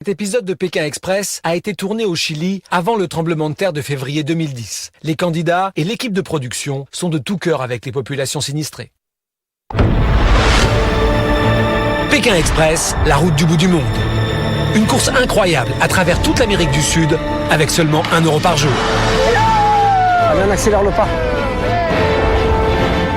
Cet épisode de Pékin Express a été tourné au Chili avant le tremblement de terre de février 2010. Les candidats et l'équipe de production sont de tout cœur avec les populations sinistrées. Pékin Express, la route du bout du monde. Une course incroyable à travers toute l'Amérique du Sud avec seulement 1 € par jour. Allez, on accélère le pas.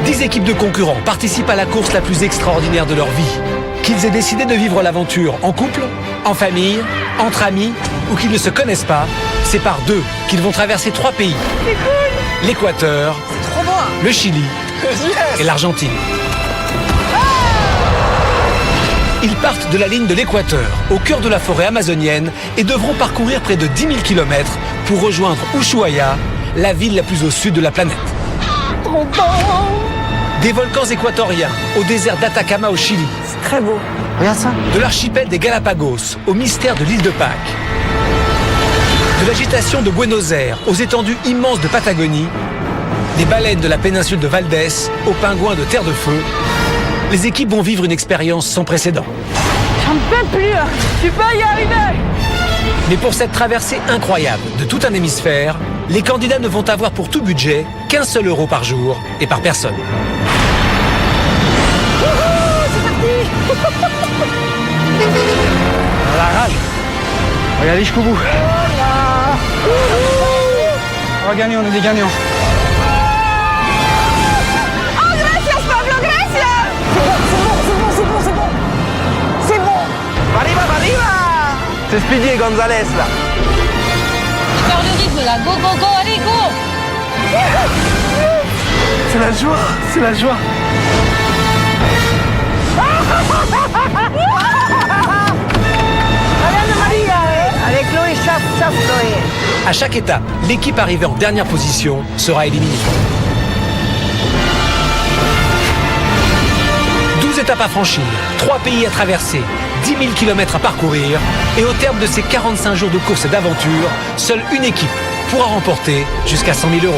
10 équipes de concurrents participent à la course la plus extraordinaire de leur vie. Qu'ils aient décidé de vivre l'aventure en couple, en famille, entre amis ou qu'ils ne se connaissent pas, c'est par deux qu'ils vont traverser 3 pays. C'est cool. L'Équateur, Trop bon. le Chili et l'Argentine. Ils partent de la ligne de l'Équateur, au cœur de la forêt amazonienne, et devront parcourir près de 10 000 km pour rejoindre Ushuaia, la ville la plus au sud de la planète. Trop bon. Des volcans équatoriens au désert d'Atacama au Chili. C'est très beau. Regarde ça. De l'archipel des Galapagos au mystère de l'île de Pâques. De l'agitation de Buenos Aires aux étendues immenses de Patagonie. Des baleines de la péninsule de Valdés aux pingouins de Terre de Feu. Les équipes vont vivre une expérience sans précédent. J'en peux plus. Tu peux y arriver. Mais pour cette traversée incroyable de tout un hémisphère, les candidats ne vont avoir pour tout budget qu'un seul euro par jour et par personne. La rage. On va y aller jusqu'au bout. On va gagner, on est des gagnants. Oh, gracias, Pablo, gracias. C'est bon. C'est bon. Arriba, arriba. C'est Speedy et Gonzalez là. Je perds le rythme là, go, go, go, allez, go. C'est la joie. Avec Chloé, chauffe, Chloé. À chaque étape, l'équipe arrivée en dernière position sera éliminée. 12 étapes à franchir, 3 pays à traverser, 10 000 km à parcourir. Et au terme de ces 45 jours de course et d'aventure, seule une équipe pourra remporter jusqu'à 100 000 €.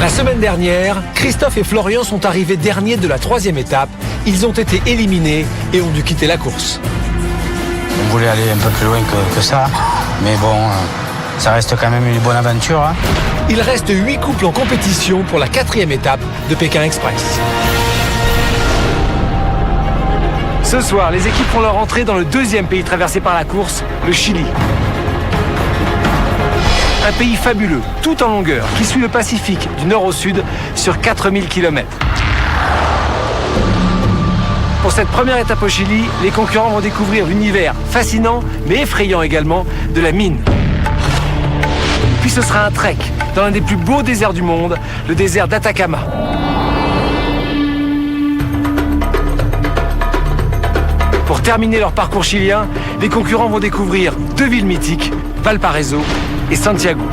La semaine dernière, Christophe et Florian sont arrivés derniers de la 3e étape. Ils ont été éliminés et ont dû quitter la course. On voulait aller un peu plus loin que ça, mais bon, ça reste quand même une bonne aventure. Hein. Il reste 8 couples en compétition pour la 4e étape de Pékin Express. Ce soir, les équipes font leur entrée dans le 2e pays traversé par la course, le Chili. Un pays fabuleux, tout en longueur, qui suit le Pacifique du nord au sud sur 4000 km. Pour cette première étape au Chili, les concurrents vont découvrir l'univers fascinant, mais effrayant également, de la mine. Puis ce sera un trek dans l'un des plus beaux déserts du monde, le désert d'Atacama. Pour terminer leur parcours chilien, les concurrents vont découvrir 2 villes mythiques, Valparaiso et Santiago.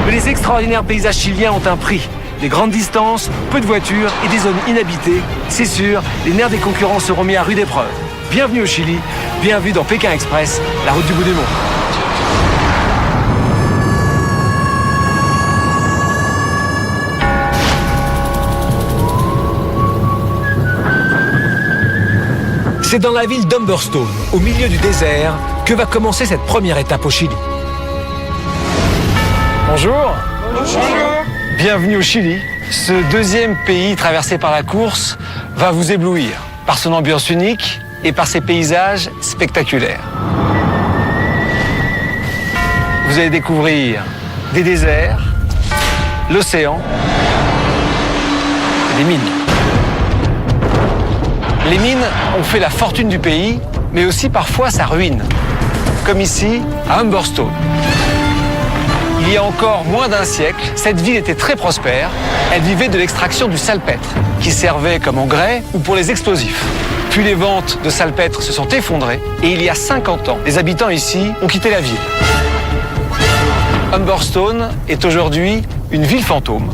Mais les extraordinaires paysages chiliens ont un prix. Des grandes distances, peu de voitures et des zones inhabitées. C'est sûr, les nerfs des concurrents seront mis à rude épreuve. Bienvenue au Chili, bienvenue dans Pékin Express, la route du bout du monde. C'est dans la ville d'Humberstone, au milieu du désert, que va commencer cette première étape au Chili. Bonjour. Bonjour. Bienvenue au Chili. Ce 2e pays traversé par la course va vous éblouir par son ambiance unique et par ses paysages spectaculaires. Vous allez découvrir des déserts, l'océan et des mines. Les mines ont fait la fortune du pays, mais aussi parfois sa ruine, comme ici à Humberstone. Il y a encore moins d'1 siècle, cette ville était très prospère. Elle vivait de l'extraction du salpêtre, qui servait comme engrais ou pour les explosifs. Puis les ventes de salpêtre se sont effondrées et il y a 50 ans, les habitants ici ont quitté la ville. Humberstone est aujourd'hui une ville fantôme.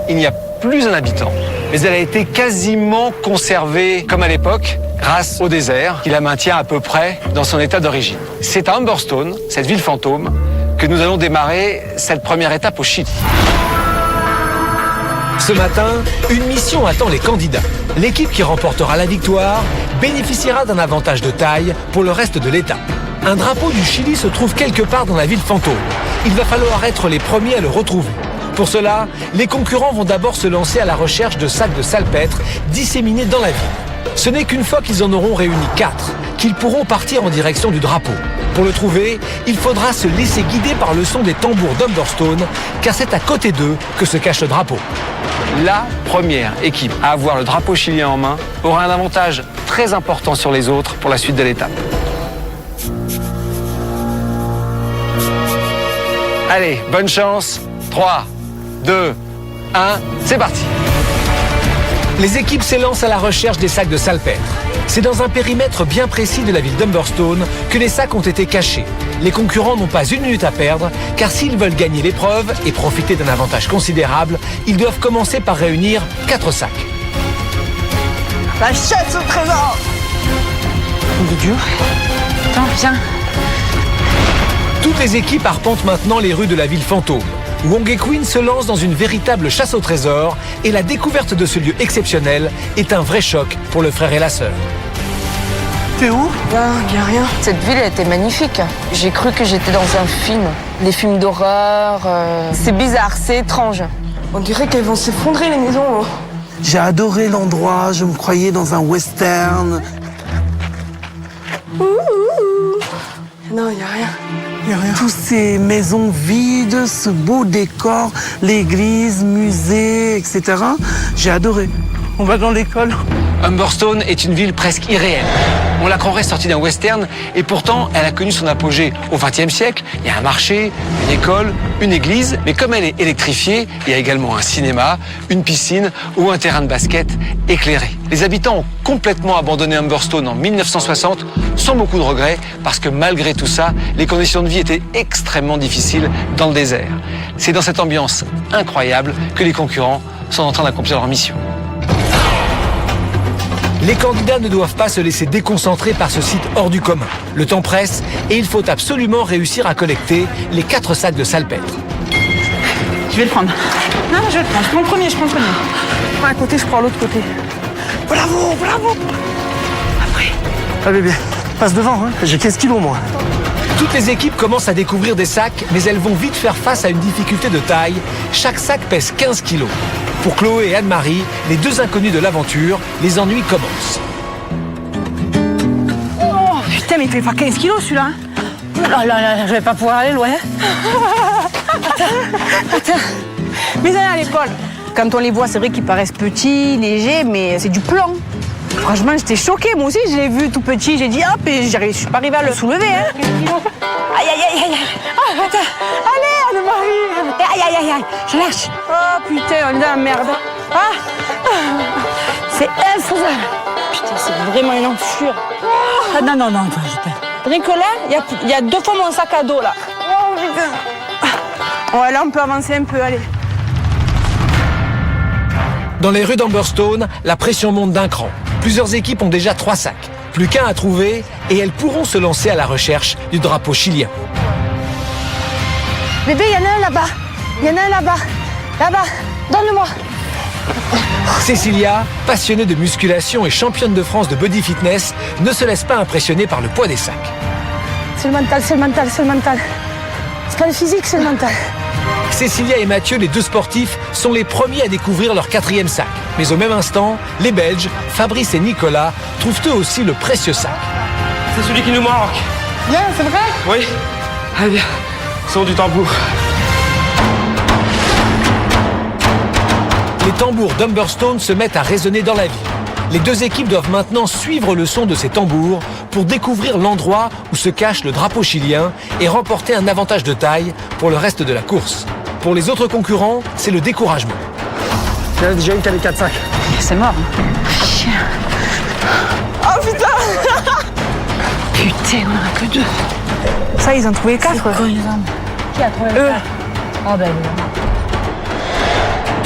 Il n'y a plus un habitant. mais elle a été quasiment conservée comme à l'époque grâce au désert qui la maintient à peu près dans son état d'origine. C'est à Humberstone, cette ville fantôme, que nous allons démarrer cette première étape au Chili. Ce matin, une mission attend les candidats. L'équipe qui remportera la victoire bénéficiera d'un avantage de taille pour le reste de l'étape. Un drapeau du Chili se trouve quelque part dans la ville fantôme. Il va falloir être les premiers à le retrouver. Pour cela, les concurrents vont d'abord se lancer à la recherche de sacs de salpêtre disséminés dans la ville. Ce n'est qu'une fois qu'ils en auront réuni 4 qu'ils pourront partir en direction du drapeau. Pour le trouver, il faudra se laisser guider par le son des tambours d'Humberstone, car c'est à côté d'eux que se cache le drapeau. La première équipe à avoir le drapeau chilien en main aura un avantage très important sur les autres pour la suite de l'étape. Allez, bonne chance. 3, 2, 1, c'est parti. Les équipes s'élancent à la recherche des sacs de salpêtre. C'est dans un périmètre bien précis de la ville d'Humberstone que les sacs ont été cachés. Les concurrents n'ont pas une minute à perdre, car s'ils veulent gagner l'épreuve et profiter d'un avantage considérable, ils doivent commencer par réunir 4 sacs. La chasse au trésor. Il est dur. Attends, viens. Toutes les équipes arpentent maintenant les rues de la ville fantôme. Wong et Queen se lancent dans une véritable chasse au trésor et la découverte de ce lieu exceptionnel est un vrai choc pour le frère et la sœur. T'es où? Il n'y a rien. Cette ville était magnifique. J'ai cru que j'étais dans un film. Les films d'horreur. C'est bizarre, c'est étrange. On dirait qu'elles vont s'effondrer les maisons. J'ai adoré l'endroit, je me croyais dans un western. Non, il n'y a rien. Toutes ces maisons vides, ce beau décor, l'église, musée, etc. J'ai adoré. On va dans l'école. Humberstone est une ville presque irréelle. On la croirait sortie d'un western et pourtant elle a connu son apogée au XXe siècle. Il y a un marché, une école, une église, mais comme elle est électrifiée, il y a également un cinéma, une piscine ou un terrain de basket éclairé. Les habitants ont complètement abandonné Humberstone en 1960 sans beaucoup de regrets parce que malgré tout ça, les conditions de vie étaient extrêmement difficiles dans le désert. C'est dans cette ambiance incroyable que les concurrents sont en train d'accomplir leur mission. Les candidats ne doivent pas se laisser déconcentrer par ce site hors du commun. Le temps presse et il faut absolument réussir à collecter les 4 sacs de salpêtre. Je vais le prendre. Non, je vais le prendre. Je prends le premier, Prends un côté, je prends l'autre côté. Bravo, bravo. Ah bébé, passe devant, hein. J'ai 15 kilos moi. Toutes les équipes commencent à découvrir des sacs, mais elles vont vite faire face à une difficulté de taille. Chaque sac pèse 15 kilos. Pour Chloé et Anne-Marie, les 2 inconnus de l'aventure, les ennuis commencent. Oh putain, mais il fait pas 15 kilos celui-là. Oh là là, je vais pas pouvoir aller loin. Attends. Mais allez à l'école. Quand on les voit, c'est vrai qu'ils paraissent petits, légers, mais c'est du plomb. Franchement, j'étais choquée. Moi aussi, je l'ai vu tout petit. J'ai dit hop, et je suis pas arrivée à le soulever. Hein. Aïe, aïe, aïe, aïe. Ah, attends. Allez, Anne-Marie. Aïe, aïe, aïe, aïe. Je lâche. Oh putain, on est dans la merde. Ah. C'est infaisable. Putain, c'est vraiment une enfure. Ah, non, non, non. Rien que là, il y a 2 fois mon sac à dos, là. Oh putain. Ouais, là, on peut avancer un peu, allez. Dans les rues d'Humberstone, la pression monte d'un cran. Plusieurs équipes ont déjà 3 sacs. Plus qu'un à trouver et elles pourront se lancer à la recherche du drapeau chilien. Bébé, il y en a un là-bas. Il y en a un là-bas. Là-bas. Donne-le-moi. Cécilia, passionnée de musculation et championne de France de body fitness, ne se laisse pas impressionner par le poids des sacs. C'est le mental, c'est le mental, c'est le mental. C'est pas le physique, c'est le mental. Cécilia et Mathieu, les 2 sportifs, sont les premiers à découvrir leur 4e sac. Mais au même instant, les Belges, Fabrice et Nicolas, trouvent eux aussi le précieux sac. C'est celui qui nous manque. Bien, c'est vrai? Oui. Allez, bien. Son du tambour. Les tambours d'Humberstone se mettent à résonner dans la ville. Les 2 équipes doivent maintenant suivre le son de ces tambours pour découvrir l'endroit où se cache le drapeau chilien et remporter un avantage de taille pour le reste de la course. Pour les autres concurrents, c'est le découragement. Il y en a déjà une qui a les 4 sacs. C'est mort. Chien. Oh putain. Putain, on en a que 2. Ça, ils ont trouvé 4. Qui a trouvé le 4? Ah ben évidemment.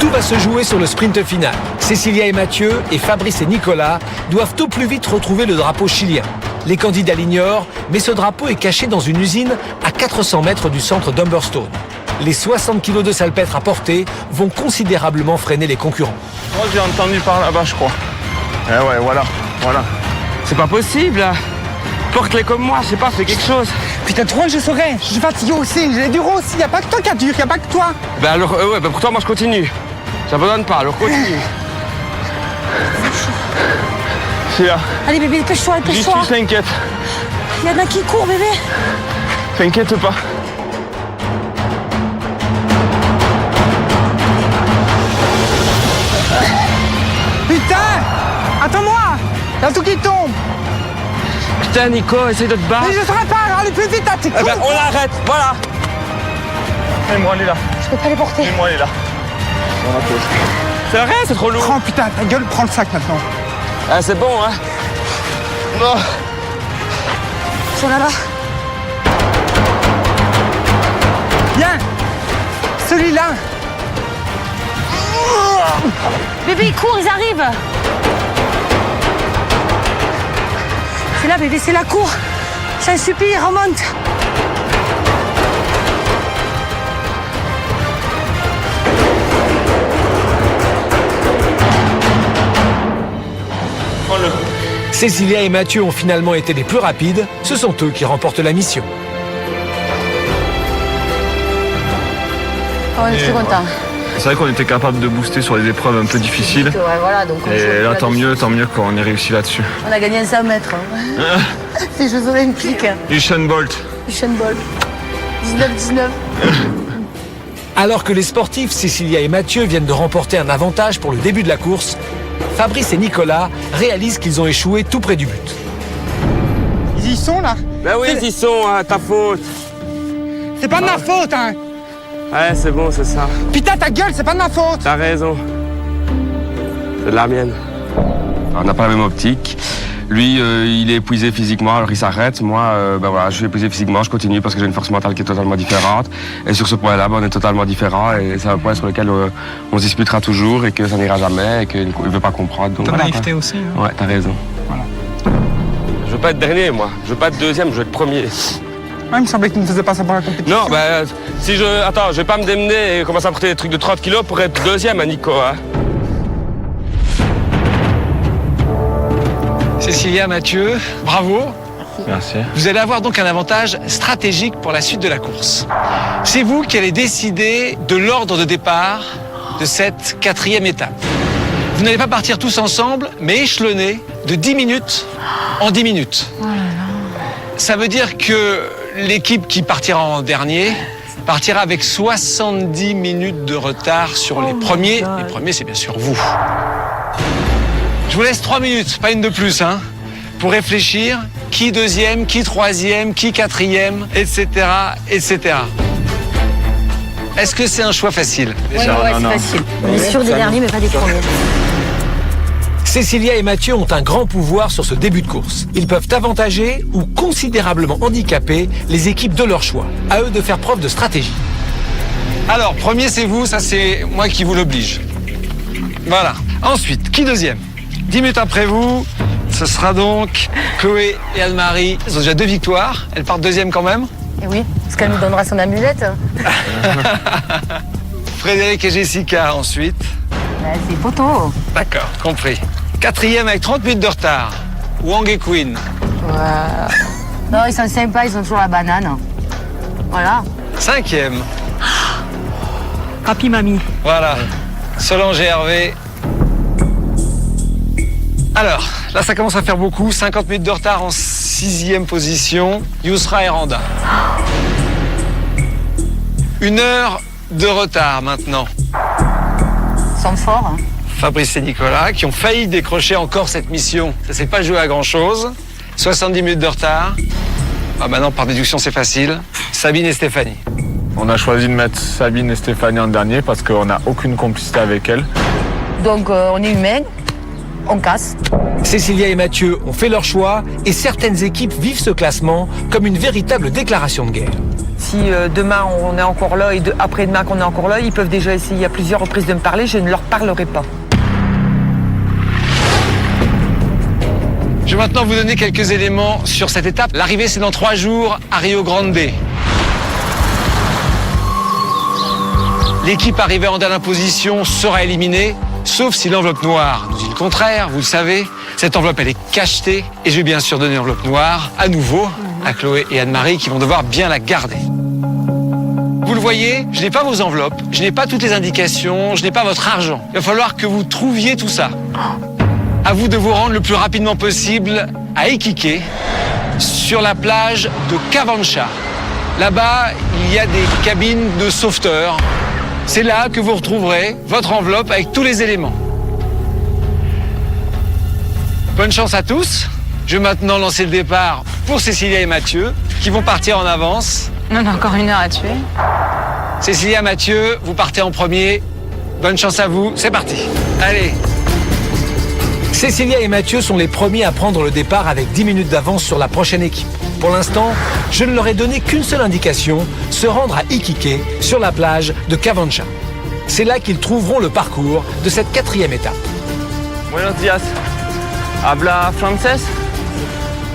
Tout va se jouer sur le sprint final. Cécilia et Mathieu et Fabrice et Nicolas doivent au plus vite retrouver le drapeau chilien. Les candidats l'ignorent, mais ce drapeau est caché dans une usine à 400 mètres du centre d'Humberstone. Les 60 kilos de salpêtre à porter vont considérablement freiner les concurrents. Moi, j'ai entendu par là-bas, je crois. Eh ouais, voilà. C'est pas possible, là. Porte-les comme moi, je sais pas, fais quelque chose. Putain, trop, je saurais. Je suis fatigué aussi, j'ai dur aussi. Y a pas que toi qui a dur, y a pas que toi. Ben alors, ouais, ben pour toi, moi, je continue. J'abandonne pas, alors continue. C'est là. Allez bébé, dépêche-toi, dépêche-toi. Juste, t'inquiète. Il y en a qui courent bébé. T'inquiète pas. Putain, attends-moi. Y'a tout qui tombe. Putain, Nico, essaye de te battre. Mais je saurais pas, allez plus vite, t'es con. Eh ben, on l'arrête, voilà. Fais-moi, elle est là. Je peux pas les porter. Fais-moi, elle est là. On la pose. C'est vrai, c'est trop lourd. Prends, putain, ta gueule, prends le sac maintenant. Ah, c'est bon, hein. Non. Ils sont là-bas. Viens. Celui-là. Bébé, ils courent, ils arrivent. C'est là bébé, c'est la cour. J'en supplie, remonte. Cécilia et Mathieu ont finalement été les plus rapides. Ce sont eux qui remportent la mission. On est très contents. C'est vrai qu'on était capable de booster sur les épreuves un peu difficiles. Ouais, voilà, donc Et là, tant mieux qu'on ait réussi là-dessus. On a gagné un 100 mètres. Les Jeux Olympiques. Usain Bolt. Usain Bolt. 19-19. Alors que les sportifs Cécilia et Mathieu viennent de remporter un avantage pour le début de la course, Fabrice et Nicolas réalisent qu'ils ont échoué tout près du but. Ils y sont là. Ben oui, ils y sont, à ta faute. C'est pas de ma faute, hein. Ouais, c'est bon, c'est ça. Putain, ta gueule, c'est pas de ma faute. T'as raison. C'est de la mienne. On n'a pas la même optique. Lui, il est épuisé physiquement, alors il s'arrête. Moi, ben voilà, je suis épuisé physiquement, je continue parce que j'ai une force mentale qui est totalement différente. Et sur ce point-là, ben, on est totalement différents. Et c'est un point sur lequel on se disputera toujours et que ça n'ira jamais et qu'il ne veut pas comprendre. Donc, T'as voilà, naïveté aussi. Hein. Ouais, t'as raison. Voilà. Je veux pas être dernier, moi. Je veux pas être deuxième, je veux être premier. Ouais, il me semblait que tu ne faisais pas ça pour la compétition. Non, ben, si je... Attends, je vais pas me démener et commencer à porter des trucs de 30 kilos pour être deuxième à Nico, hein. Cécilia, Mathieu, bravo. Merci. Vous allez avoir donc un avantage stratégique pour la suite de la course. C'est vous qui allez décider de l'ordre de départ de cette 4e étape. Vous n'allez pas partir tous ensemble, mais échelonnés de 10 minutes en 10 minutes. Ça veut dire que l'équipe qui partira en dernier partira avec 70 minutes de retard sur les premiers. Les premiers, c'est bien sûr vous. Je vous laisse 3 minutes, pas une de plus, hein, pour réfléchir. Qui deuxième, qui troisième, qui quatrième, etc., etc. Est-ce que c'est un choix facile? Ouais, c'est facile. On est sûr des derniers, mais pas des premiers. Cécilia et Mathieu ont un grand pouvoir sur ce début de course. Ils peuvent avantager ou considérablement handicaper les équipes de leur choix. À eux de faire preuve de stratégie. Alors, premier, c'est vous, ça c'est moi qui vous l'oblige. Voilà. Ensuite, qui deuxième? 10 minutes après vous, ce sera donc Chloé et Anne-Marie. Elles ont déjà 2 victoires. Elles partent deuxième quand même. Et oui, parce qu'elle nous donnera son amulette. Frédéric et Jessica ensuite. C'est poteau. D'accord, compris. 4e avec 30 minutes de retard. Wang et Queen. Ouais. Non, ils sont sympas, ils sont toujours la banane. Voilà. 5e. Papi, mamie. Voilà. Solange et Hervé. Alors, là, ça commence à faire beaucoup. 50 minutes de retard en 6e position. Yousra et Randa. 1 heure de retard maintenant. Ils sont forts. Hein. Fabrice et Nicolas, qui ont failli décrocher encore cette mission. Ça s'est pas joué à grand-chose. 70 minutes de retard. Ah, maintenant, par déduction, c'est facile. Sabine et Stéphanie. On a choisi de mettre Sabine et Stéphanie en dernier parce qu'on n'a aucune complicité avec elles. Donc, on est humains. On casse. Cécilia et Mathieu ont fait leur choix et certaines équipes vivent ce classement comme une véritable déclaration de guerre. si demain on est encore là et après-demain qu'on est encore là, ils peuvent déjà essayer à plusieurs reprises de me parler, je ne leur parlerai pas. Je vais maintenant vous donner quelques éléments sur cette étape. L'arrivée, c'est dans 3 jours à Rio Grande. L'équipe arrivée en dernière position sera éliminée, sauf si l'enveloppe noire nous dit le contraire, vous le savez. Cette enveloppe, elle est cachetée et je vais bien sûr donner l'enveloppe noire à nouveau à Chloé et Anne-Marie qui vont devoir bien la garder. Vous le voyez, je n'ai pas vos enveloppes, je n'ai pas toutes les indications, je n'ai pas votre argent. Il va falloir que vous trouviez tout ça. À vous de vous rendre le plus rapidement possible à Iquique, sur la plage de Cavancha. Là-bas, il y a des cabines de sauveteurs. C'est là que vous retrouverez votre enveloppe avec tous les éléments. Bonne chance à tous. Je vais maintenant lancer le départ pour Cécilia et Mathieu, qui vont partir en avance. On a encore 1 heure à tuer. Cécilia, Mathieu, vous partez en premier. Bonne chance à vous, c'est parti. Allez. Cécilia et Mathieu sont les premiers à prendre le départ avec 10 minutes d'avance sur la prochaine équipe. Pour l'instant, je ne leur ai donné qu'une seule indication, se rendre à Iquique, sur la plage de Cavancha. C'est là qu'ils trouveront le parcours de cette 4e étape. Buenos días. Habla français?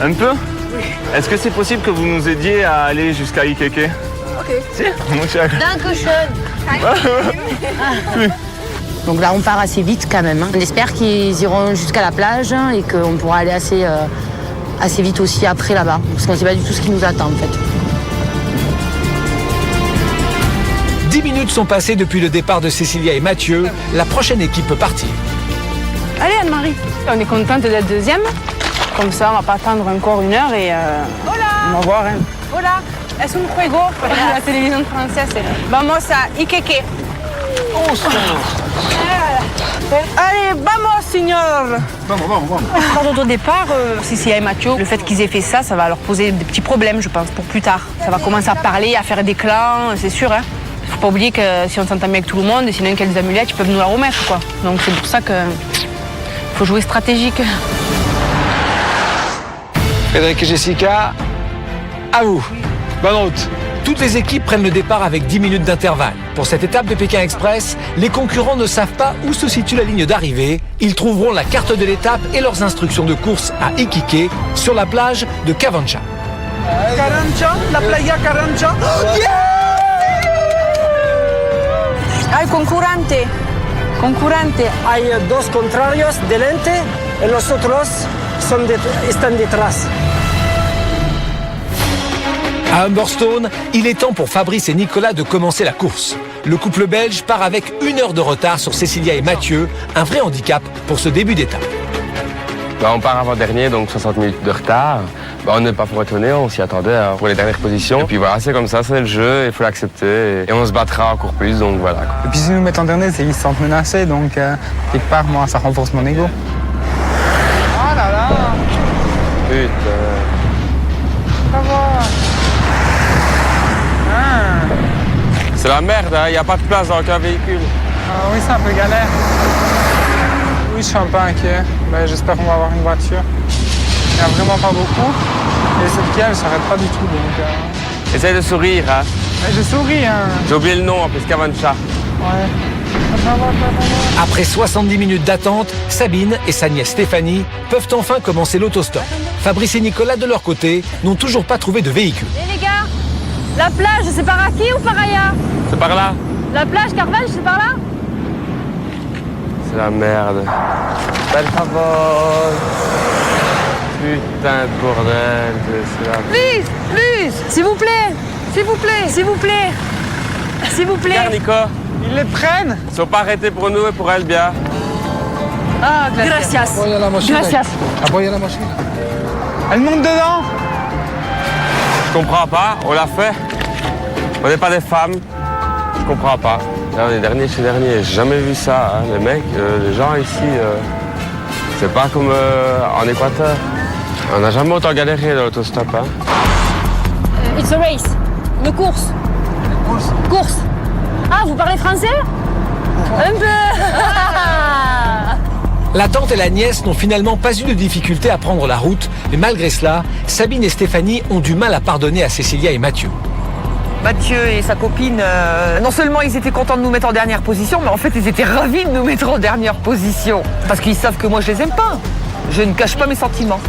Un peu? Oui. Est-ce que c'est possible que vous nous aidiez à aller jusqu'à Iquique? Ok. Si? Dankeschön. Donc là, on part assez vite quand même. On espère qu'ils iront jusqu'à la plage et qu'on pourra aller assez vite aussi après là-bas. Parce qu'on ne sait pas du tout ce qui nous attend en fait. 10 minutes sont passées depuis le départ de Cécilia et Mathieu. La prochaine équipe peut partir. Allez Anne-Marie, on est contente d'être deuxième. Comme ça, on va pas attendre encore 1 heure et on va voir. Hein. Hola, es un juego para la télévision française. Vamos a Iquique. Allez, vamos, señor. Vamos. Au départ, Cécilia et Mathieu, le fait qu'ils aient fait ça, ça va leur poser des petits problèmes, je pense, pour plus tard. Ça va commencer à parler, à faire des clans, c'est sûr. Hein. Faut pas oublier que si on s'entend bien avec tout le monde, et sinon qu'elles amulettes, ils peuvent nous la remettre, quoi. Donc c'est pour ça que faut jouer stratégique. Frédéric et Jessica, à vous. Bonne route. Toutes les équipes prennent le départ avec 10 minutes d'intervalle. Pour cette étape de Pékin Express, les concurrents ne savent pas où se situe la ligne d'arrivée. Ils trouveront la carte de l'étape et leurs instructions de course à Iquique, sur la plage de Cavancha. Carancha, la playa Carancha. Ay, concurrente. Hay 2 contrarios delante y los otros están detrás. À Humberstone, il est temps pour Fabrice et Nicolas de commencer la course. Le couple belge part avec 1 heure de retard sur Cécilia et Mathieu, un vrai handicap pour ce début d'étape. On part avant-dernier, donc 60 minutes de retard. On n'est pas pour étonner, on s'y attendait pour les dernières positions. Et puis voilà, c'est comme ça, c'est le jeu, il faut l'accepter. Et on se battra encore plus, donc voilà. Et puis si nous mettons en dernier, c'est qu'ils se sentent menacés, donc quelque part, moi, ça renforce mon ego. Oh là là! Putain. Ça va. C'est la merde, il n'y a pas de place dans aucun véhicule. Ah oui, c'est un peu galère. Oui, je suis un peu inquiet. Mais j'espère qu'on va avoir une voiture. Il n'y a vraiment pas beaucoup. Et celle qui elle ne s'arrête pas du tout. Donc, Essaye de sourire, hein. Mais je souris, hein. J'ai oublié le nom, en plus, Cavancha. Ouais. Après 70 minutes d'attente, Sabine et sa nièce Stéphanie peuvent enfin commencer l'autostop. Fabrice et Nicolas, de leur côté, n'ont toujours pas trouvé de véhicule. Les gars, la plage, c'est par aquí ou par allá? C'est par là. La plage Carvalho, c'est par là? C'est la merde. Belle favor. Putain de bordel, c'est la... Please, s'il vous plaît, s'il vous plaît, s'il vous plaît, s'il vous plaît. Regarde, Nico. Ils les prennent. Ils sont pas arrêtés pour nous et pour elle, bien. Ah, gracias. Gracias. Aboyer la machine. Elle monte dedans. Je comprends pas, on l'a fait. On n'est pas des femmes. Je comprends pas. Là, on est dernier chez dernier. J'ai jamais vu ça, hein. Les mecs, les gens ici, c'est pas comme en Équateur. On n'a jamais autant galéré dans l'autostop, hein. It's a race. Une course. Course. Ah, vous parlez français? Un peu. La tante et la nièce n'ont finalement pas eu de difficulté à prendre la route, mais malgré cela, Sabine et Stéphanie ont du mal à pardonner à Cécilia et Mathieu. Mathieu et sa copine, non seulement ils étaient contents de nous mettre en dernière position, mais en fait ils étaient ravis de nous mettre en dernière position. Parce qu'ils savent que moi je les aime pas. Je ne cache pas mes sentiments.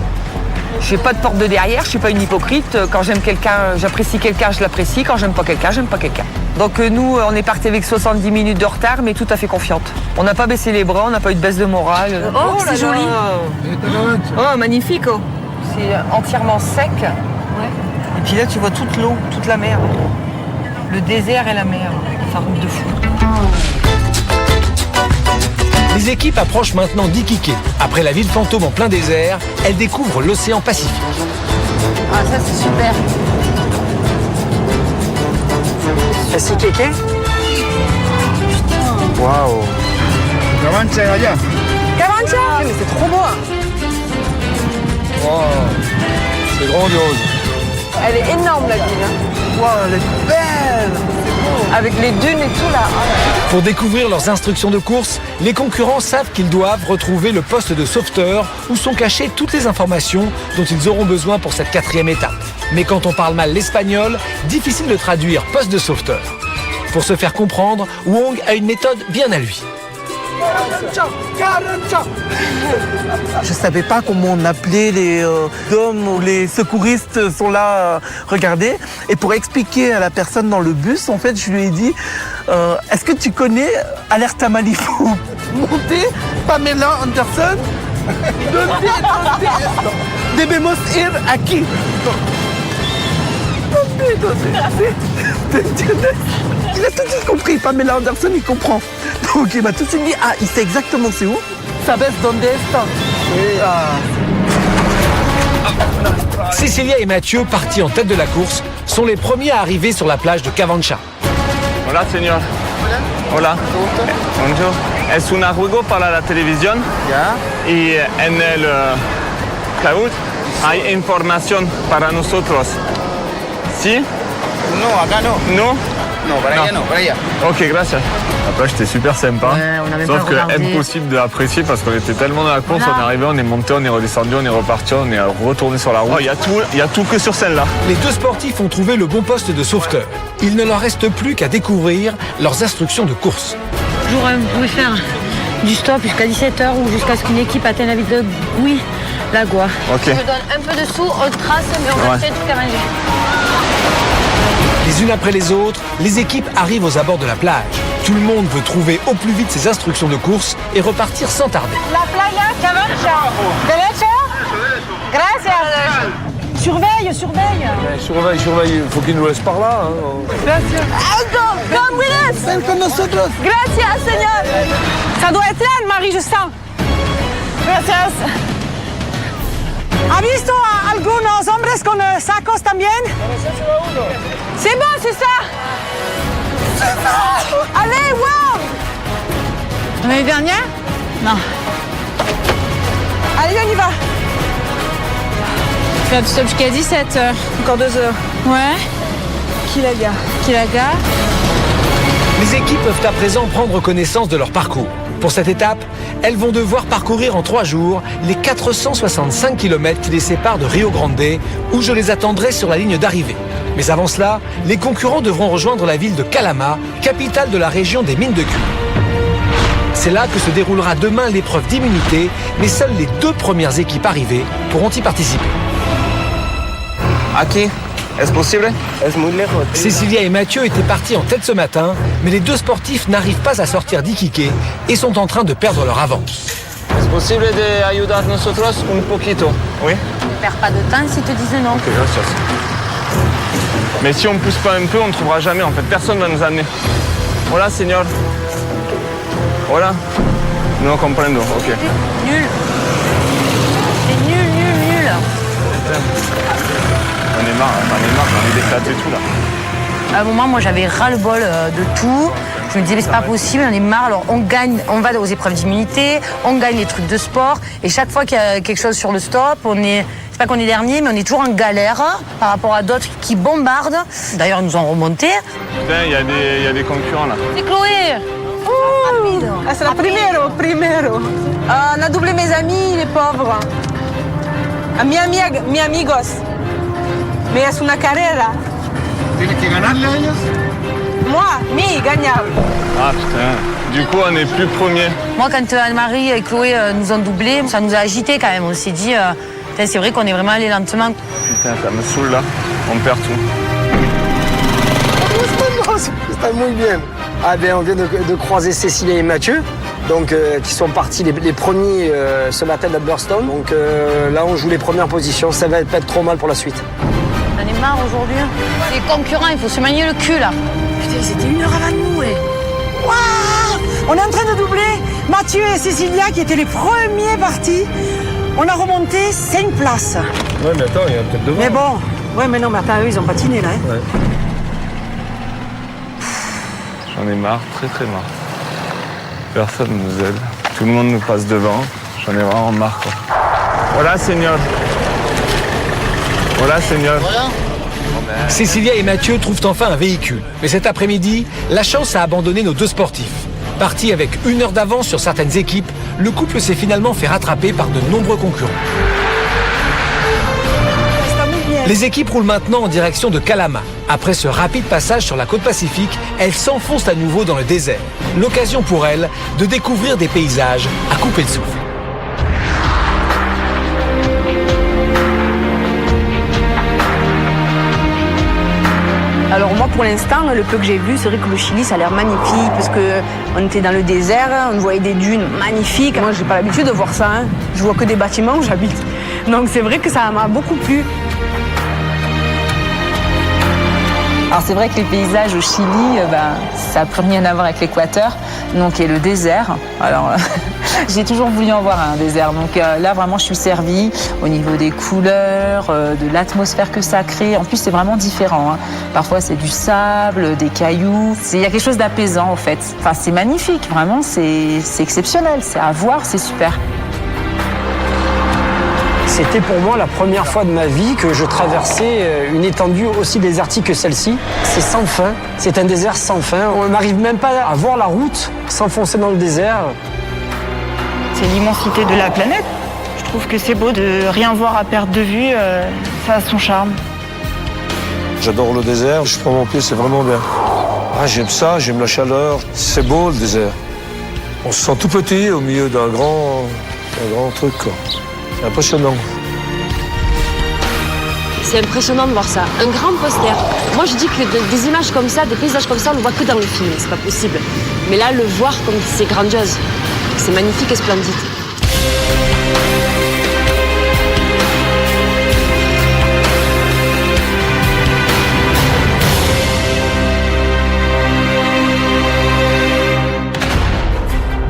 Je fais pas de porte de derrière, je suis pas une hypocrite. Quand j'aime quelqu'un, j'apprécie quelqu'un, je l'apprécie. Quand j'aime pas quelqu'un, j'aime pas quelqu'un. Donc nous, on est parti avec 70 minutes de retard, mais tout à fait confiante. On n'a pas baissé les bras, on n'a pas eu de baisse de morale. Oh, c'est joli. Oh, magnifique. Oh. C'est entièrement sec. Ouais. Et puis là, tu vois toute l'eau, toute la mer. Le désert et la mer. Ça roule de fou. Les équipes approchent maintenant d'Iquique. Après la ville fantôme en plein désert, elles découvrent l'océan Pacifique. Ah, ça c'est super. C'est Iquique? Waouh. Cavancha mais c'est trop beau. Wow. C'est grandiose. Elle est énorme, la ville. Wow, elle est belle. Avec les dunes et tout là. Pour découvrir leurs instructions de course, les concurrents savent qu'ils doivent retrouver le poste de sauveteur où sont cachées toutes les informations dont ils auront besoin pour cette 4e étape. Mais quand on parle mal l'espagnol, difficile de traduire poste de sauveteur. Pour se faire comprendre, Wong a une méthode bien à lui. Je savais pas comment on appelait les hommes ou les secouristes sont là, regardez. Et pour expliquer à la personne dans le bus, en fait, je lui ai dit est-ce que tu connais Alerta Malibu? Montez, Pamela Anderson. Debemos ir aquí. Il a tout de suite compris, Pamela Anderson, il comprend. Donc il m'a tout de suite dit, il sait exactement c'est où. Sabes donde está. Cecilia et Mathieu, partis en tête de la course, sont les premiers à arriver sur la plage de Cavancha. Hola, señor. Hola. Bonjour. Es un juego para la televisión. Y en el cloud hay información para nosotros. Si? No, acá no. No? No, para allá no, para allá. Ok, gracias. Après, j'étais super sympa. Ouais, on avait Sauf pas que regardé. impossible d'apprécier parce qu'on était tellement dans la course, Voilà. on est arrivé, on est monté, on est redescendu, on est reparti, on est retourné sur la route. Il y a tout que sur celle-là. Les deux sportifs ont trouvé le bon poste de sauveteur. Il ne leur reste plus qu'à découvrir leurs instructions de course. Toujours, vous pouvez faire du stop jusqu'à 17h ou jusqu'à ce qu'une équipe atteigne la ville de Gui-Lagua. Ok. Je vous donne un peu de sous, on trace, mais on va Ouais. peut-être tout arranger. Les unes après les autres, les équipes arrivent aux abords de la plage. Tout le monde veut trouver au plus vite ses instructions de course et repartir sans tarder. La playa Cavancha. Derecha? Gracias. Surveille. Surveille, il faut qu'il nous laisse par là. Come with us. Ven con nosotros. Gracias, señor. Ça doit être là, Anne-Marie, je sens. Gracias. ¿Ha visto a algunos hombres con sacos también? C'est bon, c'est ça. Allez, wow. L'année dernière? Non. Allez, on y va. Faire du stop jusqu'à 17h. Encore 2 heures. Ouais. Kilaga. Les équipes peuvent à présent prendre connaissance de leur parcours. Pour cette étape, elles vont devoir parcourir en 3 jours les 465 km qui les séparent de Rio Grande, où je les attendrai sur la ligne d'arrivée. Mais avant cela, les concurrents devront rejoindre la ville de Calama, capitale de la région des mines de cuivre. C'est là que se déroulera demain l'épreuve d'immunité, mais seules les 2 premières équipes arrivées pourront y participer. Aquí, ¿es posible? Es muy lejos. Cecilia et Mathieu étaient partis en tête ce matin, mais les 2 sportifs n'arrivent pas à sortir d'Iquique et sont en train de perdre leur avance. ¿Es posible de ayudar nosotros un poquito? Oui. Ne perds pas de temps s'ils te disent non. Ok, gracias. Mais si on pousse pas un peu, on ne trouvera jamais en fait. Personne va nous amener. Hola, señor. Hola. No comprendo, ok. Nul. C'est nul. On est marre, on est éclaté tout là. À un moment, moi, j'avais ras-le-bol de tout. Je me disais, mais c'est pas possible, on est marre. Alors, on gagne, on va aux épreuves d'immunité, on gagne les trucs de sport. Et chaque fois qu'il y a quelque chose sur le stop, c'est pas qu'on est dernier, mais on est toujours en galère par rapport à d'autres qui bombardent. D'ailleurs, ils nous ont remonté. Putain, il y a des concurrents là. C'est Chloé. Ah, c'est la primero. On a doublé mes amis, les pauvres. Mi amigos. Mais es una carrera. Moi, gagnable. Ah putain. Du coup, on n'est plus premier. Moi, quand Anne-Marie et Chloé nous ont doublés, ça nous a agités quand même. On s'est dit, c'est vrai qu'on est vraiment allé lentement. Putain, ça me saoule là. On perd tout. Está muy bien. Ah ben, on vient de croiser Cécilia et Mathieu, donc, qui sont partis les premiers ce matin d'Adberstone. Donc là, on joue les premières positions. Ça va pas être trop mal pour la suite. On en est marre aujourd'hui. Les concurrents, il faut se manier le cul là. Putain, c'était 1 heure avant nous, Waouh! On est en train de doubler Mathieu et Cécilia qui étaient les premiers partis. On a remonté 5 places. Ouais, mais attends, il y a peut-être devant. Mais bon, ouais, mais non, mais attends, eux, ils ont patiné là. Hein. Ouais. J'en ai marre, très très marre. Personne ne nous aide. Tout le monde nous passe devant. J'en ai vraiment marre, quoi. Voilà, Seigneur. Voilà, Seigneur. Voilà. Cécilia et Mathieu trouvent enfin un véhicule. Mais cet après-midi, la chance a abandonné nos deux sportifs. Partis avec 1 heure d'avance sur certaines équipes, le couple s'est finalement fait rattraper par de nombreux concurrents. Les équipes roulent maintenant en direction de Calama. Après ce rapide passage sur la côte Pacifique, elles s'enfoncent à nouveau dans le désert. L'occasion pour elles de découvrir des paysages à couper le souffle. Alors moi pour l'instant, le peu que j'ai vu, c'est vrai que le Chili ça a l'air magnifique parce qu'on était dans le désert, on voyait des dunes magnifiques. Moi j'ai pas l'habitude de voir ça, hein. Je vois que des bâtiments où j'habite. Donc c'est vrai que ça m'a beaucoup plu. Alors c'est vrai que les paysages au Chili, ça n'a plus rien à voir avec l'équateur, donc et le désert. Alors j'ai toujours voulu en voir un désert, donc là vraiment je suis servie au niveau des couleurs, de l'atmosphère que ça crée. En plus c'est vraiment différent, hein. Parfois c'est du sable, des cailloux. Il y a quelque chose d'apaisant en fait. Enfin c'est magnifique, vraiment c'est exceptionnel, c'est à voir, c'est super. C'était pour moi la première fois de ma vie que je traversais une étendue aussi désertique que celle-ci. C'est sans fin, c'est un désert sans fin. On n'arrive même pas à voir la route s'enfoncer dans le désert. C'est l'immensité de la planète. Je trouve que c'est beau de rien voir à perte de vue, ça a son charme. J'adore le désert, je prends mon pied, c'est vraiment bien. Ah, j'aime ça, j'aime la chaleur, c'est beau le désert. On se sent tout petit au milieu d'un grand truc, quoi. C'est impressionnant. C'est impressionnant de voir ça. Un grand poster. Moi, je dis que des images comme ça, des paysages comme ça, on ne voit que dans le film. C'est pas possible. Mais là, le voir comme c'est grandiose. C'est magnifique et splendide.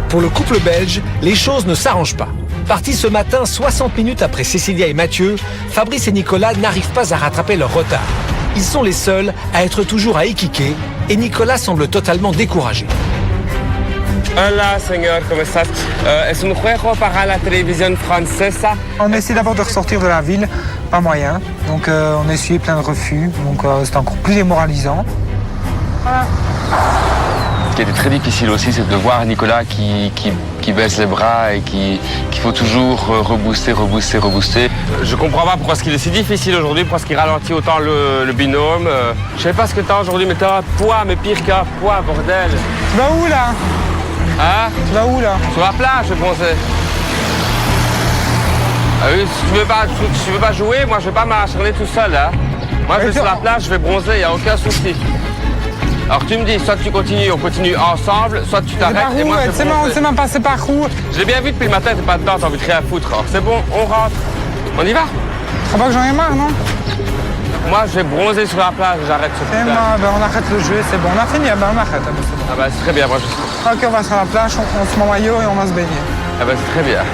Pour le couple belge, les choses ne s'arrangent pas. Partis ce matin 60 minutes après Cécilia et Mathieu, Fabrice et Nicolas n'arrivent pas à rattraper leur retard. Ils sont les seuls à être toujours à Iquique et Nicolas semble totalement découragé. Hola, señor, ¿cómo estás? Es un juego para la télévision française. On essaie d'abord de ressortir de la ville, pas moyen. Donc on a essuyé plein de refus, donc c'est encore plus démoralisant. Voilà. Ce qui était très difficile aussi, c'est de voir Nicolas qui baisse les bras et qu'il faut toujours rebooster. Je comprends pas pourquoi est-ce est si difficile aujourd'hui, pourquoi est-ce qu'il ralentit autant le binôme. Je sais pas ce que t'as aujourd'hui, mais t'as un poids, mais pire qu'un poids, bordel. Tu vas où là? Hein? Tu vas où là? Sur la plage, je pensais. Ah oui, si tu veux pas jouer, moi je vais pas m'acharner tout seul, hein. Moi je vais sur la plage, je vais bronzer, y a aucun souci. Alors tu me dis, soit tu continues, on continue ensemble, soit tu t'arrêtes et moi je vais bronzer. On s'est même passé par où? Je l'ai bien vu depuis le matin, t'es pas dedans, t'as envie de rien foutre. Alors c'est bon, on rentre. On y va? Je crois pas que j'en ai marre, non? Moi je vais bronzer sur la plage, j'arrête ce truc-là. On arrête le jeu, c'est bon, on a fini, on arrête. Ah bah c'est très bien, moi je... Ok, on va sur la plage, on se met en maillot et on va se baigner. Ah bah c'est très bien.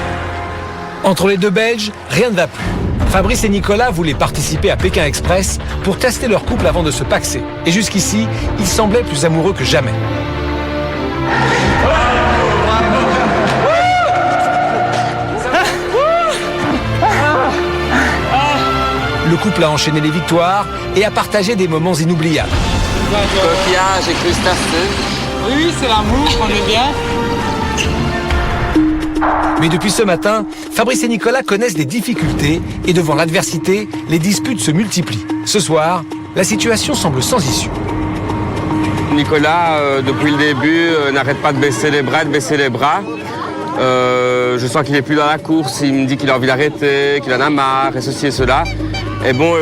Entre les deux Belges, rien ne va plus. Fabrice et Nicolas voulaient participer à Pékin Express pour tester leur couple avant de se paxer. Et jusqu'ici, ils semblaient plus amoureux que jamais. Le couple a enchaîné les victoires et a partagé des moments inoubliables. Coquillage et crustacés. Oui, c'est l'amour, on est bien. Mais depuis ce matin, Fabrice et Nicolas connaissent des difficultés et devant l'adversité, les disputes se multiplient. Ce soir, la situation semble sans issue. Nicolas, depuis le début, n'arrête pas de baisser les bras, de baisser les bras. Je sens qu'il n'est plus dans la course, il me dit qu'il a envie d'arrêter, qu'il en a marre, et ceci et cela. Et bon,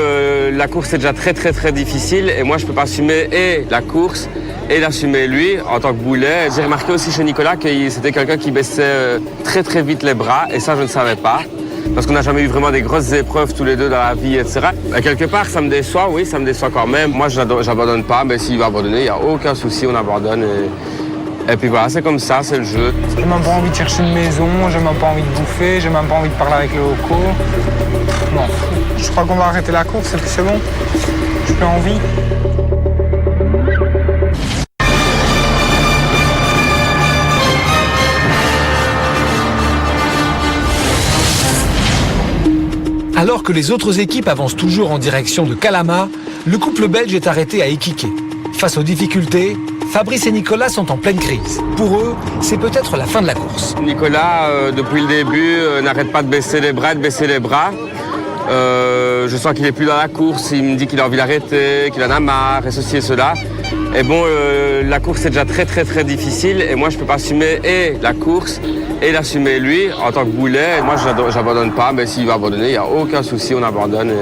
la course est déjà très difficile, et moi je ne peux pas assumer et la course et l'assumer lui en tant que boulet. J'ai remarqué aussi chez Nicolas que c'était quelqu'un qui baissait très vite les bras, et ça je ne savais pas. Parce qu'on n'a jamais eu vraiment des grosses épreuves tous les deux dans la vie, etc. Et quelque part, ça me déçoit, oui, ça me déçoit quand même. Moi, j'abandonne pas, mais s'il va abandonner, il n'y a aucun souci, on abandonne. Et puis voilà, c'est comme ça, c'est le jeu. J'ai même pas envie de chercher une maison, j'ai même pas envie de bouffer, j'ai même pas envie de parler avec les locaux. Non, je crois qu'on va arrêter la course et puis c'est bon. J'ai plus envie. Alors que les autres équipes avancent toujours en direction de Kalama, le couple belge est arrêté à Iquique. Face aux difficultés, Fabrice et Nicolas sont en pleine crise. Pour eux, c'est peut-être la fin de la course. Nicolas, depuis le début, n'arrête pas de baisser les bras, de baisser les bras. Je sens qu'il n'est plus dans la course, il me dit qu'il a envie d'arrêter, qu'il en a marre, et ceci et cela. Et bon, la course est déjà très difficile, et moi je ne peux pas assumer et la course et l'assumer lui en tant que boulet. Et moi j'abandonne pas, mais s'il va abandonner, il n'y a aucun souci, on abandonne.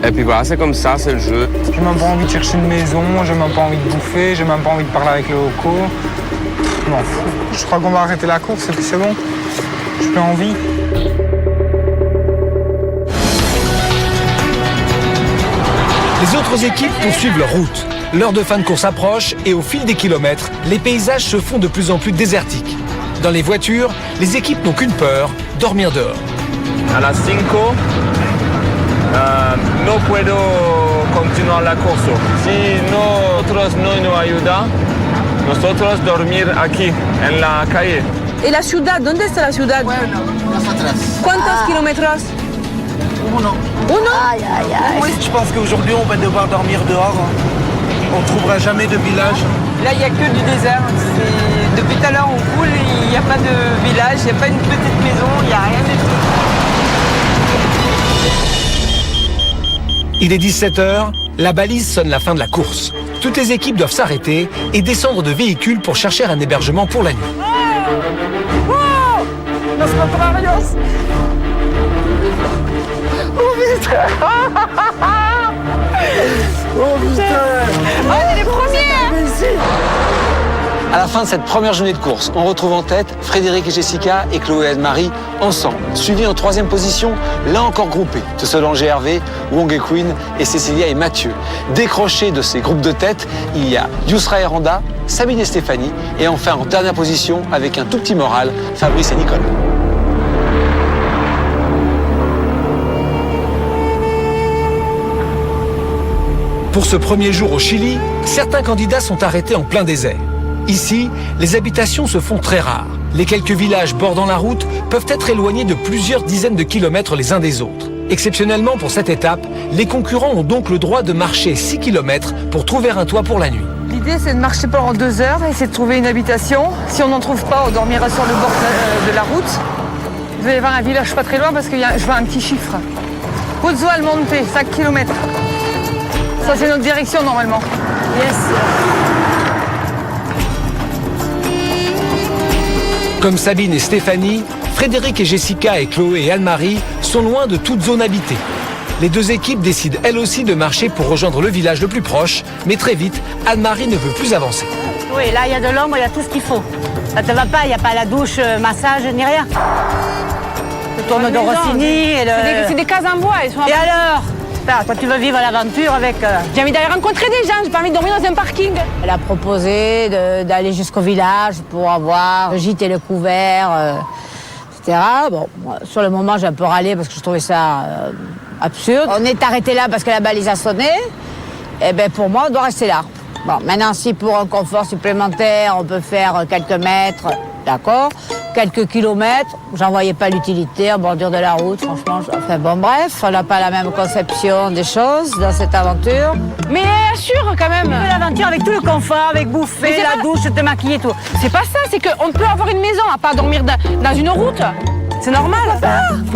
Et puis voilà, c'est comme ça, c'est le jeu. J'ai même pas envie de chercher une maison, j'ai même pas envie de bouffer, j'ai même pas envie de parler avec les locaux. Non, je crois qu'on va arrêter la course et puis c'est bon. J'ai plus envie. Les autres équipes poursuivent leur route. L'heure de fin de course approche et au fil des kilomètres, les paysages se font de plus en plus désertiques. Dans les voitures, les équipes n'ont qu'une peur, dormir dehors. A las 5, no puedo continuar la course. Si nosotros no nos ayuda, nosotros dormir aquí, en la calle. Et la ciudad, ¿dónde está la ciudad? ¿Cuántos kilómetros? Uno. Oui, je pense qu'aujourd'hui, on va devoir dormir dehors. On ne trouvera jamais de village. Là, il n'y a que du désert. Depuis tout à l'heure, on roule, il n'y a pas de village, il n'y a pas une petite maison, il n'y a rien du tout. Il est 17h, la balise sonne la fin de la course. Toutes les équipes doivent s'arrêter et descendre de véhicules pour chercher un hébergement pour la nuit. Los contrarios. Oh putain. Oh putain. Oh, on est les premiers. À la fin de cette première journée de course, on retrouve en tête Frédéric et Jessica et Chloé et Anne-Marie ensemble. Suivis en troisième position, là encore groupés, Solange et Hervé, Wong et Queen et Cécilia et Mathieu. Décrochés de ces groupes de tête, il y a Yousra et Randa, Sabine et Stéphanie, et enfin en dernière position, avec un tout petit moral, Fabrice et Nicole. Pour ce premier jour au Chili, certains candidats sont arrêtés en plein désert. Ici, les habitations se font très rares. Les quelques villages bordant la route peuvent être éloignés de plusieurs dizaines de kilomètres les uns des autres. Exceptionnellement pour cette étape, les concurrents ont donc le droit de marcher 6 kilomètres pour trouver un toit pour la nuit. L'idée, c'est de marcher pendant 2 heures, essayer de trouver une habitation. Si on n'en trouve pas, on dormira sur le bord de la route. Vous allez voir un village pas très loin parce que je vois un petit chiffre. Pozzo al Monte, 5 km. Ça, c'est notre direction normalement. Yes. Comme Sabine et Stéphanie, Frédéric et Jessica et Chloé et Anne-Marie sont loin de toute zone habitée. Les deux équipes décident elles aussi de marcher pour rejoindre le village le plus proche, mais très vite, Anne-Marie ne veut plus avancer. Oui, là, il y a de l'ombre, il y a tout ce qu'il faut. Ça te va pas, il n'y a pas la douche, massage, ni rien. Le tourne de Rossini et le... C'est des cases en bois, elles sont... Et alors? Toi, tu veux vivre l'aventure avec... J'ai envie d'aller rencontrer des gens, j'ai pas envie de dormir dans un parking. Elle a proposé d'aller jusqu'au village pour avoir le gîte et le couvert, etc. Bon, moi, sur le moment, j'ai un peu râlé parce que je trouvais ça absurde. On est arrêté là parce que la balise a sonné. Et bien, pour moi, on doit rester là. Bon, maintenant, si pour un confort supplémentaire, on peut faire quelques mètres, d'accord. Quelques kilomètres, j'en voyais pas l'utilité en bordure de la route, franchement. Enfin bon, bref, on n'a pas la même conception des choses dans cette aventure. Mais assure quand même. L'aventure avec tout le confort, avec bouffer, la douche, te maquiller, tout. C'est pas ça, c'est qu'on peut avoir une maison, à pas dormir dans une route. C'est normal.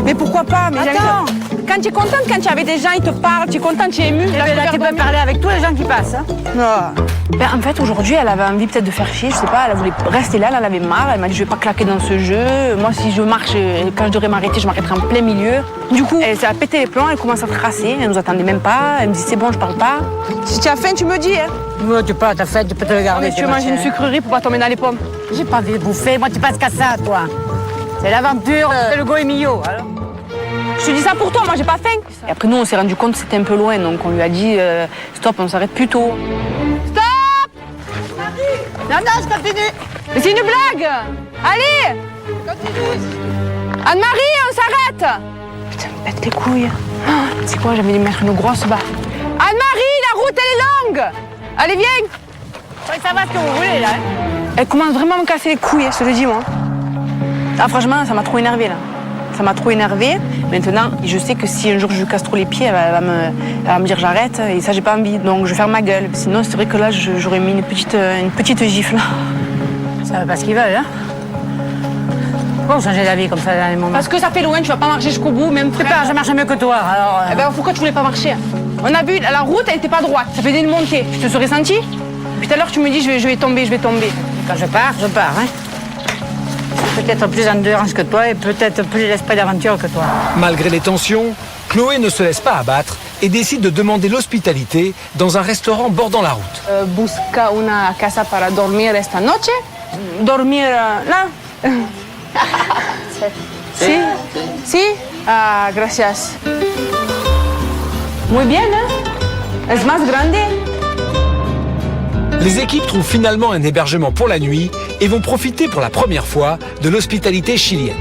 Mais pourquoi pas? Mais attends. Quand tu es contente, quand tu es avec des gens, ils te parlent, tu es contente, tu es émue. Là, tu peux parler avec tous les gens qui passent. Hein. Ben, en fait, aujourd'hui, elle avait envie peut-être de faire chier, je sais pas, elle voulait rester là, elle en avait marre, elle m'a dit je vais pas claquer dans ce jeu. Moi, si je marche, quand je devrais m'arrêter, je m'arrêterai en plein milieu. Du coup, elle s'est pété les plombs, elle commence à tracer, elle nous attendait même pas, elle me dit c'est bon, je parle pas. Si tu as faim, tu me dis. Hein. Moi, tu peux, t'as faim, tu peux te le garder. Tu manges une sucrerie pour pas tomber dans les pommes. J'ai pas envie de bouffer, moi tu passes qu'à ça, toi. C'est l'aventure, c'est le goemio, alors. Je te dis ça pour toi, moi j'ai pas faim. Et après nous on s'est rendu compte que c'était un peu loin, donc on lui a dit stop, on s'arrête plus tôt. Stop! Non, non, je continue. Mais c'est une blague! Allez! Continue. Anne-Marie, on s'arrête! Putain, me pète les couilles. Oh, c'est quoi, j'avais dû mettre une grosse baffe. Anne-Marie, la route elle est longue! Allez, viens! Ça va ce que vous voulez là. Elle commence vraiment à me casser les couilles, je te le dis moi. Ah franchement, ça m'a trop énervée là. Ça m'a trop énervée. Maintenant, je sais que si un jour je lui casse trop les pieds, elle va me dire j'arrête. Et ça, j'ai pas envie. Donc je vais faire ma gueule. Sinon, c'est vrai que là, j'aurais mis une petite gifle. Ça va pas ce qu'ils veulent, hein. Pourquoi vous changez d'avis comme ça dans les moments? Parce que ça fait loin, tu vas pas marcher jusqu'au bout, même frère. Je marche mieux que toi, alors... Eh ben, pourquoi tu voulais pas marcher? On a vu, la route, elle était pas droite. Ça faisait une montée. Tu te serais senti? Puis tout à l'heure, tu me dis je vais tomber. Quand je pars, hein. Peut-être plus endurance que toi et peut-être plus l'esprit d'aventure que toi. Malgré les tensions, Chloé ne se laisse pas abattre et décide de demander l'hospitalité dans un restaurant bordant la route. Busca una casa para dormir esta noche. Dormir là. Sí. Sí. Ah, gracias. Muy bien, ¿eh? Es más grande. Les équipes trouvent finalement un hébergement pour la nuit et vont profiter pour la première fois de l'hospitalité chilienne.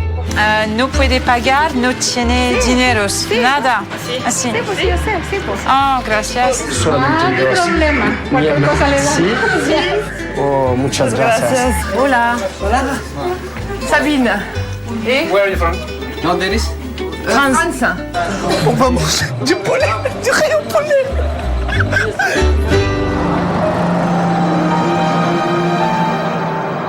No puede pagar, no tiene dineros. Nada. Así. Oh, gracias. Oh, muchas gracias. Hola. Sabine. Et Where are you from? No, there is. France. On va manger du poulet, du rayon poulet.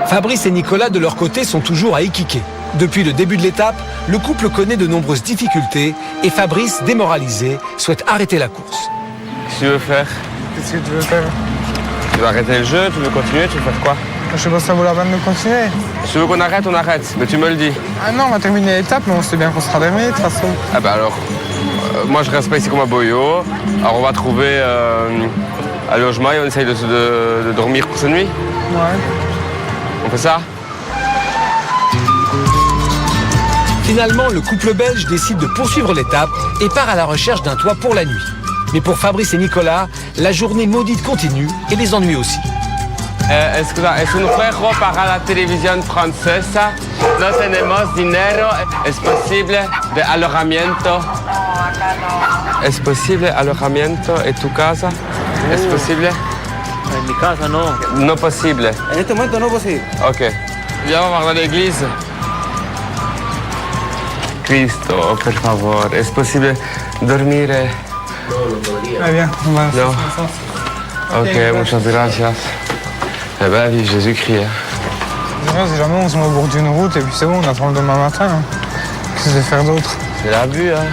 Fabrice et Nicolas, de leur côté, sont toujours à Iquique. Depuis le début de l'étape, le couple connaît de nombreuses difficultés et Fabrice, démoralisé, souhaite arrêter la course. Qu'est-ce que tu veux faire? Qu'est-ce que tu veux faire? Tu veux arrêter le jeu? Tu veux continuer? Tu veux faire quoi? Je sais pas si ça vaut la peine de continuer. Si tu veux qu'on arrête, on arrête. Mais tu me le dis. Ah non, on va terminer l'étape, mais on sait bien qu'on sera dernier de toute façon. Ah bah alors, moi je reste pas ici comme un boyau. Alors on va trouver un logement et on essaye de dormir pour cette nuit. Ouais. On fait ça? Finalement, le couple belge décide de poursuivre l'étape et part à la recherche d'un toit pour la nuit. Mais pour Fabrice et Nicolas, la journée maudite continue et les ennuis aussi. Scusa, es un juego para la televisión francesa. No tenemos dinero. Es posible de alojamiento. Es posible alojamiento en tu casa? Es posible? En mi casa no. No posible. En este momento no posible. Ok. Viens voir dans l'église. Cristo, por favor, es posible dormir? Très bien, on va No. ça. Ok, muchas gracias. Eh ben, vive Jésus-Christ. Hein. C'est vrai, si jamais on se met au bord d'une route et puis c'est bon, on attend le demain matin. Hein. Qu'est-ce que je vais faire d'autre? C'est l'abus, hein.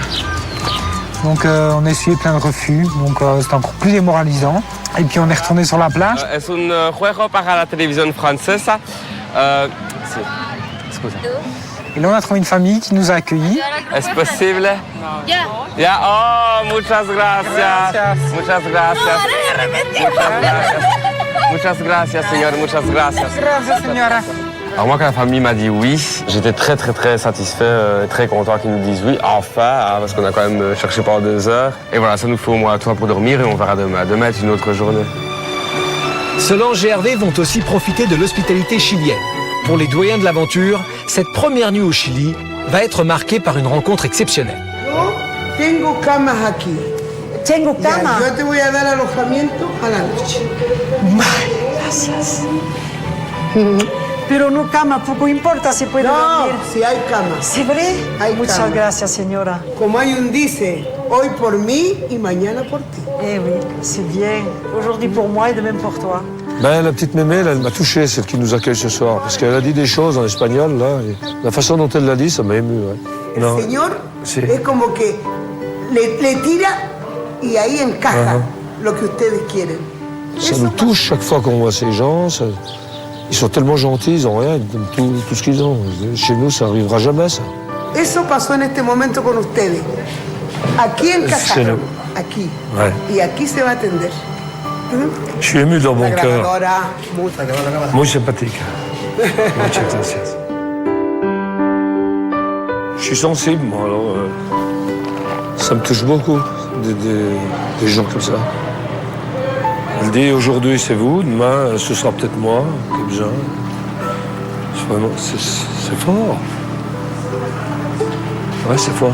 Donc on a essuyé plein de refus, donc c'était encore plus démoralisant. Et puis on est retourné sur la plage. Es un juego para la televisión francesa. Sí. Scusa. Et là on a trouvé une famille qui nous a accueillis. Es posible? Ya. Oh, muchas gracias. Muchas gracias. Muchas gracias. Muchas gracias, señor. Muchas gracias. Gracias, señora. Alors moi, quand la famille m'a dit oui, j'étais très satisfait, très content qu'ils nous disent oui, enfin, hein, parce qu'on a quand même cherché pendant 2 heures. Et voilà, ça nous fait au moins un toit pour dormir et on verra demain. Demain est une autre journée. Solange et Hervé vont aussi profiter de l'hospitalité chilienne. Pour les doyens de l'aventure, cette première nuit au Chili va être marquée par une rencontre exceptionnelle. Tengo camas aquí. Tengo cama. Yo te voy a dar alojamiento a la noche. Gracias. Pero no cama, poco importa si puede dormir. No, si hay cama. ¿C'est vrai? Hay Muchas cama. gracias, señora. Como hay un dice, hoy por mí y mañana por ti. Eh oui, c'est bien. Aujourd'hui pour moi et demain pour toi. Ben, la petite mémé, elle m'a touché, celle qui nous accueille ce soir. Parce qu'elle a dit des choses en espagnol, là. Et la façon dont elle l'a dit, ça m'a ému. Ouais. El Señor Sí. es como que le tira y ahí encaja lo que ustedes quieren. Ça nous touche chaque fois qu'on voit ces gens. Ils sont tellement gentils, ils n'ont rien, ils donnent tout ce qu'ils ont. Chez nous, ça n'arrivera jamais, ça. Eso pasó en este momento con ustedes. Aquí encajaron, aquí. Ouais. Y aquí se va a atender. Je suis ému dans mon La cœur. grabadora, Muy sympathique. Muchas gracias. Je suis sensible, moi, alors ça me touche beaucoup, des gens comme ça. Elle dit aujourd'hui c'est vous, demain ce sera peut-être moi, comme ça. C'est fort. Ouais, c'est fort.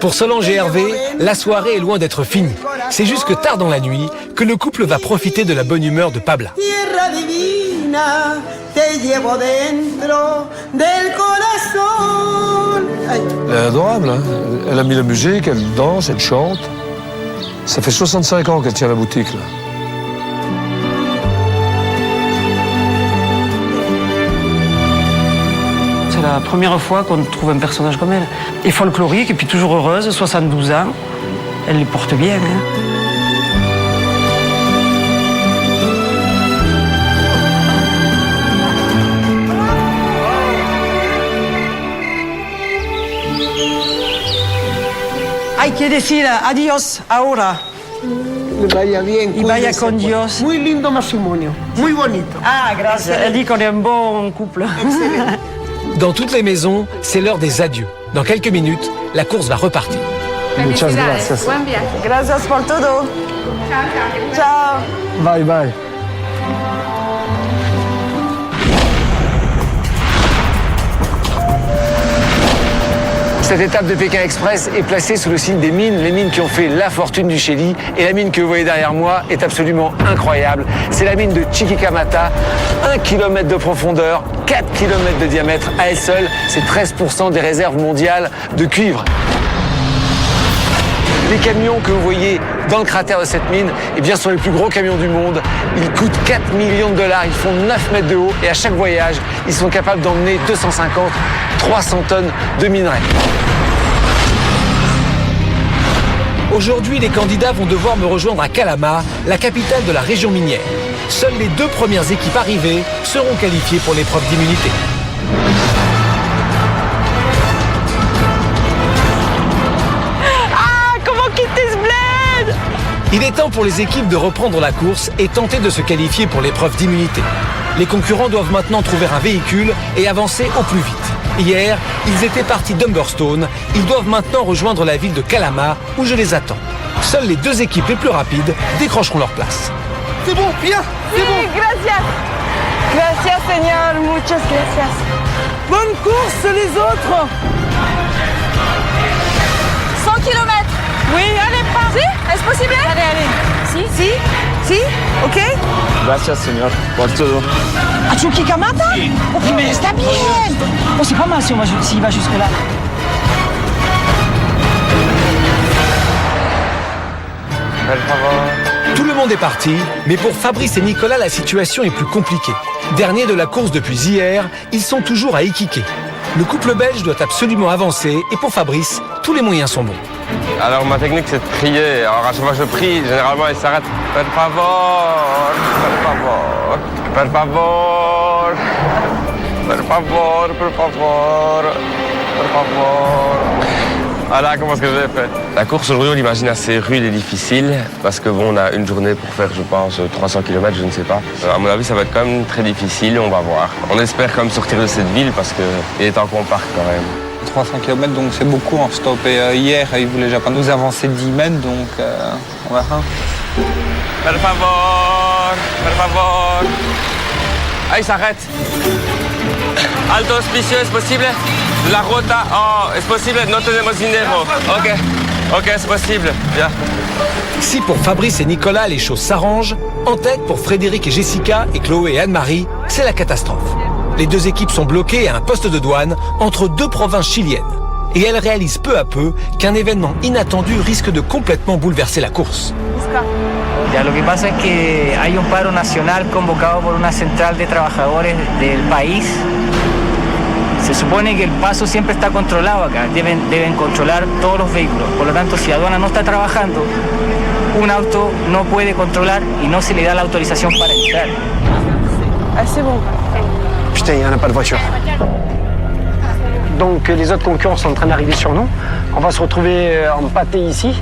Pour Solange et Hervé, la soirée est loin d'être finie. C'est jusque tard dans la nuit que le couple va profiter de la bonne humeur de Pabla. Tierra divina, te llevo dentro del corazón. Elle est adorable, hein. Elle a mis la musique, elle danse, elle chante. Ça fait 65 ans qu'elle tient la boutique, là. C'est la première fois qu'on trouve un personnage comme elle. Et folklorique, et puis toujours heureuse, 72 ans. Elle les porte bien. Hay que decir adiós ahora. Que vaya bien. Y vaya cuídese, con pues. Dios. Muy lindo matrimonio, muy bonito. Ah, gracias. Elle dit qu'on est un bon couple. Dans toutes les maisons, c'est l'heure des adieux. Dans quelques minutes, la course va repartir. Muchas gracias. Buen viaje. Gracias por todo. Ciao. Ciao. Bye bye. Cette étape de Pékin Express est placée sous le signe des mines, les mines qui ont fait la fortune du Chili. Et la mine que vous voyez derrière moi est absolument incroyable. C'est la mine de Chiquicamata, 1 km de profondeur, 4 km de diamètre. À elle seule, c'est 13% des réserves mondiales de cuivre. Les camions que vous voyez dans le cratère de cette mine, eh bien, sont les plus gros camions du monde. Ils coûtent 4 millions de dollars, ils font 9 mètres de haut et à chaque voyage, ils sont capables d'emmener 250, 300 tonnes de minerais. Aujourd'hui, les candidats vont devoir me rejoindre à Calama, la capitale de la région minière. Seules les 2 premières équipes arrivées seront qualifiées pour l'épreuve d'immunité. Il est temps pour les équipes de reprendre la course et tenter de se qualifier pour l'épreuve d'immunité. Les concurrents doivent maintenant trouver un véhicule et avancer au plus vite. Hier, ils étaient partis d'Humberstone. Ils doivent maintenant rejoindre la ville de Calama où je les attends. Seules les 2 équipes les plus rapides décrocheront leur place. C'est bon, bien, c'est bon. Gracias. Gracias, señor. Muchas gracias. Bonne course, les autres. 100 km. Oui, allez, pas. Si, es posible? Allez, allez. Si, si, si, ok. Gracias, señor, por todo. À Chuquicamata? Oh, mais está bien. Oh, c'est pas mal si s'il va jusque-là. Tout le monde est parti, mais pour Fabrice et Nicolas, la situation est plus compliquée. Derniers de la course depuis hier, ils sont toujours à Iquique. Le couple belge doit absolument avancer et pour Fabrice, tous les moyens sont bons. Alors ma technique c'est de prier. Alors à chaque fois que je prie, généralement il s'arrête. Per favor, per favor, per favor, per favor, per favor, per favor. Voilà comment est-ce que j'ai fait. La course aujourd'hui on l'imagine assez rude et difficile parce que bon on a une journée pour faire je pense 300 km, je ne sais pas. À mon avis ça va être quand même très difficile, on va voir. On espère quand même sortir de cette ville parce qu'il est temps qu'on parte quand même. 300 km, donc c'est beaucoup en stop. Et hier, ils voulaient déjà pas nous avancer de 10 mètres, donc on verra. Per favor, per favor. Ah, il s'arrête. Alto auspicio, es posible? La ruta, oh, es posible? No tenemos dinero. Ok, ok, c'est possible. Bien. Si pour Fabrice et Nicolas, les choses s'arrangent, en tête pour Frédéric et Jessica et Chloé et Anne-Marie, c'est la catastrophe. Les 2 équipes sont bloquées à un poste de douane entre 2 provinces chiliennes. Et elles réalisent peu à peu qu'un événement inattendu risque de complètement bouleverser la course. Ya, lo que pasa es que hay un paro nacional convocado por una central de trabajadores del país. Se supone que el paso siempre está controlado acá, deben controlar todos los vehículos. Por lo tanto, si aduana no está trabajando, un auto no puede controlar y no se le da la autorización para entrar. Ah, c'est bon. Putain, il n'y en a pas de voiture. Donc les autres concurrents sont en train d'arriver sur nous. On va se retrouver empâtés ici.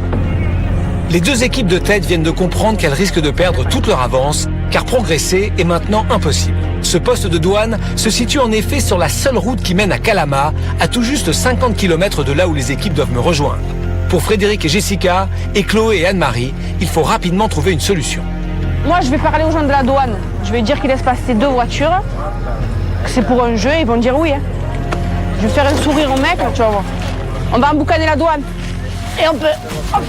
Les deux équipes de tête viennent de comprendre qu'elles risquent de perdre toute leur avance, car progresser est maintenant impossible. Ce poste de douane se situe en effet sur la seule route qui mène à Calama, à tout juste 50 km de là où les équipes doivent me rejoindre. Pour Frédéric et Jessica, et Chloé et Anne-Marie, il faut rapidement trouver une solution. Moi, je vais parler aux gens de la douane. Je vais dire qu'ils laissent passer 2 voitures, que c'est pour un jeu, ils vont dire oui. Hein. Je vais faire un sourire au mec, tu vas voir. On va emboucaner la douane. Et on peut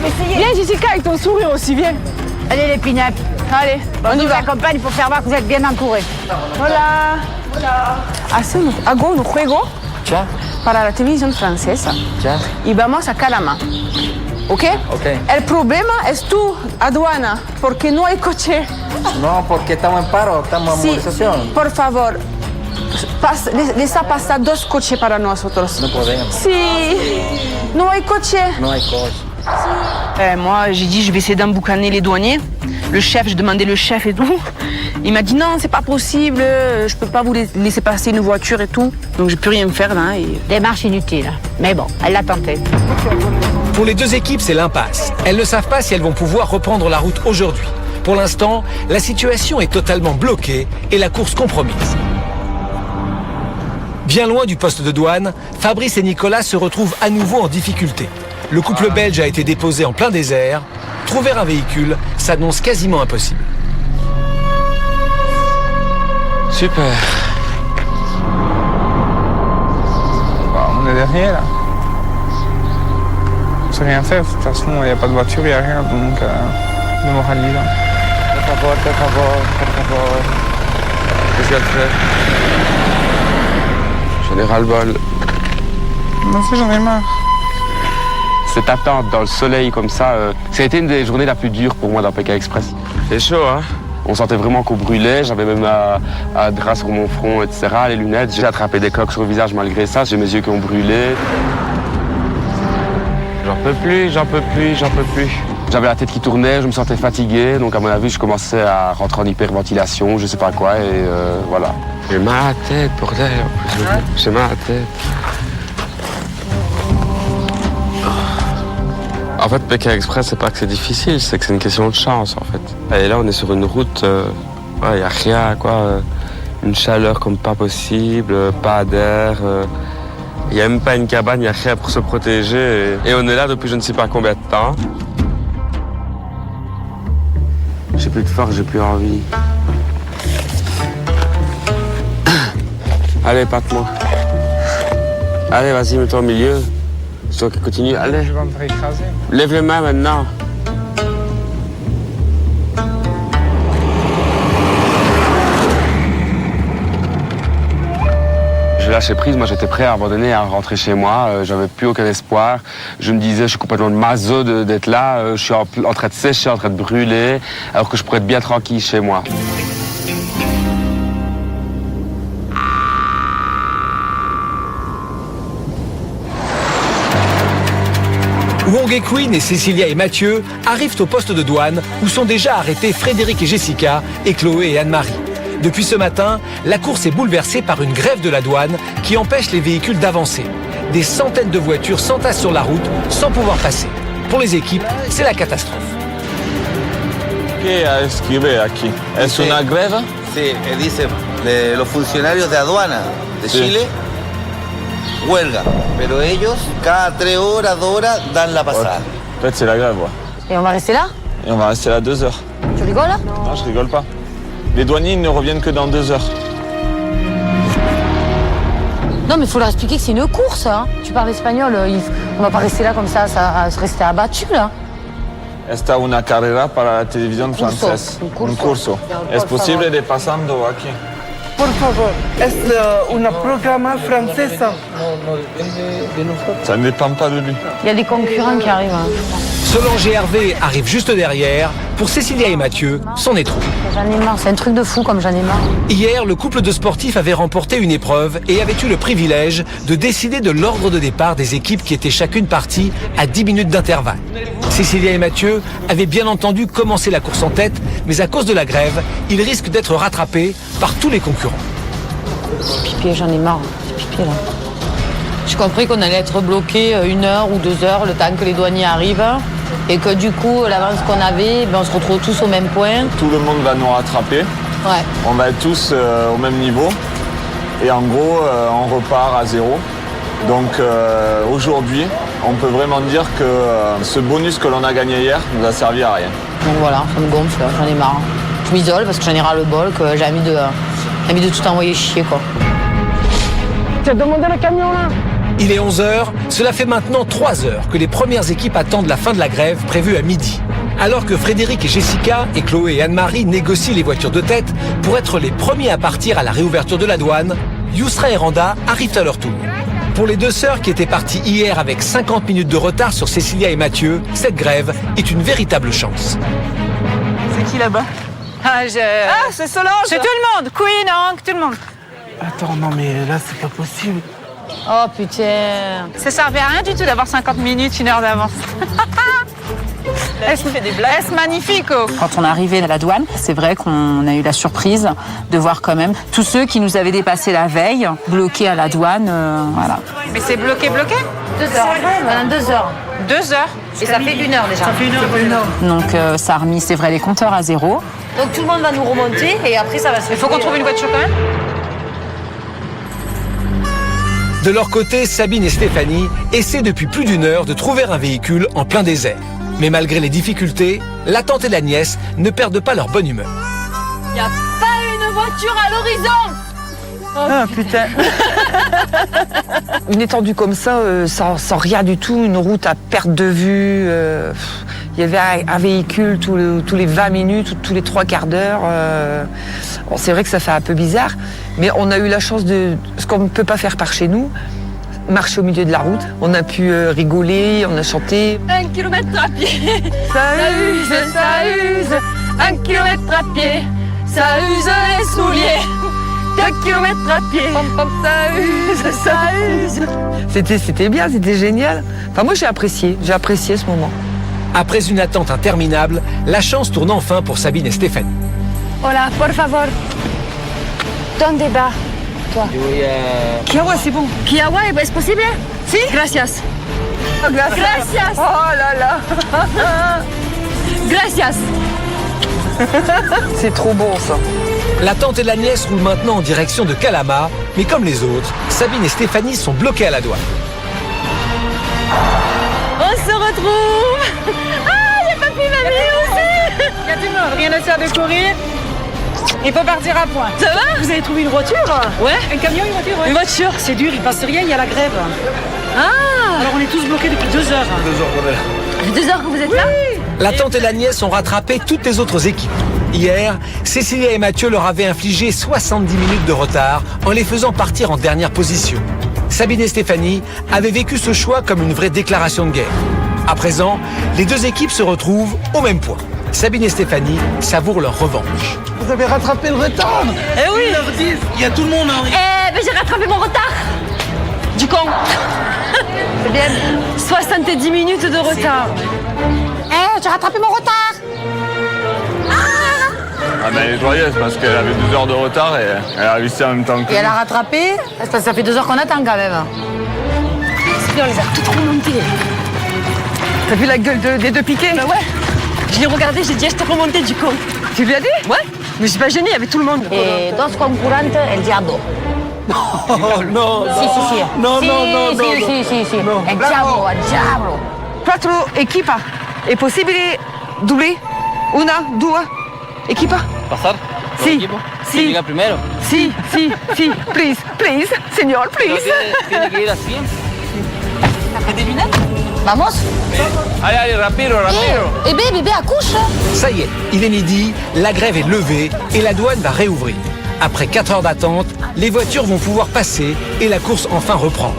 essayer. Viens Jessica avec ton sourire aussi, viens. Allez les pinaps. Allez, on y va. Compagne, il faut faire voir que vous êtes bien entourés. Hola. Hacemos hago un juego para la televisión francesa. Y vamos a Calama. ¿Ok? El problema es tú, aduana, porque no hay coche. No, porque estamos en paro, estamos en movilización. Por favor, deja pasar 2 coches para nosotros. No podemos. Sí. No hay coche. No hay coche. Moi, j'ai dit, je vais essayer d'emboucaner les douaniers. Le chef, j'ai demandé le chef et tout. Il m'a dit, non, c'est pas possible, je peux pas vous laisser passer une voiture et tout. Donc, j'ai pu rien faire là. Démarche inutile. Mais bon, elle l'a tenté. Pour les deux équipes, c'est l'impasse. Elles ne savent pas si elles vont pouvoir reprendre la route aujourd'hui. Pour l'instant, la situation est totalement bloquée et la course compromise. Bien loin du poste de douane, Fabrice et Nicolas se retrouvent à nouveau en difficulté. Le couple belge a été déposé en plein désert. Trouver un véhicule s'annonce quasiment impossible. Super. On est derrière là. On sait rien faire, de toute façon il n'y a pas de voiture, il n'y a rien, donc démoralisant. Por favor, por favor, por favor. Qu'est-ce qu'elle fait? J'en ai ras-le-bol. Moi aussi j'en ai marre. Cette attente dans le soleil comme ça, ça a été une des journées la plus dure pour moi dans Pékin Express. C'est chaud, hein? On sentait vraiment qu'on brûlait, j'avais même un drap sur mon front, etc., les lunettes. J'ai attrapé des coques sur le visage malgré ça, j'ai mes yeux qui ont brûlé. J'en peux plus, j'en peux plus, j'en peux plus. J'avais la tête qui tournait, je me sentais fatigué, donc à mon avis, je commençais à rentrer en hyperventilation, je sais pas quoi, et voilà. J'ai mal à la tête, bordel, j'ai mal à la tête. En fait, Pékin Express, c'est pas que c'est difficile, c'est que c'est une question de chance, en fait. Et là, on est sur une route, il n'y a rien, quoi. Une chaleur comme pas possible, pas d'air. Il n'y a même pas une cabane, il n'y a rien pour se protéger. Et on est là depuis je ne sais pas combien de temps. J'ai plus de force, j'ai plus envie. Allez, pâte-moi. Allez, vas-y, mets-toi au milieu. C'est toi qui continue, allez. Je vais me faire écraser. Lève les mains maintenant. J'ai lâché prise, moi j'étais prêt à abandonner, à rentrer chez moi, j'avais plus aucun espoir. Je me disais, je suis complètement maso d'être là, je suis en train de sécher, en train de brûler, alors que je pourrais être bien tranquille chez moi. Wong Queen et Cécilia et Mathieu arrivent au poste de douane où sont déjà arrêtés Frédéric et Jessica et Chloé et Anne-Marie. Depuis ce matin, la course est bouleversée par une grève de la douane qui empêche les véhicules d'avancer. Des centaines de voitures s'entassent sur la route sans pouvoir passer. Pour les équipes, c'est la catastrophe. ¿Qué escribe aquí? ¿Es una greve? Sí, dice los funcionarios de aduana de Chile huelga, pero ellos cada 3 horas, 2 horas dan la pasada. En fait, c'est la grève, ouais. Et on va rester là? Et on va rester là 2 heures. Tu rigoles là? Non, je rigole pas. Les douaniers ne reviennent que dans 2 heures. Non, mais il faut leur expliquer que c'est une course. Hein. Tu parles espagnol, on va pas rester là comme ça rester abattu là. Esta una carrera para la televisión francesa. Un curso. ¿Es posible de pasando aquí? Por favor, es una programa francesa. Ça ne dépend pas de lui. Il y a des concurrents qui arrivent. Hein. Solange et Hervé arrivent juste derrière. Pour Cécilia et Mathieu, c'en est trop. J'en ai marre, c'est un truc de fou comme j'en ai marre. Hier, le couple de sportifs avait remporté une épreuve et avait eu le privilège de décider de l'ordre de départ des équipes qui étaient chacune partie à 10 minutes d'intervalle. Cécilia et Mathieu avaient bien entendu commencé la course en tête, mais à cause de la grève, ils risquent d'être rattrapés par tous les concurrents. C'est pipi, j'en ai marre, c'est pipi là. J'ai compris qu'on allait être bloqué 1 heure ou 2 heures le temps que les douaniers arrivent. Et que du coup, l'avance qu'on avait, on se retrouve tous au même point. Tout le monde va nous rattraper. Ouais. On va être tous au même niveau. Et en gros, on repart à 0. Donc aujourd'hui, on peut vraiment dire que ce bonus que l'on a gagné hier nous a servi à rien. Donc voilà, ça me gonfle, j'en ai marre. Je m'isole parce que j'en ai ras le bol, que j'ai envie de tout envoyer chier, quoi. Tu as demandé le camion là? Il est 11h, cela fait maintenant 3 heures que les premières équipes attendent la fin de la grève prévue à midi. Alors que Frédéric et Jessica et Chloé et Anne-Marie négocient les voitures de tête pour être les premiers à partir à la réouverture de la douane, Yousra et Randa arrivent à leur tour. Pour les 2 sœurs qui étaient parties hier avec 50 minutes de retard sur Cécilia et Mathieu, cette grève est une véritable chance. C'est qui là-bas? Ah, c'est Solange. C'est tout le monde. Queen, Hank, tout le monde. Attends, non mais là c'est pas possible. Oh putain. Ça servait à rien du tout d'avoir 50 minutes, 1 heure d'avance. Est-ce fait des blagues? Est-ce magnifique? Quand on est arrivé à la douane, c'est vrai qu'on a eu la surprise de voir quand même tous ceux qui nous avaient dépassé la veille, bloqués à la douane, voilà. Mais c'est bloqué? 2 heures. Pendant 2 heures. 2 heures? Et ça fait 1 heure déjà. Ça fait 1 heure. Donc ça a remis, c'est vrai, les compteurs à 0. Donc tout le monde va nous remonter et après ça va se faire. Il faut qu'on trouve une voiture quand même? De leur côté, Sabine et Stéphanie essaient depuis plus d'1 heure de trouver un véhicule en plein désert. Mais malgré les difficultés, la tante et la nièce ne perdent pas leur bonne humeur. Il n'y a pas une voiture à l'horizon. Ah putain. Une étendue comme ça, sans rien du tout, une route à perte de vue. Il y avait un véhicule tous les 20 minutes ou tous les 3 quarts d'heure. Bon, c'est vrai que ça fait un peu bizarre, mais on a eu la chance de ce qu'on ne peut pas faire par chez nous, marcher au milieu de la route. On a pu rigoler, on a chanté. 1 kilomètre à pied, ça use. 1 kilomètre à pied, ça use les souliers. 2 kilomètres à pied, ça use. C'était bien, c'était génial. Enfin, moi j'ai apprécié ce moment. Après une attente interminable, la chance tourne enfin pour Sabine et Stéphanie. Hola, por favor. ¿Dónde va? Toi. Kiawa, c'est bon. Kiawa, ¿es posible? Si. Gracias. Oh, Gracias. Oh là là. Gracias. C'est trop bon ça. La tante et la nièce roulent maintenant en direction de Calama, mais comme les autres, Sabine et Stéphanie sont bloquées à la douane. On se retrouve. Ah, il y a papy, mamie aussi. Il y a du monde, rien ne sert de courir. Il faut partir à point. Ça va? Vous avez trouvé une voiture? Ouais. Un camion, une voiture, ouais. Une voiture, c'est dur, il passe rien, il y a la grève. Ah. Alors on est tous bloqués depuis 2 heures. 2 heures qu'on est là. Ça fait 2 heures que vous êtes là? La tante et la nièce ont rattrapé toutes les autres équipes. Hier, Cécilia et Mathieu leur avaient infligé 70 minutes de retard en les faisant partir en dernière position. Sabine et Stéphanie avaient vécu ce choix comme une vraie déclaration de guerre. À présent, les 2 équipes se retrouvent au même point. Sabine et Stéphanie savourent leur revanche. Vous avez rattrapé le retard. Eh oui. 1h10, il y a tout le monde en retard. Eh ben j'ai rattrapé mon retard. Du con. C'est bien. 70 minutes de retard. Eh, j'ai rattrapé mon retard. Ah ben elle est joyeuse parce qu'elle avait 2 heures de retard et elle a réussi en même temps que Et elle a nous. rattrapé. Parce que ça fait 2 heures qu'on attend quand même. C'est bien, on les a toutes remontées. T'as vu la gueule des 2 piquets? Bah ouais. Je l'ai regardé, j'ai dit, je t'ai remonté du con. Tu lui as dit? Ouais. Mais je suis pas gênée, il y avait tout le monde. Et dos concurrentes, el diablo. Oh non, Si, si, si. non, Si, non, non, si, non, si, si, si. non. El diablo, el diablo. 4 equipa. ¿Es posible doubler? 1, 2 equipa? ¿Pasar? ¿Por Sí, equipo? sí. ¿Quién llega primero? Sí, sí, sí. Please, please, señor, Pero please. tiene que ir así. T'as des lunettes? Vamos. Allez, allez, rapido, rapido. Eh ben, bébé, accouche. Ça y est, il est midi, la grève est levée et la douane va réouvrir. Après 4 heures d'attente, les voitures vont pouvoir passer et la course enfin reprendre.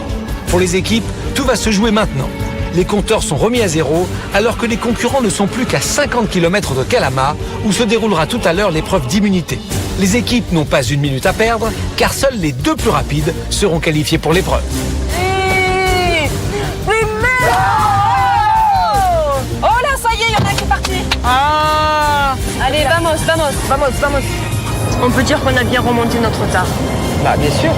Pour les équipes, tout va se jouer maintenant. Les compteurs sont remis à zéro alors que les concurrents ne sont plus qu'à 50 km de Calama où se déroulera tout à l'heure l'épreuve d'immunité. Les équipes n'ont pas une minute à perdre car seuls les 2 plus rapides seront qualifiés pour l'épreuve. Oh là, ça y est, il y en a qui est parti. Ah. Allez, vamos, vamos. Vamos, vamos. On peut dire qu'on a bien remonté notre retard. Bah bien sûr.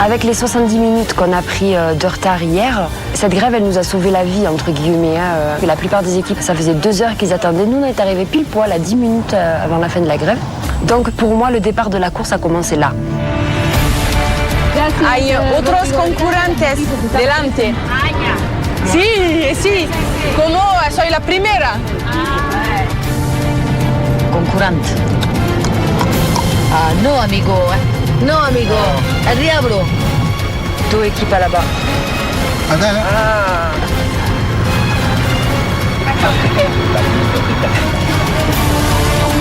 Avec les 70 minutes qu'on a pris de retard hier, cette grève, elle nous a sauvé la vie, entre guillemets. La plupart des équipes, ça faisait 2 heures qu'ils attendaient. Nous, on est arrivés pile poil à 10 minutes avant la fin de la grève. Donc, pour moi, le départ de la course a commencé là. Hay otros concurrentes delante. Sí, sí. Como soy la primera. Concurrente. Ah, no, amigo. No, amigo. El diablo. 2 équipes à là-bas.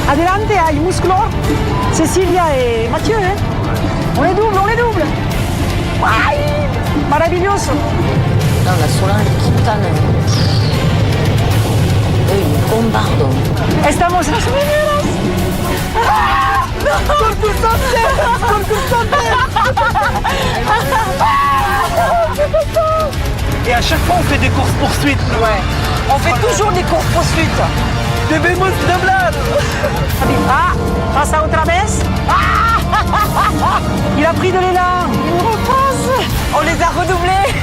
Adelante, hay Musclo, Cecilia et Mathieu. On les double, on les double. Ay, maravilloso. Non, la Solange Quintana. Bombardo. Estamos en las primeras. Et à chaque fois, on fait des courses-poursuites. Ouais. On fait toujours des courses-poursuites. Debemos doblar. Ah, pasa otra vez. Il a pris de l'élan. Il repasse. On les a redoublés.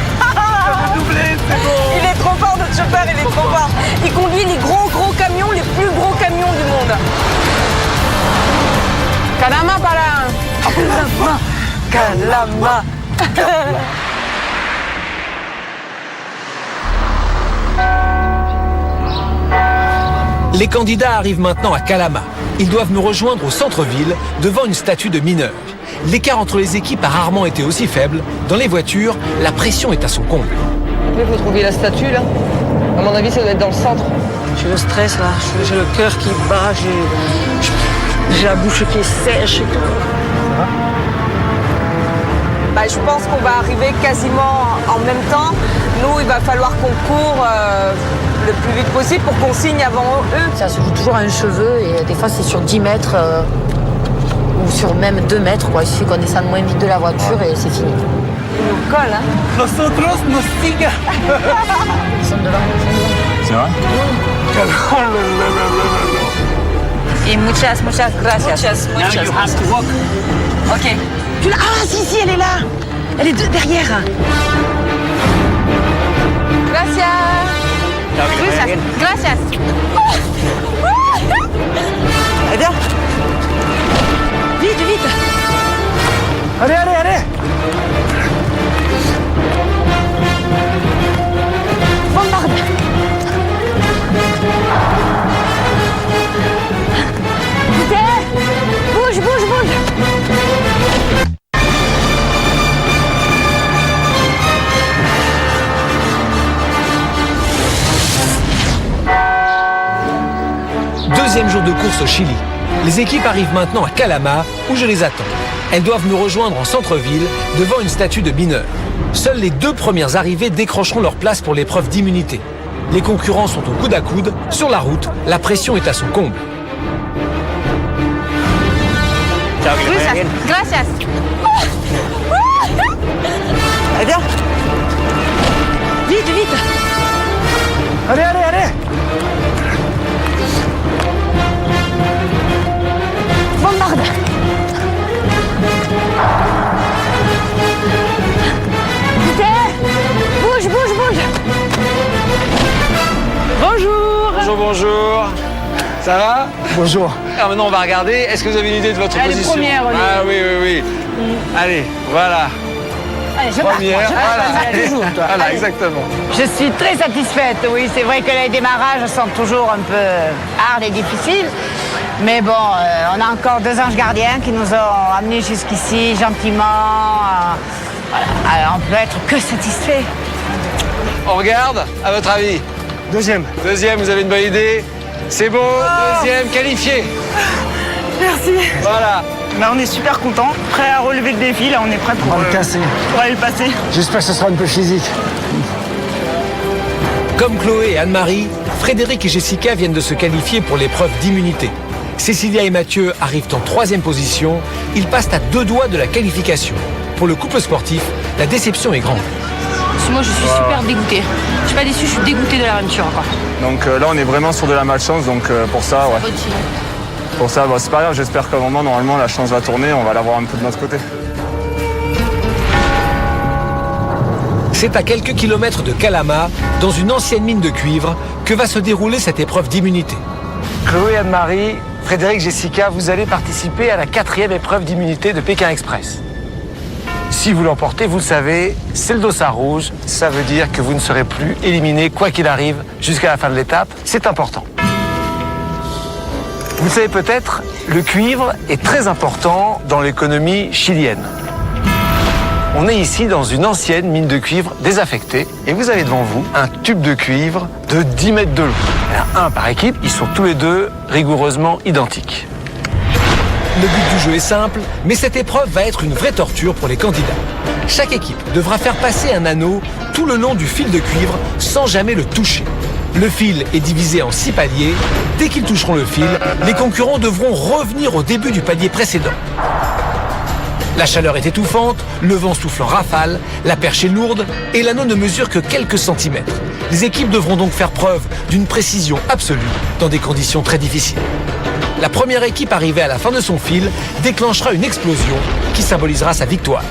C'est bon. Il est trop fort, notre chauffeur, il est trop fort. Il conduit les gros camions, les plus gros camions du monde. Calama para. Calama. Les candidats arrivent maintenant à Calama. Ils doivent me rejoindre au centre-ville, devant une statue de mineurs. L'écart entre les équipes a rarement été aussi faible. Dans les voitures, la pression est à son comble. Mais vous trouviez la statue là? À mon avis, ça doit être dans le centre. J'ai le stress là, j'ai le cœur qui bat, j'ai la bouche qui est sèche et tout. Bah, je pense qu'on va arriver quasiment en même temps. Nous, il va falloir qu'on court le plus vite possible pour qu'on signe avant eux. Ça se joue toujours à un cheveu et des fois c'est sur 10 mètres ou sur même 2 mètres. Quoi. Il suffit qu'on descende moins vite de la voiture et c'est fini. Ils nous collent, hein. Nosotros nos siga. Ils sont devant. C'est vrai? Et muchas gracias. Muchas. Ok. Ah, si, elle est là. Elle est derrière. Gracias. Gracias. Allez, viens. Vite. Allez. Bombarde. Vite. Bouge. Deuxième jour de course au Chili. Les équipes arrivent maintenant à Calama, où je les attends. Elles doivent me rejoindre en centre-ville, devant une statue de mineurs. Seules les 2 premières arrivées décrocheront leur place pour l'épreuve d'immunité. Les concurrents sont au coude à coude. Sur la route, la pression est à son comble. Gracias. Allez, viens. Vite. Allez. Bombarde. Vite. Bouge. Bonjour. Ça va? Bonjour. Alors maintenant, on va regarder. Est-ce que vous avez une idée de votre Elle est position? première, Olivier. Ah oui. Allez, voilà. Allez, je Première, pars. voilà. Voilà, exactement. Je suis très satisfaite, oui. C'est vrai que les démarrages sont toujours un peu hard et difficiles. Mais bon, on a encore 2 anges gardiens qui nous ont amenés jusqu'ici gentiment. Voilà. Alors, on peut être que satisfait. On regarde, à votre avis? Deuxième, vous avez une bonne idée? C'est beau, deuxième, qualifié. Merci. Voilà. Bah, on est super contents, prêts à relever le défi, là on est prêts pour on va le casser. aller le passer. J'espère que ce sera un peu physique. Comme Chloé et Anne-Marie, Frédéric et Jessica viennent de se qualifier pour l'épreuve d'immunité. Cécilia et Mathieu arrivent en 3e position. Ils passent à 2 doigts de la qualification. Pour le couple sportif, la déception est grande. Moi, je suis super dégoûtée. Je suis pas déçue, je suis dégoûtée de l'aventure. Donc là, on est vraiment sur de la malchance, donc pour ça, ouais. Pour ça, c'est pas grave, j'espère qu'à un moment, normalement, la chance va tourner, on va l'avoir un peu de notre côté. C'est à quelques kilomètres de Calama, dans une ancienne mine de cuivre, que va se dérouler cette épreuve d'immunité. Chloé, Anne-Marie, Frédéric, Jessica, vous allez participer à la 4e épreuve d'immunité de Pékin Express. Si vous l'emportez, vous le savez, c'est le dossard rouge. Ça veut dire que vous ne serez plus éliminé quoi qu'il arrive jusqu'à la fin de l'étape. C'est important. Vous le savez peut-être, le cuivre est très important dans l'économie chilienne. On est ici dans une ancienne mine de cuivre désaffectée et vous avez devant vous un tube de cuivre de 10 mètres de long. Il y en a un par équipe, ils sont tous les deux rigoureusement identiques. Le but du jeu est simple, mais cette épreuve va être une vraie torture pour les candidats. Chaque équipe devra faire passer un anneau tout le long du fil de cuivre sans jamais le toucher. Le fil est divisé en 6 paliers. Dès qu'ils toucheront le fil, les concurrents devront revenir au début du palier précédent. La chaleur est étouffante, le vent souffle en rafale, la perche est lourde et l'anneau ne mesure que quelques centimètres. Les équipes devront donc faire preuve d'une précision absolue dans des conditions très difficiles. La première équipe arrivée à la fin de son fil déclenchera une explosion qui symbolisera sa victoire.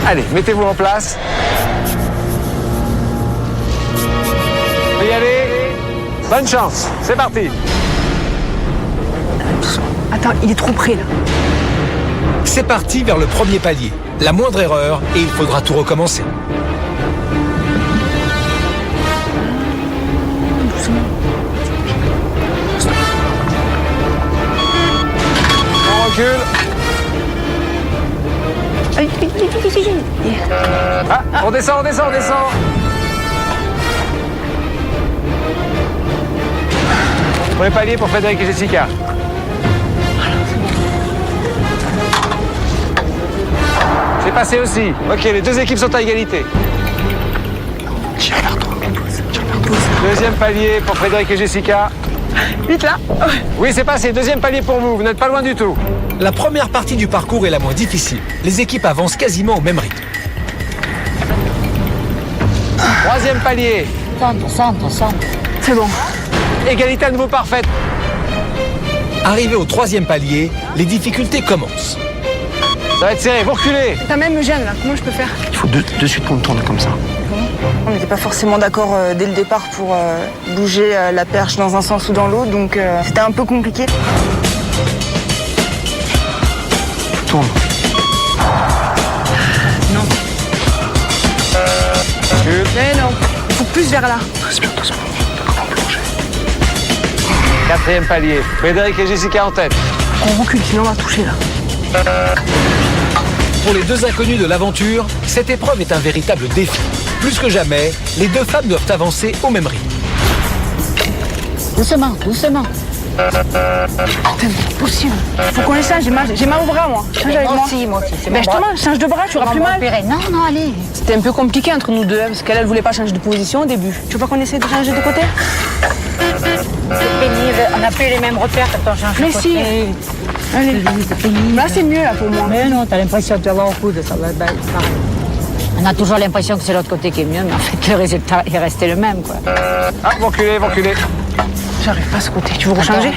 Allez, mettez-vous en place. Vous pouvez y aller. Bonne chance, c'est parti. Attends, il est trop près là. C'est parti vers le premier palier. La moindre erreur et il faudra tout recommencer. On recule. Ah, on descend, on descend, on descend. Premier palier pour Frédéric et Jessica. C'est passé aussi. Ok, les 2 équipes sont à égalité. Deuxième palier pour Frédéric et Jessica. Vite là. Oui, c'est passé. 2e palier pour vous. Vous n'êtes pas loin du tout. La première partie du parcours est la moins difficile. Les équipes avancent quasiment au même rythme. 3e palier. C'est bon. Égalité à nouveau parfaite. Arrivé au 3e palier, les difficultés commencent. Ça va être serré, vous reculez. Ta main me gêne là, comment je peux faire? Il faut de suite qu'on tourne comme ça. On n'était pas forcément d'accord dès le départ pour bouger la perche dans un sens ou dans l'autre, donc c'était un peu compliqué. Tourne. Non. Mais non, il faut plus vers là. Respire doucement. 4e palier. Frédéric et Jessica en tête. On recule, sinon on va toucher là. Pour les 2 inconnus de l'aventure, cette épreuve est un véritable défi. Plus que jamais, les 2 femmes doivent avancer au même rythme. Doucement, doucement. Putain, c'est possible. Faut qu'on les change, j'ai mal au bras moi. Change avec moi. Moi aussi, c'est Ben justement, change de bras, tu auras plus mal. Non, non, allez. C'était un peu compliqué entre nous deux, parce qu'elle voulait pas changer de position au début. Tu veux pas qu'on essaie de changer de côté? C'est pénible, on n'a plus les mêmes repères quand on change de Mais côté. si. Allez. C'est pénible. Là c'est mieux là pour moi. Mais non, t'as l'impression de l'avoir au coude, ça va être pareil. On a toujours l'impression que c'est l'autre côté qui est mieux, mais en fait le résultat est resté le même, quoi. Ah, vous reculez, vous reculez. J'arrive pas à ce côté, tu veux rechanger?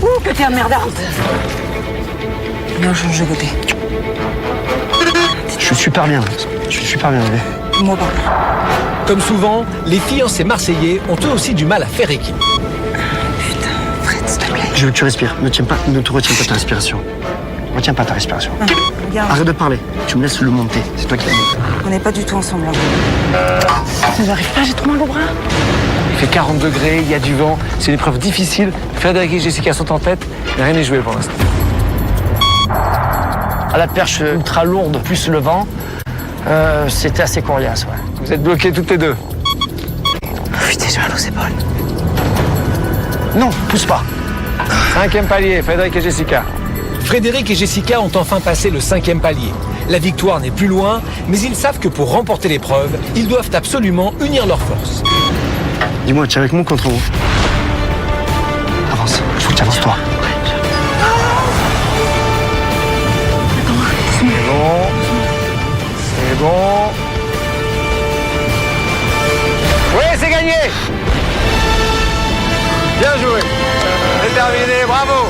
Ouh, que t'es emmerdante. Non, change de côté. Je suis super bien. Je suis super bien. Moi pas. Comme souvent, les fiancés marseillais ont eux aussi du mal à faire équipe. Putain, Fred, s'il te plaît. Je veux que tu respires. Ne te retiens pas ta respiration. Retiens pas ta respiration. Regarde, Arrête de parler. Tu me laisses le monter. C'est toi qui l'as mis. on n'est pas du tout ensemble là. J'arrive pas, j'ai trop mal au bras. Il fait 40 degrés, il y a du vent. C'est une épreuve difficile. Frédéric et Jessica sont en tête, mais rien n'est joué pour l'instant. À la perche ultra lourde, plus le vent, c'était assez coriace. Ouais. Vous êtes bloqués toutes les 2. Putain, j'ai mal aux épaules. Non, pousse pas. 5e palier, Frédéric et Jessica. Frédéric et Jessica ont enfin passé le 5e palier. La victoire n'est plus loin, mais ils savent que pour remporter l'épreuve, ils doivent absolument unir leurs forces. Dis-moi, tu es avec moi ou contre moi? Avance, je veux que tu avances toi. C'est bon. C'est bon. Oui, c'est gagné. Bien joué. C'est terminé, bravo.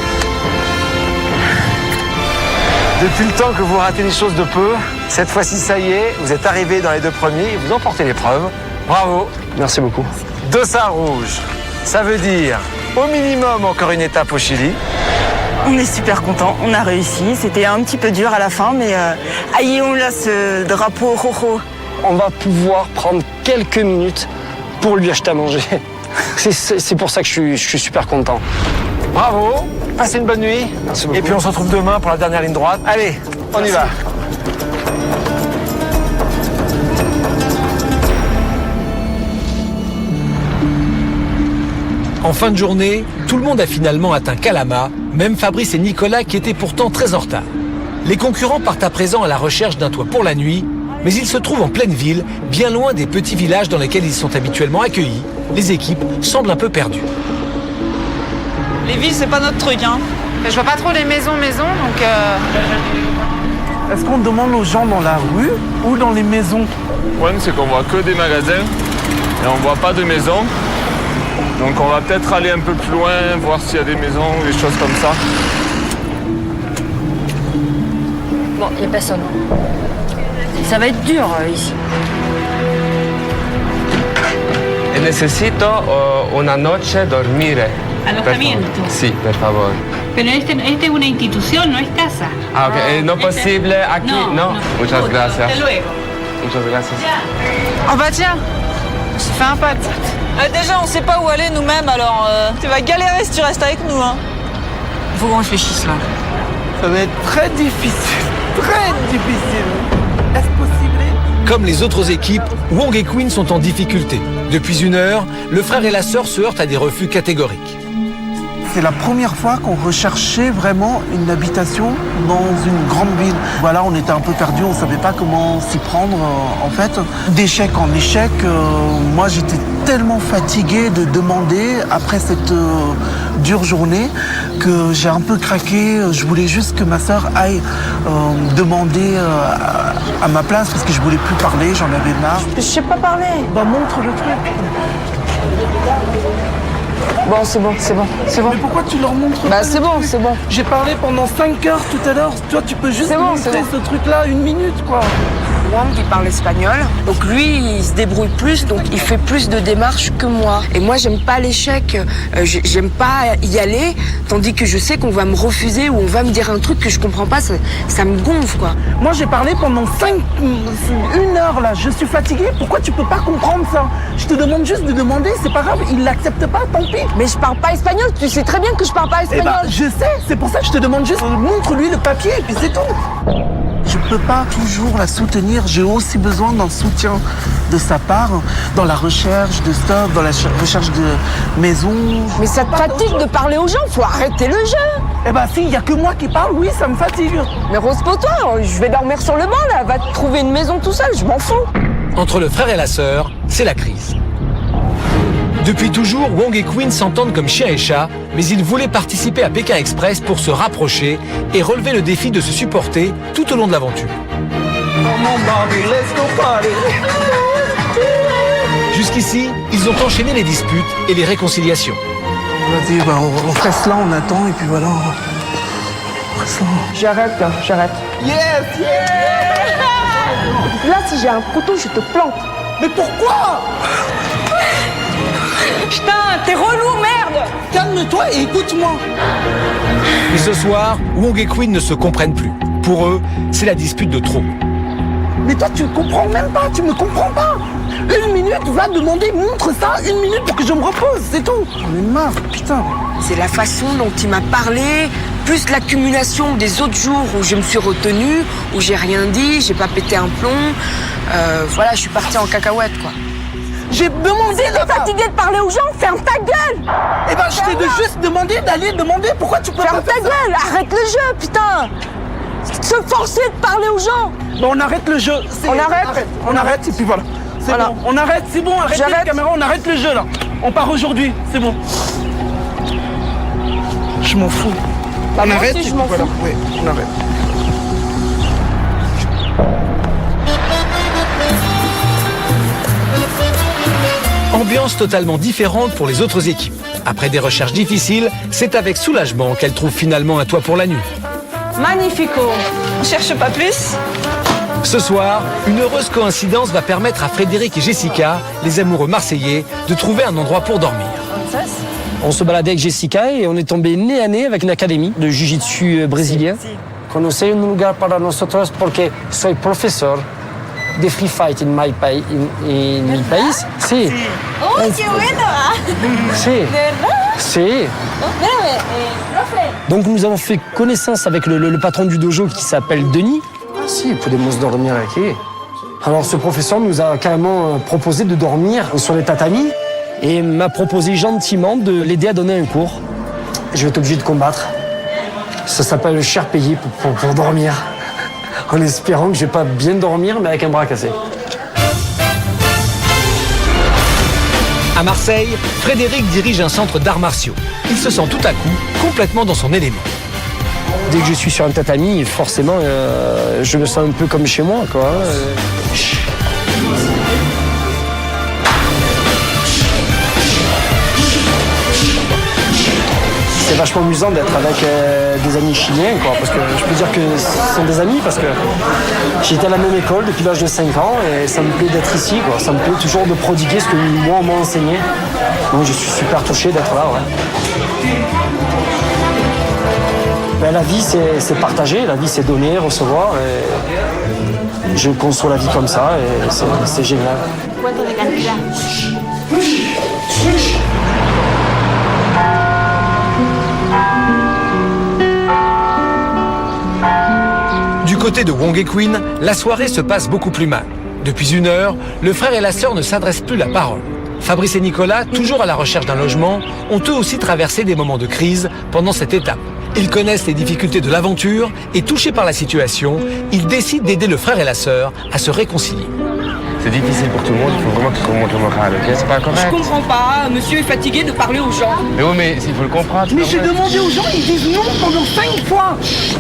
Depuis le temps que vous ratez les choses de peu, cette fois-ci, ça y est, vous êtes arrivés dans les 2 premiers et vous emportez l'épreuve. Bravo. Merci beaucoup. Dossard rouge, ça veut dire au minimum encore une étape au Chili. On est super contents, on a réussi. C'était un petit peu dur à la fin, mais aïe, on a ce drapeau rojo. On va pouvoir prendre quelques minutes pour lui acheter à manger. C'est pour ça que je suis super content. Bravo, passez une bonne nuit. Merci beaucoup. Et puis on se retrouve demain pour la dernière ligne droite. Allez, on y va. En fin de journée, tout le monde a finalement atteint Calama, même Fabrice et Nicolas qui étaient pourtant très en retard. Les concurrents partent à présent à la recherche d'un toit pour la nuit, mais ils se trouvent en pleine ville, bien loin des petits villages dans lesquels ils sont habituellement accueillis. Les équipes semblent un peu perdues. Les villes, c'est pas notre truc, hein. Je vois pas trop les maisons, donc... Est-ce qu'on demande aux gens dans la rue ou dans les maisons? Le problème, c'est qu'on voit que des magasins et on voit pas de maisons. Donc on va peut-être aller un peu plus loin, voir s'il y a des maisons ou des choses comme ça. Bon, il n'y a personne. Ça va être dur ici. Necesito una noche dormir. Alojamiento. Sí, por favor. Pero esta es una institución, no es casa. Ah, ok. ¿No posible aquí? No. Muchas gracias. Hasta luego. Muchas gracias. Ah bah tiens, j'ai fait un pote. Déjà, on sait pas où aller nous-mêmes, alors tu vas galérer si tu restes avec nous, hein. Faut qu'on réfléchisse là. Ça va être très difficile. Très difficile. Est-ce possible? Comme les autres équipes, Wong et Queen sont en difficulté. Depuis 1 heure, le frère et la sœur se heurtent à des refus catégoriques. C'est la première fois qu'on recherchait vraiment une habitation dans une grande ville. Voilà, on était un peu perdus, on ne savait pas comment s'y prendre en fait. D'échec en échec, moi j'étais tellement fatigué de demander après cette dure journée que j'ai un peu craqué. Je voulais juste que ma sœur aille demander à ma place parce que je voulais plus parler, j'en avais marre. Je sais pas parler. Bah montre le truc. Bon, c'est bon. Mais pourquoi tu leur montres? Bah c'est bon. J'ai parlé pendant 5 heures tout à l'heure. Toi, tu peux juste montrer ce truc-là 1 minute, quoi. Wang, il parle espagnol. Donc lui, il se débrouille plus, donc il fait plus de démarches que moi. Et moi, j'aime pas l'échec. J'aime pas y aller, tandis que je sais qu'on va me refuser ou on va me dire un truc que je comprends pas. Ça me gonfle, quoi. Moi, j'ai parlé pendant 1 heure, là. Je suis fatiguée. Pourquoi tu peux pas comprendre ça? Je te demande juste de demander. C'est pas grave. Il l'accepte pas, tant pis. Mais je parle pas espagnol. Tu sais très bien que je parle pas espagnol. Eh ben, je sais. C'est pour ça que je te demande juste. Montre-lui le papier et puis c'est tout. Je peux pas toujours la soutenir. J'ai aussi besoin d'un soutien de sa part dans la recherche de stock, dans la recherche de maison. Mais ça te fatigue de parler aux gens. Faut arrêter le jeu. Eh ben si, il y a que moi qui parle, oui, ça me fatigue. Mais repose-toi, je vais dormir sur le banc là. Va te trouver une maison tout seul, je m'en fous. Entre le frère et la sœur, c'est la crise. Depuis toujours, Wong et Queen s'entendent comme chien et chat, mais ils voulaient participer à Pékin Express pour se rapprocher et relever le défi de se supporter tout au long de l'aventure. Jusqu'ici, ils ont enchaîné les disputes et les réconciliations. Vas-y, bah, on reste là, on attend et puis voilà. On reste là. J'arrête. Yes, yeah! Là, si j'ai un couteau, je te plante. Mais pourquoi? Putain, t'es relou, merde! Calme-toi et écoute-moi. Mais ce soir, Wong et Queen ne se comprennent plus. Pour eux, c'est la dispute de trop. Mais toi, tu comprends même pas, tu me comprends pas. 1 minute, va demander, montre ça, 1 minute pour que je me repose, c'est tout. J'en ai marre, putain. C'est la façon dont il m'a parlé, plus l'accumulation des autres jours où je me suis retenue, où j'ai rien dit, j'ai pas pété un plomb. Voilà, je suis partie en cacahuète, quoi. J'ai demandé Si t'es fatigué de parler aux gens, ferme ta gueule. Eh ben, je t'ai juste demandé d'aller demander pourquoi tu peux ferme pas ta gueule, arrête le jeu, putain. Se forcer de parler aux gens. Bon, on arrête le jeu. On arrête et puis voilà. C'est bon. On arrête, c'est bon, arrêtez la caméra, on arrête le jeu là. On part aujourd'hui, c'est bon. Je m'en fous. On arrête aussi, et je m'en voilà. fous. Oui, on arrête. Ambiance totalement différente pour les autres équipes. Après des recherches difficiles, c'est avec soulagement qu'elles trouvent finalement un toit pour la nuit. Magnifico. On cherche pas plus. Ce soir, une heureuse coïncidence va permettre à Frédéric et Jessica, les amoureux marseillais, de trouver un endroit pour dormir. On se baladait avec Jessica et on est tombé nez à nez avec une académie de jiu-jitsu brésilien. Conocer un lugar para nosotros porque soy profesor de free fight en mi país. Sí. Oh, qué bueno. Sí. Sí. Profe. Donc nous avons fait connaissance avec le patron du dojo qui s'appelle Denis. Si, podemos dormir aquí. Alors ce professeur nous a carrément proposé de dormir sur les tatamis et m'a proposé gentiment de l'aider à donner un cours. Je vais être obligé de combattre. Ça s'appelle le cher payé pour dormir. En espérant que je vais pas bien dormir mais avec un bras cassé. À Marseille, Frédéric dirige un centre d'arts martiaux. Il se sent tout à coup complètement dans son élément. Dès que je suis sur un tatami, forcément, je me sens un peu comme chez moi, quoi. C'est vachement amusant d'être avec des amis chiliens, quoi, parce que je peux dire que ce sont des amis, parce que j'étais à la même école depuis l'âge de 5 ans, et ça me plaît d'être ici, quoi. Ça me plaît toujours de prodiguer ce que moi, on m'a enseigné. Donc je suis super touché d'être là, ouais. Ben, la vie, c'est partager, la vie, c'est donner, recevoir. Et je conçois la vie comme ça, et c'est génial. Du côté de Wong et Queen, la soirée se passe beaucoup plus mal. Depuis 1 heure, le frère et la sœur ne s'adressent plus la parole. Fabrice et Nicolas, toujours à la recherche d'un logement, ont eux aussi traversé des moments de crise pendant cette étape. Ils connaissent les difficultés de l'aventure et, touchés par la situation, ils décident d'aider le frère et la sœur à se réconcilier. C'est difficile pour tout le monde, il faut vraiment qu'il remonte le moral, ok? C'est pas correct. Je comprends pas, monsieur est fatigué de parler aux gens. Mais oui, mais il faut le comprendre. Mais j'ai demandé aux gens, ils disent non pendant 5 fois.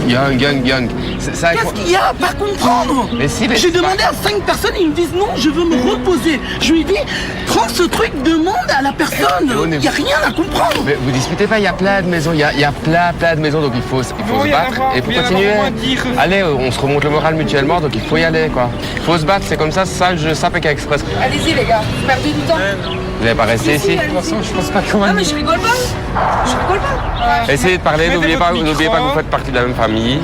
Young. Qu'est-ce qu'il y a à pas comprendre? Mais si, mais j'ai demandé à 5 personnes, ils me disent non, je veux me reposer. Je lui ai dit, prends ce truc, demande à la personne. Il n'y a rien à comprendre. Mais vous disputez pas, il y a plein de maisons, il y a plein de maisons, donc il faut se battre et pour continuer. Allez, on se remonte le moral mutuellement, donc il faut y aller, quoi. Il faut se battre, c'est comme ça, ça PK Express. Allez-y les gars, perdez du temps. Vous n'allez pas rester ici? De toute façon, je pense pas qu'on va... Non mais je rigole pas. Essayez de parler, n'oubliez pas que vous faites partie de la même famille